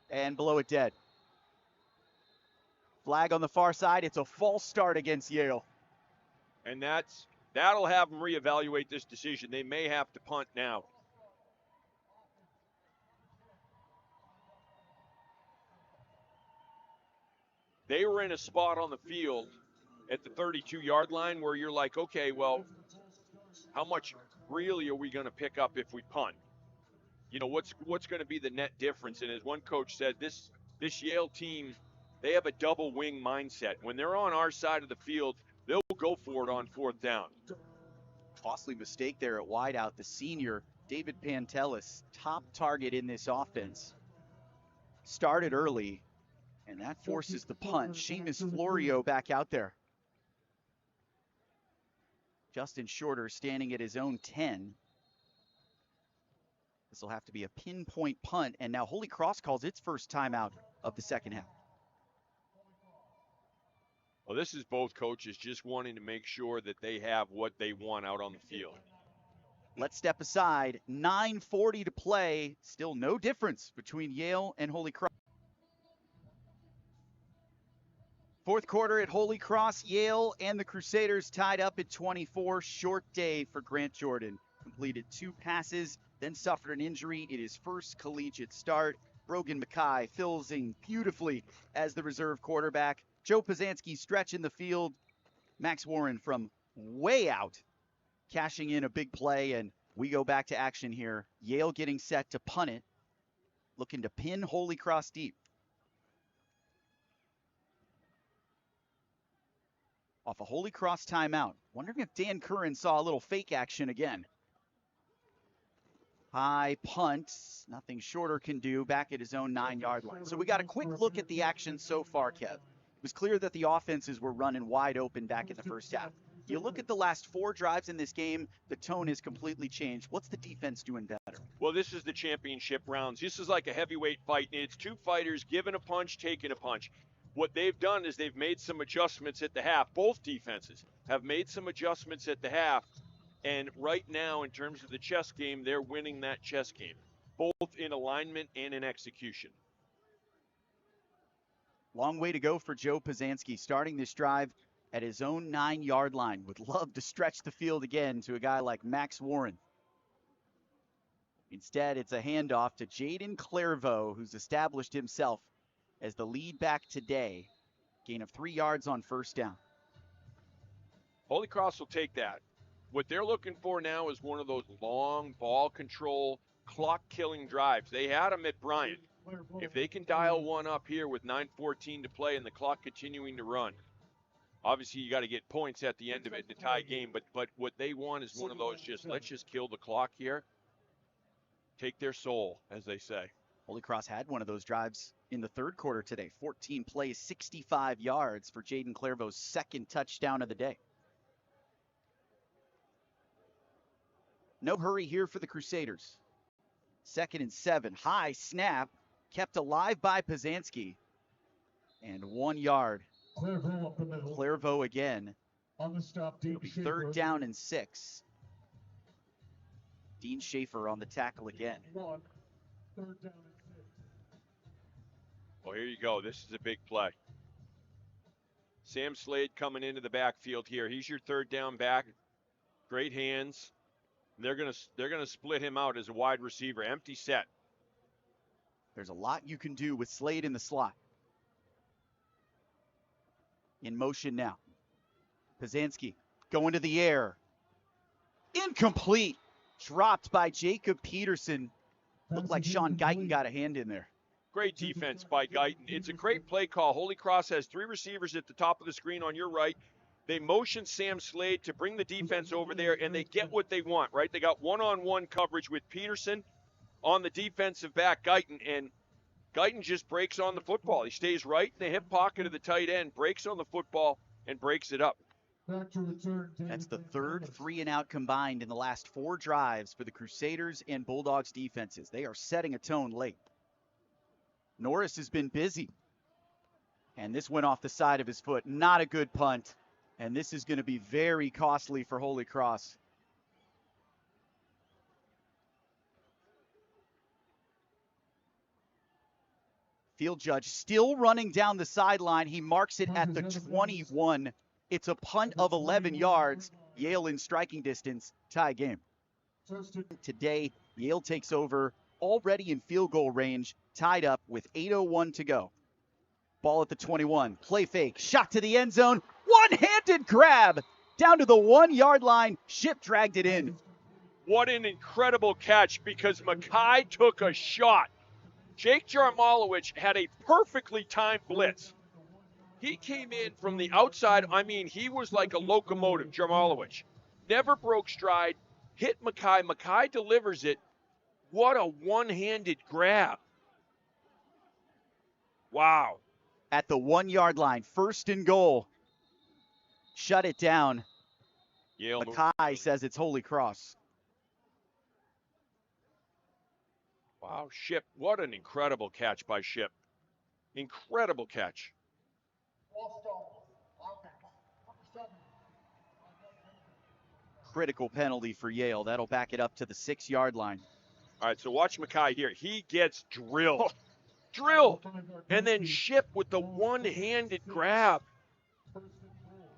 And below it dead. Flag on the far side. It's a false start against Yale. And that'll have them reevaluate this decision. They may have to punt now. They were in a spot on the field at the 32-yard line where you're like, okay, well, how much really are we going to pick up if we punt? You know, what's going to be the net difference? And as one coach said, this Yale team, they have a double wing mindset. When they're on our side of the field, they'll go for it on 4th down. Costly mistake there at wideout. The senior, David Pantelis, top target in this offense. Started early, and that forces the punt. Seamus Florio back out there. Justin Shorter standing at his own 10. This will have to be a pinpoint punt, and now Holy Cross calls its first timeout of the second half. Well, this is both coaches just wanting to make sure that they have what they want out on the field. Let's step aside. 9:40 to play. Still no difference between Yale and Holy Cross. 4th quarter at Holy Cross. Yale and the Crusaders tied up at 24. Short day for Grant Jordan. Completed 2 passes, then suffered an injury in his first collegiate start. Brogan Mackay fills in beautifully as the reserve quarterback. Joe Pazanski stretching the field. Max Warren from way out, cashing in a big play, and we go back to action here. Yale getting set to punt it, looking to pin Holy Cross deep. Off a Holy Cross timeout. Wondering if Dan Curran saw a little fake action again. High punt. Nothing Shorter can do back at his own 9-yard line. So we got a quick look at the action so far, Kev. It was clear that the offenses were running wide open back in the first half. You look at the last 4 drives in this game, the tone has completely changed. What's the defense doing better? Well, this is the championship rounds. This is like a heavyweight fight. It's 2 fighters giving a punch, taking a punch. What they've done is they've made some adjustments at the half. Both defenses have made some adjustments at the half. And right now, in terms of the chess game, they're winning that chess game, both in alignment and in execution. Long way to go for Joe Pazanski, starting this drive at his own 9-yard line. Would love to stretch the field again to a guy like Max Warren. Instead, it's a handoff to Jaden Clairvaux, who's established himself as the lead back today. Gain of 3 yards on 1st down. Holy Cross will take that. What they're looking for now is one of those long ball control, clock-killing drives. They had them at Bryant. If they can dial one up here with 9:14 to play and the clock continuing to run, obviously you got to get points at the end of it in a tie game, but what they want is one of those let's just kill the clock here. Take their soul, as they say. Holy Cross had one of those drives in the 3rd quarter today. 14 plays, 65 yards for Jaden Clairvaux's 2nd touchdown of the day. No hurry here for the Crusaders. 2nd and 7. High snap. Kept alive by Pazanski. And 1 yard. Clairvaux again. On the stop, Dean Schaefer. 3rd down and 6. Dean Schaefer on the tackle again. 3rd down and 6. Well, here you go. This is a big play. Sam Slade coming into the backfield here. He's your 3rd down back. Great hands. They're gonna split him out as a wide receiver. Empty set. There's a lot you can do with Slade in the slot. In motion now. Pazanski going to the air. Incomplete. Dropped by Jacob Peterson. Looked like Sean Guyton got a hand in there. Great defense by Guyton. It's a great play call. Holy Cross has 3 receivers at the top of the screen on your right. They motion Sam Slade to bring the defense over there, and they get what they want, right? They got one-on-one coverage with Peterson on the defensive back, Guyton, and Guyton just breaks on the football. He stays right in the hip pocket of the tight end, breaks on the football, and breaks it up. That's the third 3-and-out combined in the last 4 drives for the Crusaders and Bulldogs defenses. They are setting a tone late. Norris has been busy. And this went off the side of his foot. Not a good punt. And this is going to be very costly for Holy Cross. Field judge still running down the sideline. He marks it at the 21. It's a punt of 11 yards. Yale in striking distance. Tie game. Today, Yale takes over already in field goal range, tied up with 8:01 to go. Ball at the 21. Play fake. Shot to the end zone. One-handed grab. Down to the 1-yard line. Ship dragged it in. What an incredible catch because Mackay took a shot. Jake Jarmalowicz had a perfectly timed blitz. He came in from the outside. I mean, he was like a locomotive, Jarmalowicz. Never broke stride. Hit Mackay. Mackay delivers it. What a one-handed grab. Wow. At the 1-yard line, 1st and goal. Shut it down. Yale Mackay says it's Holy Cross. Wow, Ship. What an incredible catch by Ship. Incredible catch. Critical penalty for Yale. That'll back it up to the 6-yard line. All right, so watch Mackay here. He gets drilled. Drilled. And then Ship with the one-handed grab.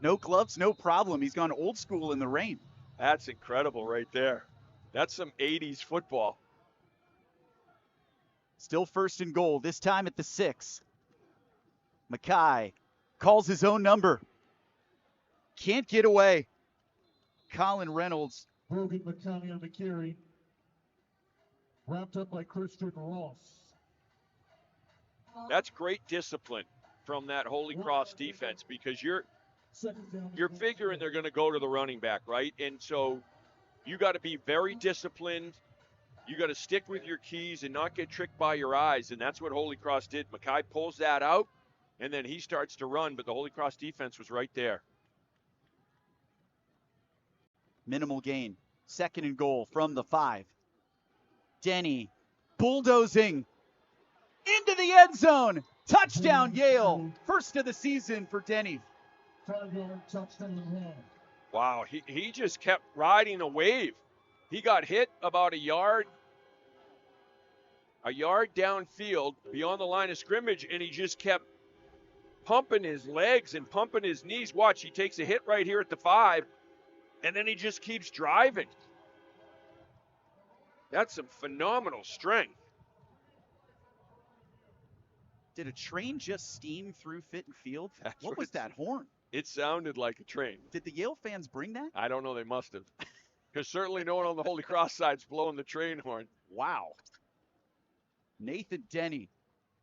No gloves, no problem. He's gone old school in the rain. That's incredible right there. That's some 80s football. Still 1st and goal, this time at the 6. Mackay calls his own number. Can't get away. Colin Reynolds. Brogan McCowney on the carry. Wrapped up by Christian Ross. That's great discipline from that Holy Cross defense because you're figuring they're going to go to the running back, right? And so you got to be very disciplined. You got to stick with your keys and not get tricked by your eyes, and that's what Holy Cross did. Mackay pulls that out, and then he starts to run, but the Holy Cross defense was right there. Minimal gain. 2nd and goal from the 5. Denny bulldozing into the end zone. Touchdown, Yale. 1st of the season for Denny. Wow, he just kept riding a wave. He got hit about a yard downfield beyond the line of scrimmage, and he just kept pumping his legs and pumping his knees. Watch, he takes a hit right here at the 5, and then he just keeps driving. That's some phenomenal strength. Did a train just steam through Fitton Field? That's What was that horn? It sounded like a train. Did the Yale fans bring that? I don't know. They must have. Because certainly no one on the Holy Cross side's blowing the train horn. Wow. Nathan Denny.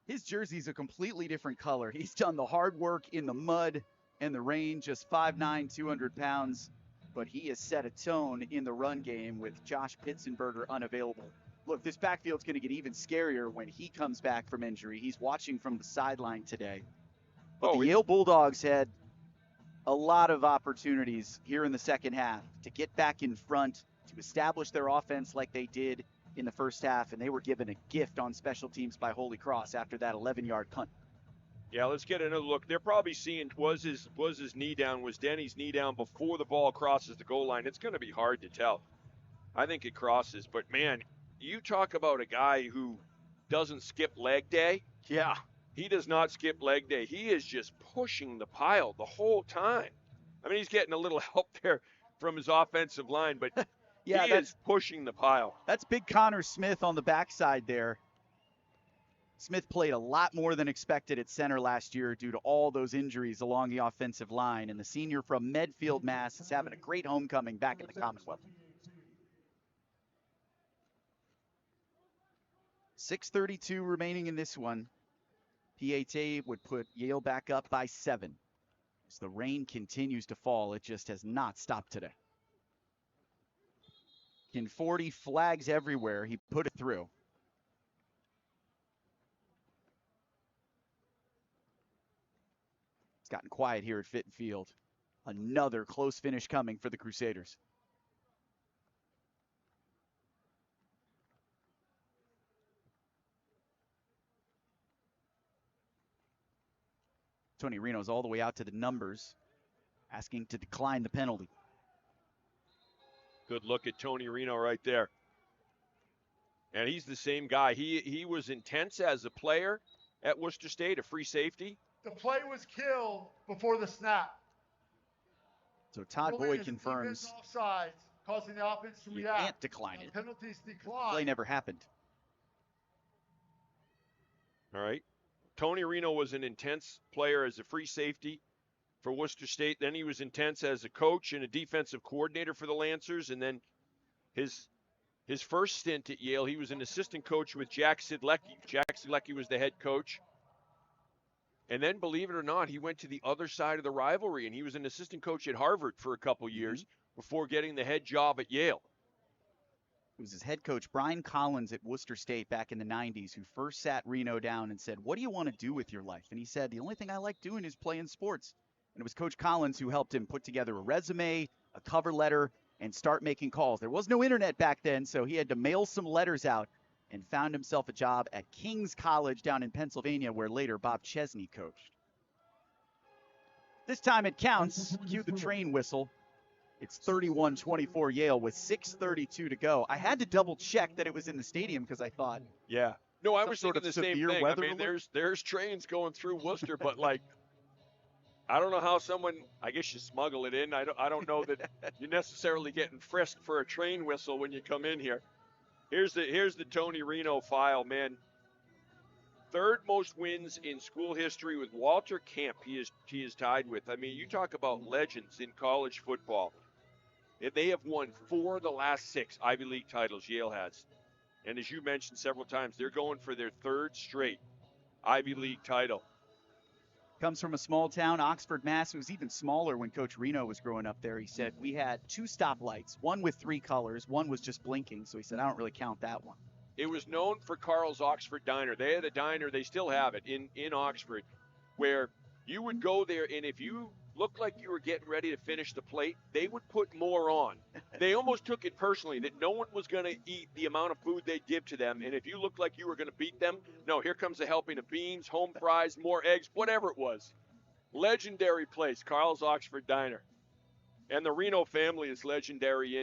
His jersey's a completely different color. He's done the hard work in the mud and the rain, just 5'9", 200 pounds. But he has set a tone in the run game with Josh Pitzenberger unavailable. Look, this backfield's going to get even scarier when he comes back from injury. He's watching from the sideline today. But the Yale Bulldogs had a lot of opportunities here in the second half to get back in front, to establish their offense like they did in the first half, and they were given a gift on special teams by Holy Cross after that 11-yard punt. Yeah, let's get another look. They're probably seeing, was his knee down, was Denny's knee down before the ball crosses the goal line? It's going to be hard to tell. I think it crosses, but man, you talk about a guy who doesn't skip leg day. Yeah. He does not skip leg day. He is just pushing the pile the whole time. I mean, he's getting a little help there from his offensive line, but Yeah, he is pushing the pile. That's big Connor Smith on the backside there. Smith played a lot more than expected at center last year due to all those injuries along the offensive line, and the senior from Medfield, Mass. is having a great homecoming back in the Commonwealth. 6:32 remaining in this one. PAT would put Yale back up by 7. As the rain continues to fall, it just has not stopped today. In 40 flags everywhere, he put it through. It's gotten quiet here at Fitton Field. Another close finish coming for the Crusaders. Tony Reno's all the way out to the numbers, asking to decline the penalty. Good look at Tony Reno right there. And he's the same guy. He was intense as a player at Worcester State, a free safety. The play was killed before the snap. So Todd Boyd confirms offsides, causing the offense to you react. can't decline it. Penalties decline. Play never happened. All right. Tony Reno was an intense player as a free safety for Worcester State. Then he was intense as a coach and a defensive coordinator for the Lancers. And then his first stint at Yale, he was an assistant coach with Jack Sidlecki. Jack Sidlecki was the head coach. And then, believe it or not, he went to the other side of the rivalry, and he was an assistant coach at Harvard for a couple years before getting the head job at Yale. It was his head coach, Brian Collins, at Worcester State back in the 90s, who first sat Reno down and said, "What do you want to do with your life?" And he said, "The only thing I like doing is playing sports." And it was Coach Collins who helped him put together a resume, a cover letter, and start making calls. There was no internet back then, so he had to mail some letters out and found himself a job at King's College down in Pennsylvania, where later Bob Chesney coached. This time it counts. Cue the train whistle. It's 31-24 Yale with 6:32 to go. I had to double check that it was in the stadium because I thought, yeah. No, I was sort thinking of the same severe thing. I weather mean, alert? there's trains going through Worcester, but like, I don't know how someone, I guess you smuggle it in. I don't know that you're necessarily getting frisked for a train whistle when you come in here. Here's the Tony Reno file, man. Third most wins in school history with Walter Camp. He is tied with. I mean, you talk about legends in college football. And they have won 4 of the last 6 Ivy League titles Yale has. And as you mentioned several times, they're going for their 3rd straight Ivy League title. comes from a small town, Oxford, Mass. It was even smaller when Coach Reno was growing up there. He said, we had 2 stoplights, one with 3 colors, one was just blinking. So he said, I don't really count that one. It was known for Carl's Oxford Diner. They had a diner, they still have it, in Oxford, where you would go there, and if you looked like you were getting ready to finish the plate, they would put more on. They almost took it personally that no one was going to eat the amount of food they'd give to them, and if you looked like you were going to beat them, no, here comes a helping of beans, home fries, more eggs, whatever it was. Legendary place, Carl's Oxford Diner. And the Reno family is legendary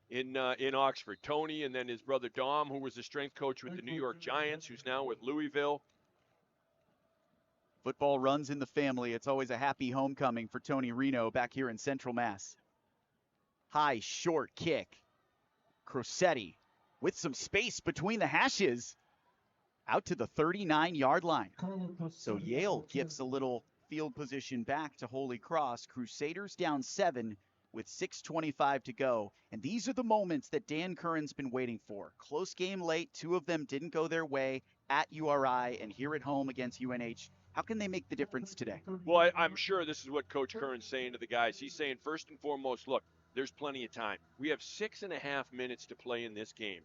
in Oxford. Tony and then his brother Dom, who was the strength coach with the New York Giants, who's now with Louisville. Football runs in the family. It's always a happy homecoming for Tony Reno back here in Central Mass. High, short kick. Crosetti with some space between the hashes. Out to the 39-yard line. So Yale gives a little field position back to Holy Cross. Crusaders down 7 with 6:25 to go. And these are the moments that Dan Curran's been waiting for. Close game late. 2 of them didn't go their way at URI and here at home against UNH. How can they make the difference today? Well, I'm sure this is what Coach Curran's saying to the guys. He's saying, first and foremost, look, there's plenty of time. We have 6.5 minutes to play in this game.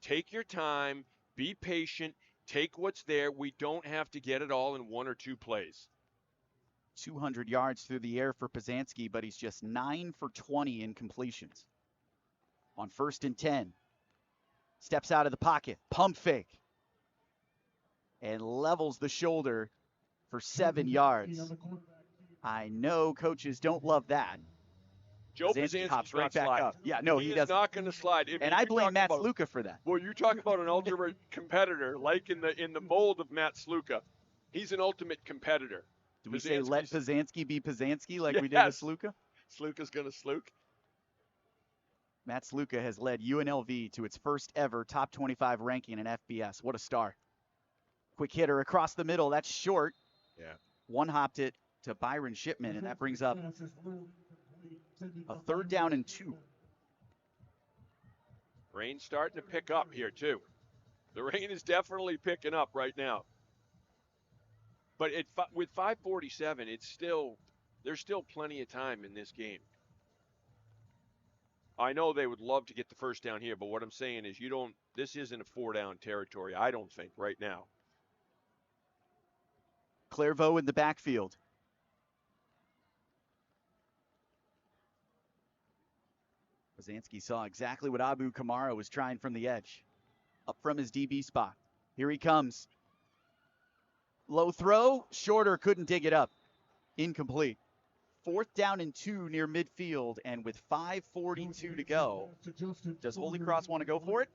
Take your time. Be patient. Take what's there. We don't have to get it all in 1 or 2 plays. 200 yards through the air for Pazanski, but he's just 9 for 20 in completions. On 1st and 10, steps out of the pocket, pump fake, and levels the shoulder for 7 yards. I know coaches don't love that. Joe Pazanski's hops right not back sliding. up. Yeah, no, he doesn't. He's not going to slide. And I blame Matt Sluka for that. Well, you talk about an ultimate competitor, like in the mold of Matt Sluka. He's an ultimate competitor. Do we say let Pazanski be Pazanski like we did with Yes. Sluka? Sluka's going to sluke. Matt Sluka has led UNLV to its first ever top 25 ranking in FBS. What a star. Quick hitter across the middle. That's short. Yeah. One-hopped it to Byron Shipman, and that brings up a 3rd down and 2. Rain's starting to pick up here, too. The rain is definitely picking up right now. But with 5:47, there's still plenty of time in this game. I know they would love to get the first down here, but what I'm saying is this isn't a 4-down territory, I don't think, right now. Clairvaux in the backfield. Posanski saw exactly what Abu Kamara was trying from the edge. Up from his DB spot. Here he comes. Low throw, shorter, couldn't dig it up. Incomplete. 4th down and 2 near midfield, and with 5:42 to go, does Holy Cross want to go for it?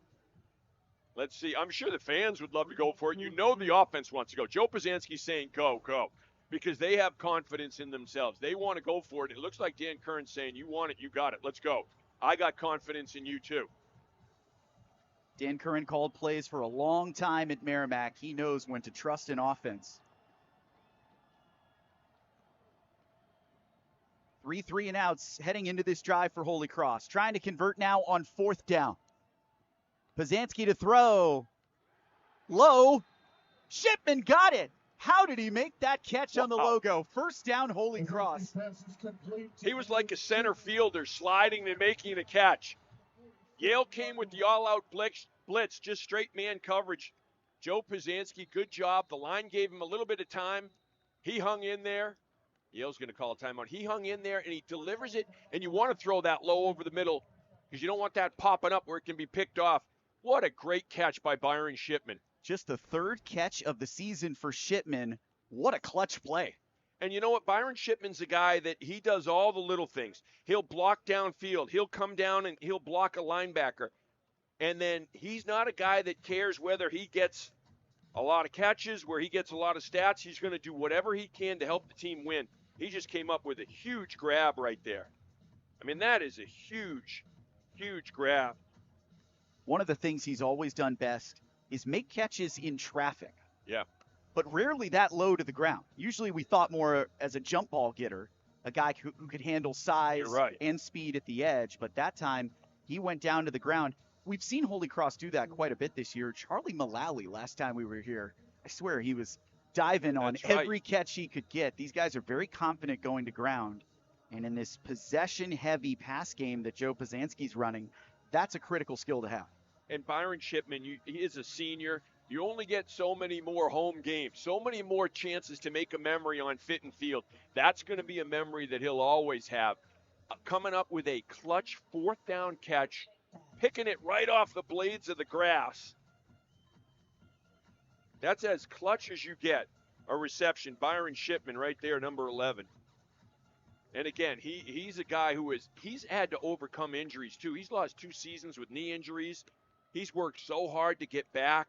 Let's see. I'm sure the fans would love to go for it. You know the offense wants to go. Joe Posanski's saying go, because they have confidence in themselves. They want to go for it. It looks like Dan Kern's saying, you want it, you got it, let's go. I got confidence in you too. Dan Curran called plays for a long time at Merrimack. He knows when to trust an offense. 3 and outs heading into this drive for Holy Cross. Trying to convert now on 4th down. Posanski to throw. Low. Shipman got it. How did he make that catch on the logo? 1st down, Holy Cross. He was like a center fielder sliding and making the catch. Yale came with the all-out blitz, just straight man coverage. Joe Posanski, good job. The line gave him a little bit of time. He hung in there. Yale's going to call a timeout. He hung in there, and he delivers it, and you want to throw that low over the middle because you don't want that popping up where it can be picked off. What a great catch by Byron Shipman. Just the 3rd catch of the season for Shipman. What a clutch play. And you know what? Byron Shipman's a guy that he does all the little things. He'll block downfield. He'll come down and he'll block a linebacker. And then he's not a guy that cares whether he gets a lot of catches, where he gets a lot of stats. He's going to do whatever he can to help the team win. He just came up with a huge grab right there. I mean, that is a huge, huge grab. One of the things he's always done best is make catches in traffic. Yeah. But rarely that low to the ground. Usually we thought more as a jump ball getter, a guy who could handle size and speed at the edge. But that time he went down to the ground. We've seen Holy Cross do that quite a bit this year. Charlie Mullally, last time we were here, I swear he was diving on every catch he could get. These guys are very confident going to ground. And in this possession-heavy pass game that Joe Posanski's running, that's a critical skill to have. And Byron Shipman, he is a senior. You only get so many more home games, so many more chances to make a memory on Fitton Field. That's going to be a memory that he'll always have. Coming up with a clutch 4th down catch, picking it right off the blades of the grass. That's as clutch as you get a reception. Byron Shipman right there, number 11. And again, he's a guy he's had to overcome injuries too. He's lost 2 seasons with knee injuries. He's worked so hard to get back.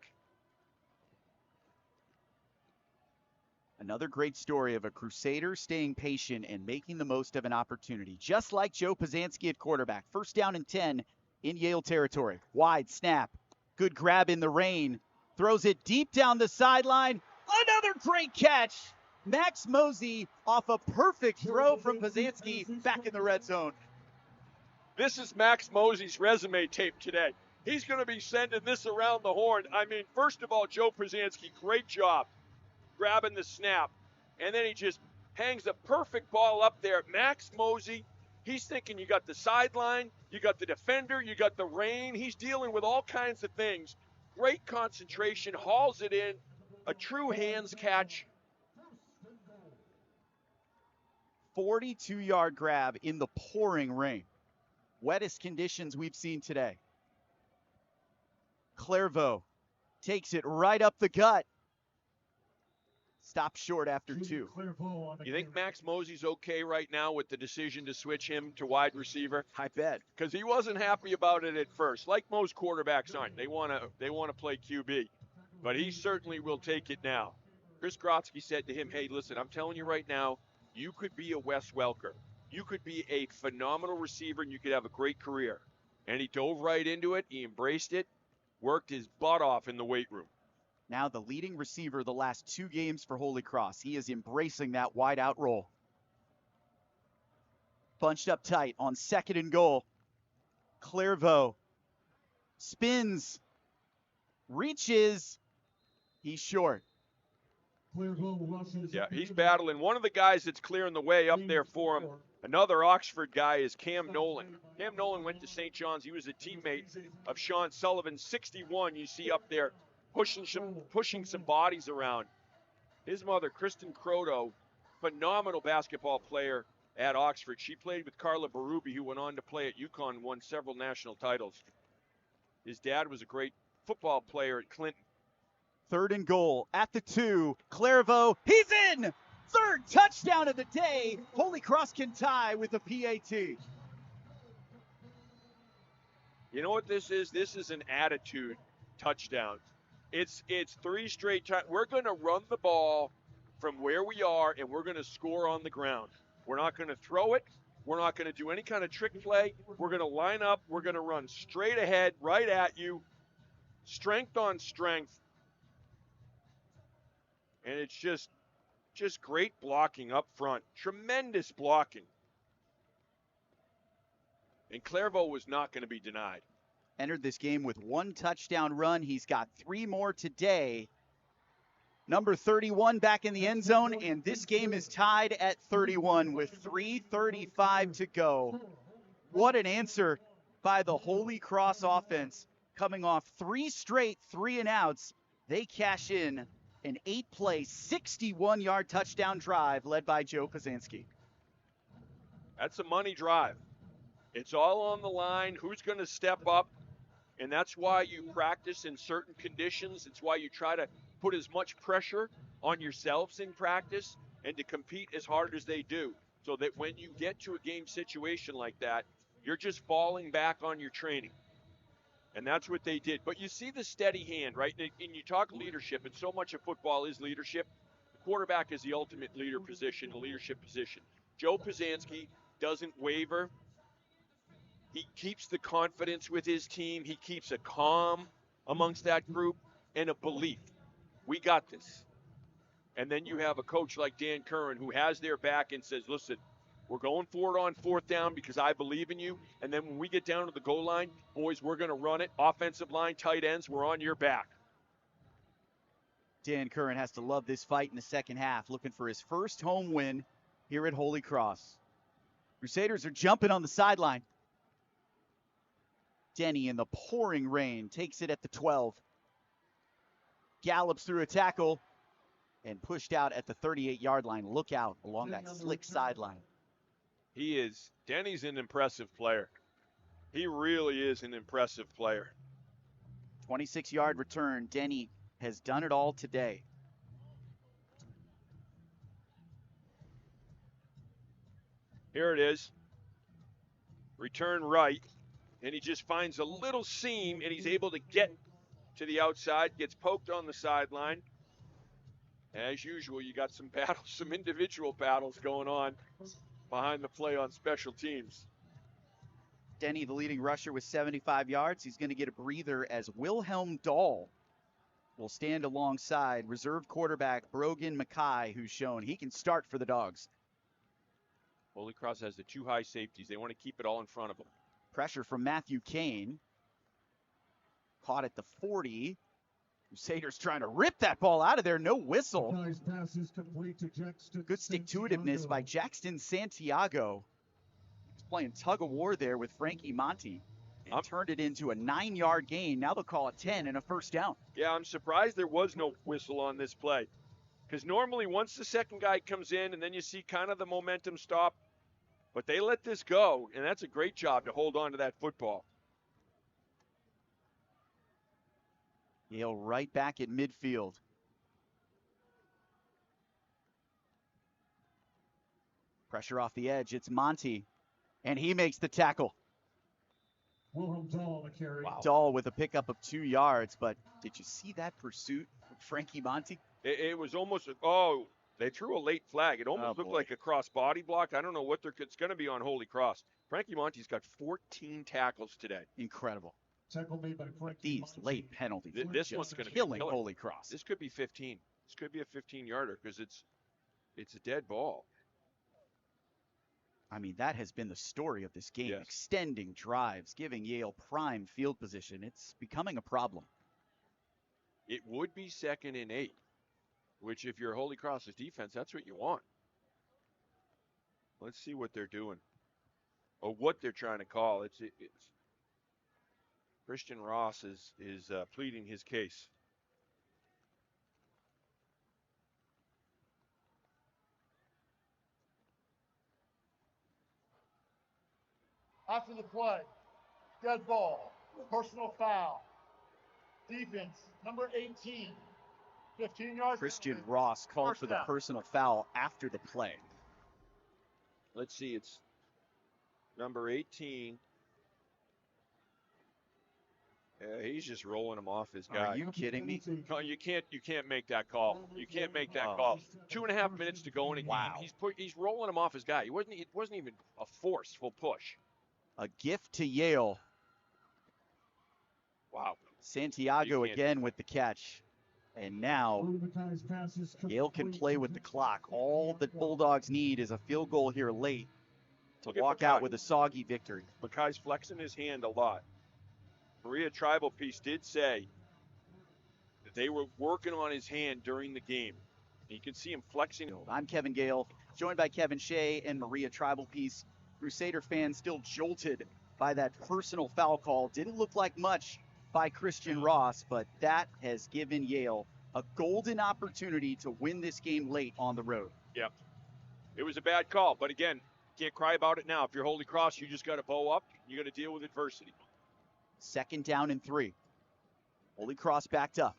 Another great story of a Crusader staying patient and making the most of an opportunity. Just like Joe Posanski at quarterback. 1st down and 10 in Yale territory. Wide snap. Good grab in the rain. Throws it deep down the sideline. Another great catch. Max Mosey off a perfect throw from Posanski back in the red zone. This is Max Mosey's resume tape today. He's going to be sending this around the horn. I mean, first of all, Joe Posanski, great job grabbing the snap. And then he just hangs a perfect ball up there. Max Mosey, he's thinking you got the sideline, you got the defender, you got the rain. He's dealing with all kinds of things. Great concentration, hauls it in. A true hands catch. 42-yard grab in the pouring rain. Wettest conditions we've seen today. Clairvaux takes it right up the gut. Stops short after 2. You think Max Mosey's okay right now with the decision to switch him to wide receiver? I bet. Because he wasn't happy about it at first, like most quarterbacks aren't. They want to play QB. But he certainly will take it now. Chris Grotzky said to him, hey, listen, I'm telling you right now, you could be a Wes Welker. You could be a phenomenal receiver, and you could have a great career. And he dove right into it. He embraced it, worked his butt off in the weight room. Now the leading receiver the last 2 games for Holy Cross. He is embracing that wide out roll. Bunched up tight on 2nd and goal. Clairvaux spins, reaches. He's short. Yeah, he's battling. One of the guys that's clearing the way up there for him, another Oxford guy, is Cam Nolan. Cam Nolan went to St. John's. He was a teammate of Sean Sullivan. 61, you see up there, pushing some bodies around. His mother, Kristen Croto, phenomenal basketball player at Oxford. She played with Carla Berube, who went on to play at UConn and won several national titles. His dad was a great football player at Clinton. 3rd and goal at the 2. Clairvaux, he's in! 3rd touchdown of the day. Holy Cross can tie with a PAT. You know what this is? This is an attitude touchdown. It's 3 straight times. We're going to run the ball from where we are, and we're going to score on the ground. We're not going to throw it. We're not going to do any kind of trick play. We're going to line up. We're going to run straight ahead, right at you, strength on strength. And it's just great blocking up front. Tremendous blocking. And Clairvaux was not going to be denied. Entered this game with 1 touchdown run. He's got 3 more today. Number 31 back in the end zone, and this game is tied at 31 with 3:35 to go. What an answer by the Holy Cross offense. Coming off 3 straight 3-and-outs, they cash in an 8-play, 61-yard touchdown drive led by Joe Pazanski. That's a money drive. It's all on the line. Who's going to step up? And that's why you practice in certain conditions. It's why you try to put as much pressure on yourselves in practice and to compete as hard as they do, so that when you get to a game situation like that, you're just falling back on your training. And that's what they did. But you see the steady hand, right? And you talk leadership, and so much of football is leadership. The quarterback is the ultimate leadership position. Joe Pazanski doesn't waver. He keeps the confidence with his team. He keeps a calm amongst that group and a belief. We got this. And then you have a coach like Dan Curran who has their back and says, listen, we're going for it on 4th down because I believe in you. And then when we get down to the goal line, boys, we're going to run it. Offensive line, tight ends, we're on your back. Dan Curran has to love this fight in the second half, looking for his first home win here at Holy Cross. Crusaders are jumping on the sideline. Denny in the pouring rain takes it at the 12. Gallops through a tackle and pushed out at the 38-yard line. Look out along that slick sideline. Denny's an impressive player. He really is an impressive player. 26-yard return. Denny has done it all today. Here it is. Return right. And he just finds a little seam, and he's able to get to the outside, gets poked on the sideline. As usual, you got some battles, some individual battles going on behind the play on special teams. Denny, the leading rusher, with 75 yards. He's going to get a breather as Wilhelm Dahl will stand alongside reserve quarterback Brogan Mackay, who's shown he can start for the Dogs. Holy Cross has the 2 high safeties. They want to keep it all in front of them. Pressure from Matthew Kane. Caught at the 40. Crusaders trying to rip that ball out of there. No whistle. Good stick-to-itiveness by Jackson Santiago. He's playing tug-of-war there with Frankie Monty. And turned it into a 9-yard gain. Now they'll call it 10 and a first down. Yeah, I'm surprised there was no whistle on this play. Because normally once the second guy comes in and then you see kind of the momentum stop, but they let this go, and that's a great job to hold on to that football. Yale right back at midfield. Pressure off the edge. It's Monty, and he makes the tackle. Wilhelm Dahl on the carry. Wow. Dahl with a pickup of 2 yards, but did you see that pursuit of Frankie Monty? It was almost, They threw a late flag. It almost looked like a cross body block. I don't know what it's going to be on Holy Cross. Frankie Monty's got 14 tackles today. Incredible. Tackle made by Frankie These Monty. late penalties are This just one's going to be killing killer. Holy Cross. This could be 15. This could be a 15-yarder because it's a dead ball. I mean, that has been the story of this game. Yes. Extending drives, giving Yale prime field position. It's becoming a problem. It would be 2nd and 8, which if you're Holy Cross's defense, that's what you want. Let's see what they're doing or what they're trying to call. It's Christian Ross is pleading his case. After the play, dead ball, personal foul. Defense, number 18, 15 yards. Christian Ross called First for the down. personal foul after the play. Let's see, it's number 18. He's just rolling him off his guy. Are you kidding me? No, you can't make that call. You can't make that call. 2.5 minutes to go in a game. Wow. He's rolling him off his guy. It wasn't even a forceful push. A gift to Yale. Wow. Santiago You can't- again with the catch. And now Yale can play with the clock. All the Bulldogs need is a field goal here late to Look at walk Mackay. out with a soggy victory. Mackay's flexing his hand a lot. Maria Tribal Piece did say that they were working on his hand during the game. You can see him flexing. I'm Kevin Gale, joined by Kevin Shea and Maria Tribal Piece. Crusader fans still jolted by that personal foul call. Didn't look like much by Christian Ross, but that has given Yale a golden opportunity to win this game late on the road. Yep. It was a bad call, but again, can't cry about it now. If you're Holy Cross, you just got to bow up. You got to deal with adversity. 2nd down and 3. Holy Cross backed up,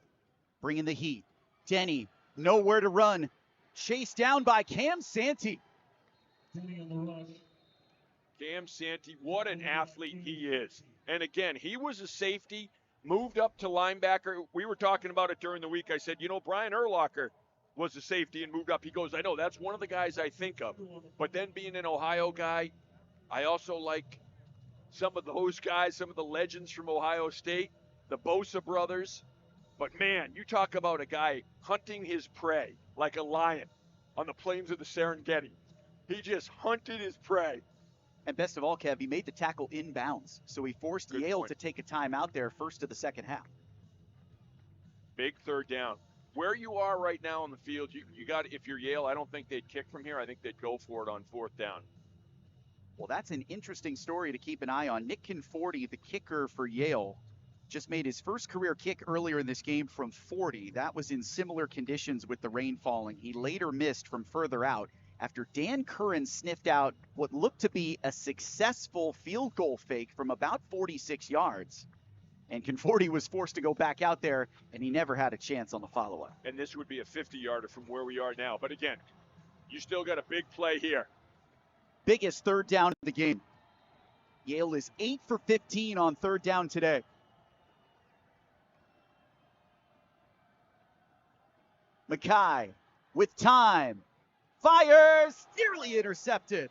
bringing the heat. Denny, nowhere to run. Chased down by Cam Santee. Denny on the rush. Cam Santee, what an athlete he is. And again, he was a safety, moved up to linebacker. We were talking about it during the week. I said, Brian Urlacher was a safety and moved up. He goes, I know, that's one of the guys I think of. But then being an Ohio guy, I also like some of those guys, some of the legends from Ohio State, the Bosa brothers. But man, you talk about a guy hunting his prey like a lion on the plains of the Serengeti. He just hunted his prey. And best of all, Kev, he made the tackle inbounds, so he forced Good Yale point. to take a time out there first of the second half. Big 3rd down. Where you are right now on the field, you got, if you're Yale, I don't think they'd kick from here. I think they'd go for it on 4th down. Well, that's an interesting story to keep an eye on. Nick Conforti, the kicker for Yale, just made his first career kick earlier in this game from 40. That was in similar conditions with the rain falling. He later missed from further out after Dan Curran sniffed out what looked to be a successful field goal fake from about 46 yards. And Conforti was forced to go back out there, and he never had a chance on the follow-up. And this would be a 50-yarder from where we are now. But again, you still got a big play here. Biggest 3rd down of the game. Yale is 8 for 15 on 3rd down today. Mackay with time. Fires! Nearly intercepted.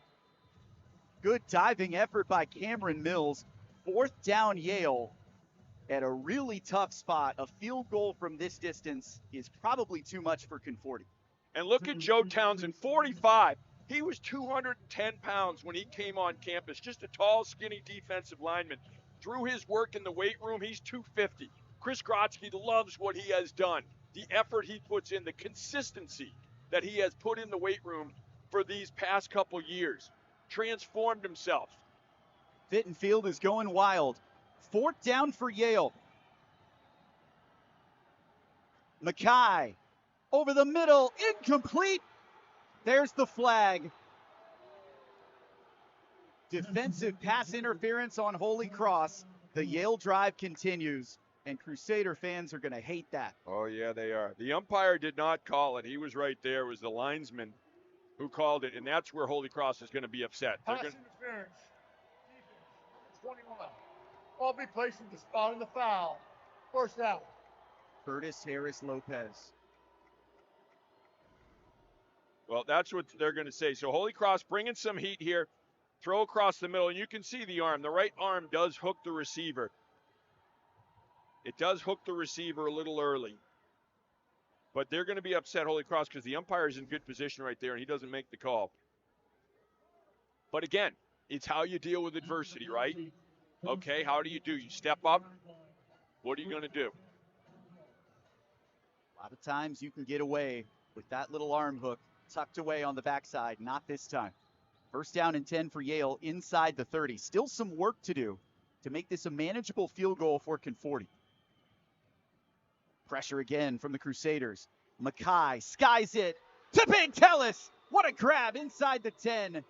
Good diving effort by Cameron Mills. 4th down Yale at a really tough spot. A field goal from this distance is probably too much for Conforti. And look at Joe Townsend, 45. He was 210 pounds when he came on campus. Just a tall, skinny defensive lineman. Through his work in the weight room, he's 250. Chris Grotzky loves what he has done. The effort he puts in, the consistency that he has put in the weight room for these past couple years. Transformed himself. Fitton Field is going wild. 4th down for Yale. Mackay over the middle, incomplete. There's the flag. Defensive pass interference on Holy Cross. The Yale drive continues, and Crusader fans are going to hate that. Oh, yeah, they are. The umpire did not call it. He was right there. It was the linesman who called it, and that's where Holy Cross is going to be upset. Pass interference. Defense, 21. All be placed in the spot of the foul. 1st out. Curtis Harris Lopez. Well, that's what they're going to say. So Holy Cross bringing some heat here. Throw across the middle, and you can see the arm. The right arm does hook the receiver. It does hook the receiver a little early. But they're going to be upset, Holy Cross, because the umpire is in good position right there, and he doesn't make the call. But again, it's how you deal with adversity, right? Okay, how do? You step up. What are you going to do? A lot of times you can get away with that little arm hook tucked away on the backside. Not this time. First down and 10 for Yale inside the 30. Still some work to do to make this a manageable field goal for Conforti. Pressure again from the Crusaders. Mackay skies it to Pantelis. What a grab inside the 10.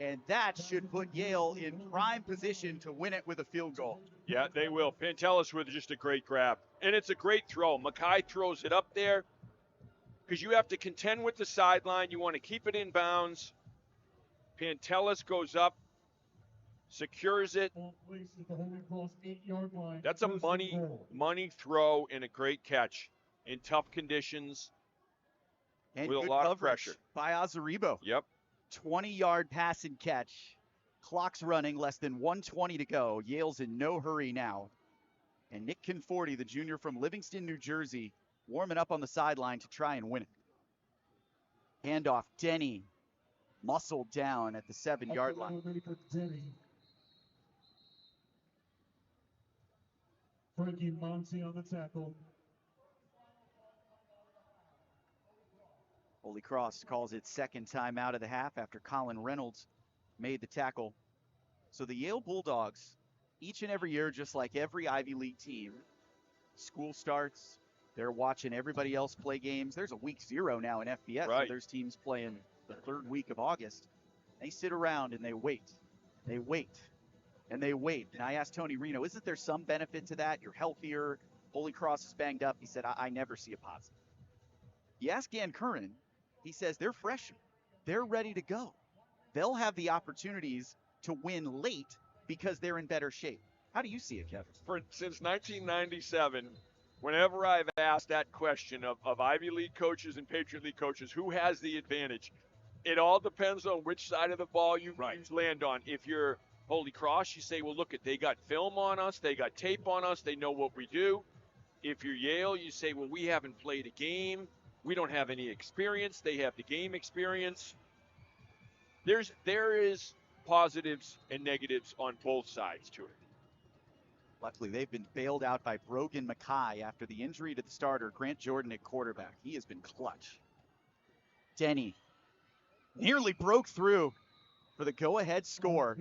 And that should put Yale in prime position to win it with a field goal. Yeah, they will. Pantelis with just a great grab. And it's a great throw. Mackay throws it up there because you have to contend with the sideline. You want to keep it in bounds. Pantelis goes up, secures it. That's a money throw and a great catch in tough conditions and with a good lot of coverage pressure. By Azaribo. Yep. 20-yard pass and catch. Clock's running, less than 1:20 to go. Yale's in no hurry now. And Nick Conforti, the junior from Livingston, New Jersey, warming up on the sideline to try and win it. Handoff, Denny, muscled down at the 7-yard line. Frankie Monty on the tackle. Holy Cross calls it second time out of the half after Colin Reynolds made the tackle. So the Yale Bulldogs, each and every year, just like every Ivy League team, school starts, they're watching everybody else play games. There's a week 0 now in FBS. Right. So there's teams playing the third week of August. They sit around and they wait. They wait. And they wait. And I asked Tony Reno, isn't there some benefit to that? You're healthier. Holy Cross is banged up. He said, I never see a positive. You ask Dan Curran, he says they're freshmen. They're ready to go. They'll have the opportunities to win late because they're in better shape. How do you see it, Kevin? Since 1997, whenever I've asked that question of Ivy League coaches and Patriot League coaches, who has the advantage? It all depends on which side of the ball you land on. If you're Holy Cross, you say, well, look, they got film on us. They got tape on us. They know what we do. If you're Yale, you say, well, we haven't played a game. We don't have any experience. They have the game experience. There is positives and negatives on both sides to it. Luckily, they've been bailed out by Brogan Mackay after the injury to the starter, Grant Jordan, at quarterback. He has been clutch. Denny nearly broke through for the go-ahead score.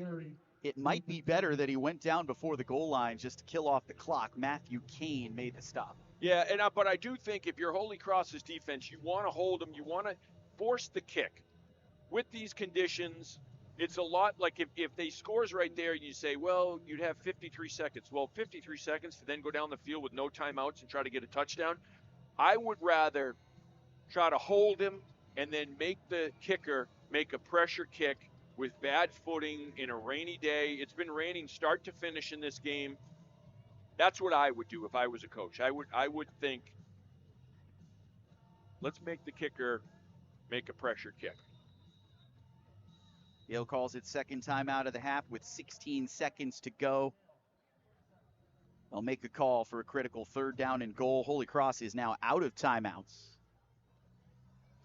It might be better that he went down before the goal line just to kill off the clock. Matthew Kane made the stop. Yeah, but I do think if you're Holy Cross's defense, you want to hold them. You want to force the kick. With these conditions, it's a lot like if they scores right there, you say, well, you'd have 53 seconds. Well, 53 seconds to then go down the field with no timeouts and try to get a touchdown. I would rather try to hold him and then make the kicker make a pressure kick with bad footing in a rainy day. It's been raining start to finish in this game. That's what I would do if I was a coach. I would think, let's make the kicker make a pressure kick. Yale calls it second time out of the half with 16 seconds to go. They'll make a call for a critical third down and goal. Holy Cross is now out of timeouts.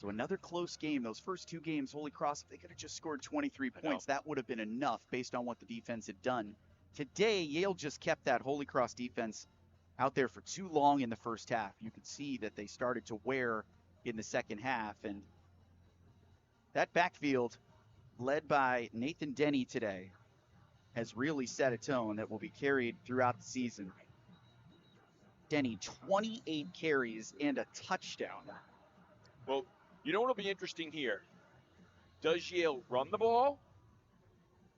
So another close game. Those first two games, Holy Cross, if they could have just scored 23 points, that would have been enough based on what the defense had done. Today, Yale just kept that Holy Cross defense out there for too long in the first half. You could see that they started to wear in the second half. And that backfield, led by Nathan Denny today, has really set a tone that will be carried throughout the season. Denny, 28 carries and a touchdown. Well, you know what will be interesting here? Does Yale run the ball,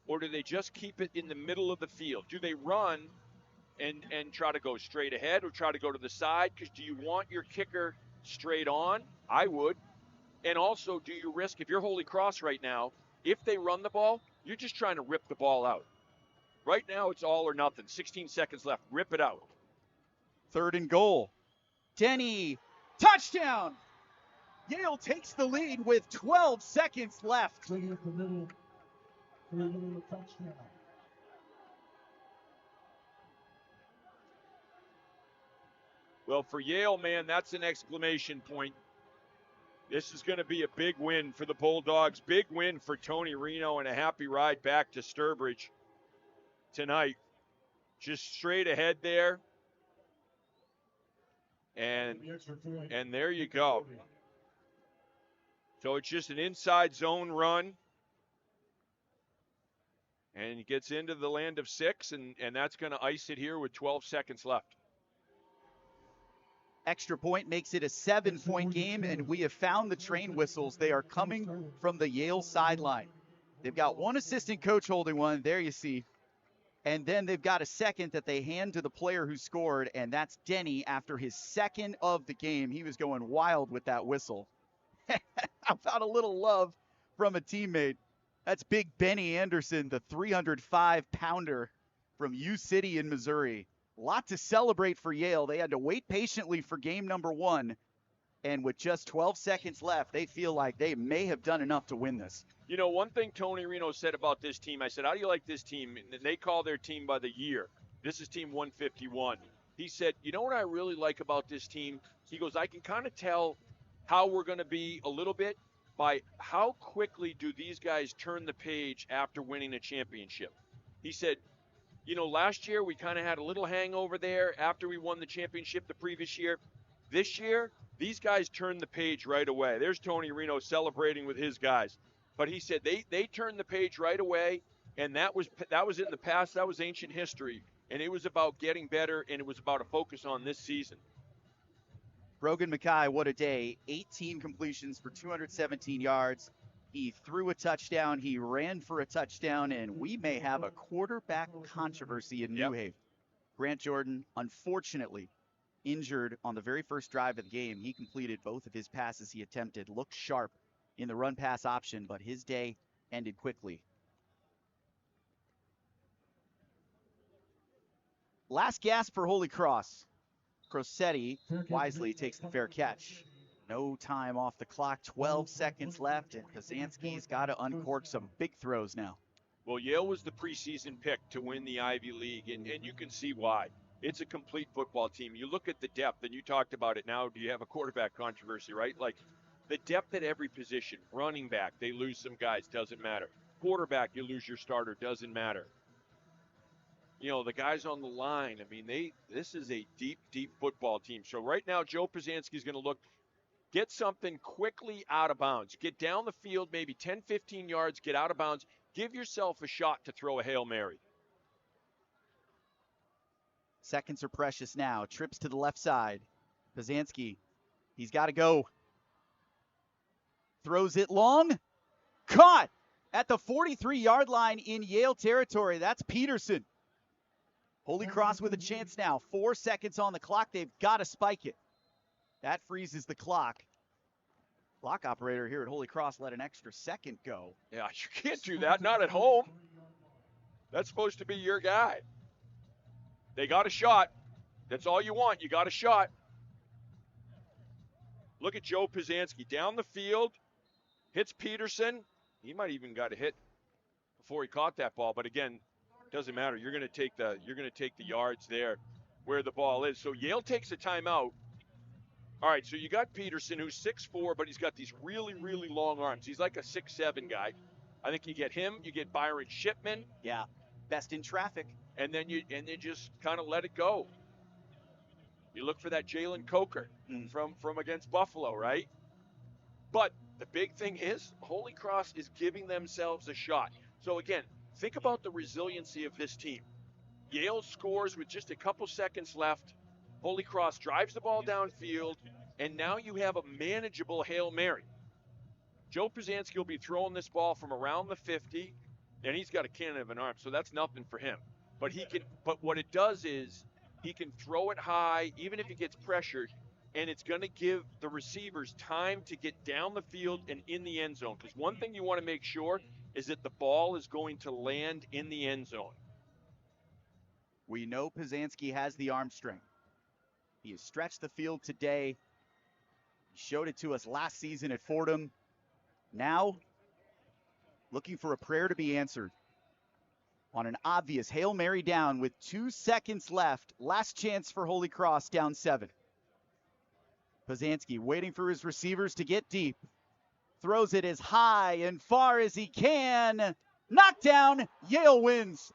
or do they just keep it in the middle of the field? Do they run and try to go straight ahead or try to go to the side? Because do you want your kicker straight on? I would. And also, do you risk, if you're Holy Cross right now, if they run the ball, you're just trying to rip the ball out. Right now, it's all or nothing. 16 seconds left. Rip it out. Third and goal. Denny, touchdown! Yale takes the lead with 12 seconds left. Bring it the middle for a little touchdown. Well, for Yale, man, that's an exclamation point. This is going to be a big win for the Bulldogs. Big win for Tony Reno, and a happy ride back to Sturbridge tonight. Just straight ahead there. And there you go. So it's just an inside zone run. And he gets into the land of 6, and that's going to ice it here with 12 seconds left. Extra point makes it a 7-point game, and we have found the train whistles. They are coming from the Yale sideline. They've got one assistant coach holding one. There you see. And then they've got a second that they hand to the player who scored, and that's Denny after his second of the game. He was going wild with that whistle. How about a little love from a teammate? That's big Benny Anderson, the 305-pounder from U-City in Missouri. A lot to celebrate for Yale. They had to wait patiently for game number 1. And with just 12 seconds left, they feel like they may have done enough to win this. You know, one thing Tony Reno said about this team, I said, how do you like this team? And they call their team by the year. This is team 151. He said, you know what I really like about this team? He goes, I can kind of tell how we're going to be a little bit by how quickly do these guys turn the page after winning a championship. He said, you know, last year we kind of had a little hangover there after we won the championship the previous year. This year, these guys turned the page right away. There's Tony Reno celebrating with his guys. But he said they turned the page right away, and that was in the past. That was ancient history, and it was about getting better, and it was about a focus on this season. Brogan Mackay, what a day. 18 completions for 217 yards. He threw a touchdown. He ran for a touchdown, and we may have a quarterback controversy in New Haven. Grant Jordan, unfortunately, injured on the very first drive of the game. He completed both of his passes he attempted, looked sharp in the run-pass option, but his day ended quickly. Last gasp for Holy Cross. Crosetti wisely takes the fair catch. No time off the clock, 12 seconds left, and Pazanski's got to uncork some big throws now. Well, Yale was the preseason pick to win the Ivy League, and you can see why. It's a complete football team. You look at the depth, and you talked about it now. Do you have a quarterback controversy, right? Like, the depth at every position. Running back, they lose some guys, doesn't matter. Quarterback, you lose your starter, doesn't matter. You know, the guys on the line, I mean, this is a deep, deep football team. So right now, Joe Pazanski's going to look, get something quickly out of bounds. Get down the field, maybe 10, 15 yards, get out of bounds. Give yourself a shot to throw a Hail Mary. Seconds are precious now. Trips to the left side. Pazanski, he's got to go. Throws it long. Caught at the 43-yard line in Yale territory. That's Peterson. Holy Cross with a chance now. 4 seconds on the clock. They've got to spike it. That freezes the clock. Clock operator here at Holy Cross let an extra second go. Yeah, you can't do that. Not at home. That's supposed to be your guy. They got a shot. That's all you want. You got a shot. Look at Joe Pazanski down the field. Hits Peterson. He might even got a hit before he caught that ball. But again, doesn't matter. You're going to take the yards there where the ball is. So Yale takes a timeout. All right, so you got Peterson, who's 6'4", but he's got these really, really long arms. He's like a 6'7" guy. I think you get him. You get Byron Shipman. Yeah, best in traffic. And then you just kind of let it go. You look for that Jalen Coker from against Buffalo, right? But the big thing is Holy Cross is giving themselves a shot. So again, think about the resiliency of this team. Yale scores with just a couple seconds left. Holy Cross drives the ball downfield, and now you have a manageable Hail Mary. Joe Pazanski will be throwing this ball from around the 50, and he's got a cannon of an arm, so that's nothing for him. But what it does is he can throw it high, even if he gets pressured, and it's going to give the receivers time to get down the field and in the end zone. Because one thing you want to make sure is that the ball is going to land in the end zone. We know Pazanski has the arm strength. He has stretched the field today. He showed it to us last season at Fordham. Now, looking for a prayer to be answered on an obvious Hail Mary down with 2 seconds left. Last chance for Holy Cross, down 7. Pozansky waiting for his receivers to get deep. Throws it as high and far as he can. Knockdown, Yale wins.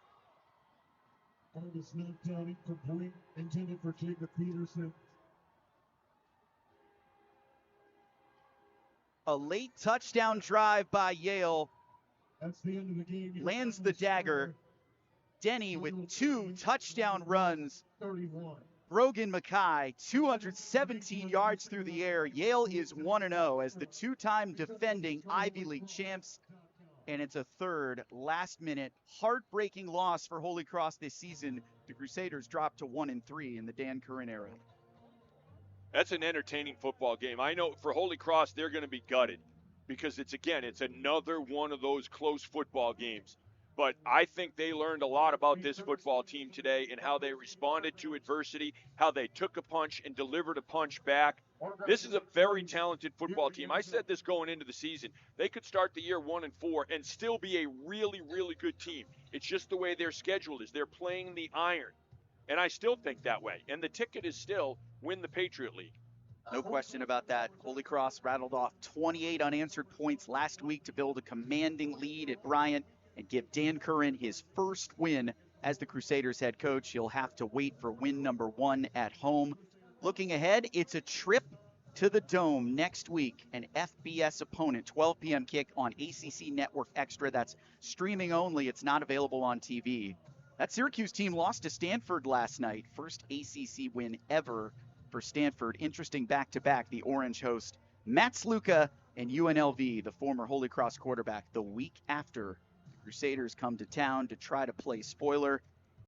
And it's knocked down incomplete, intended for Jacob Peterson. A late touchdown drive by Yale That's the end of the game. lands the dagger. Denny with 2 touchdown runs. 31. Brogan Mackay, 217 yards through the air. Yale is 1-0 as the 2-time defending Ivy League champs. And it's a third last-minute heartbreaking loss for Holy Cross this season. The Crusaders dropped to 1-3 in the Dan Curran era. That's an entertaining football game. I know for Holy Cross, they're going to be gutted because it's another one of those close football games. But I think they learned a lot about this football team today and how they responded to adversity, how they took a punch and delivered a punch back. This is a very talented football team. I said this going into the season. They could start the year 1-4 and still be a really, really good team. It's just the way their schedule is. They're playing the iron. And I still think that way. And the ticket is still win the Patriot League. No question about that. Holy Cross rattled off 28 unanswered points last week to build a commanding lead at Bryant and give Dan Curran his first win as the Crusaders head coach. He'll have to wait for win number 1 at home. Looking ahead, it's a trip to the Dome next week, an FBS opponent, 12 p.m. kick on ACC Network Extra. That's streaming only. It's not available on TV. That Syracuse team lost to Stanford last night. First ACC win ever for Stanford. Interesting back-to-back. The Orange host Matt Sluka and UNLV, the former Holy Cross quarterback, the week after the Crusaders come to town to try to play spoiler.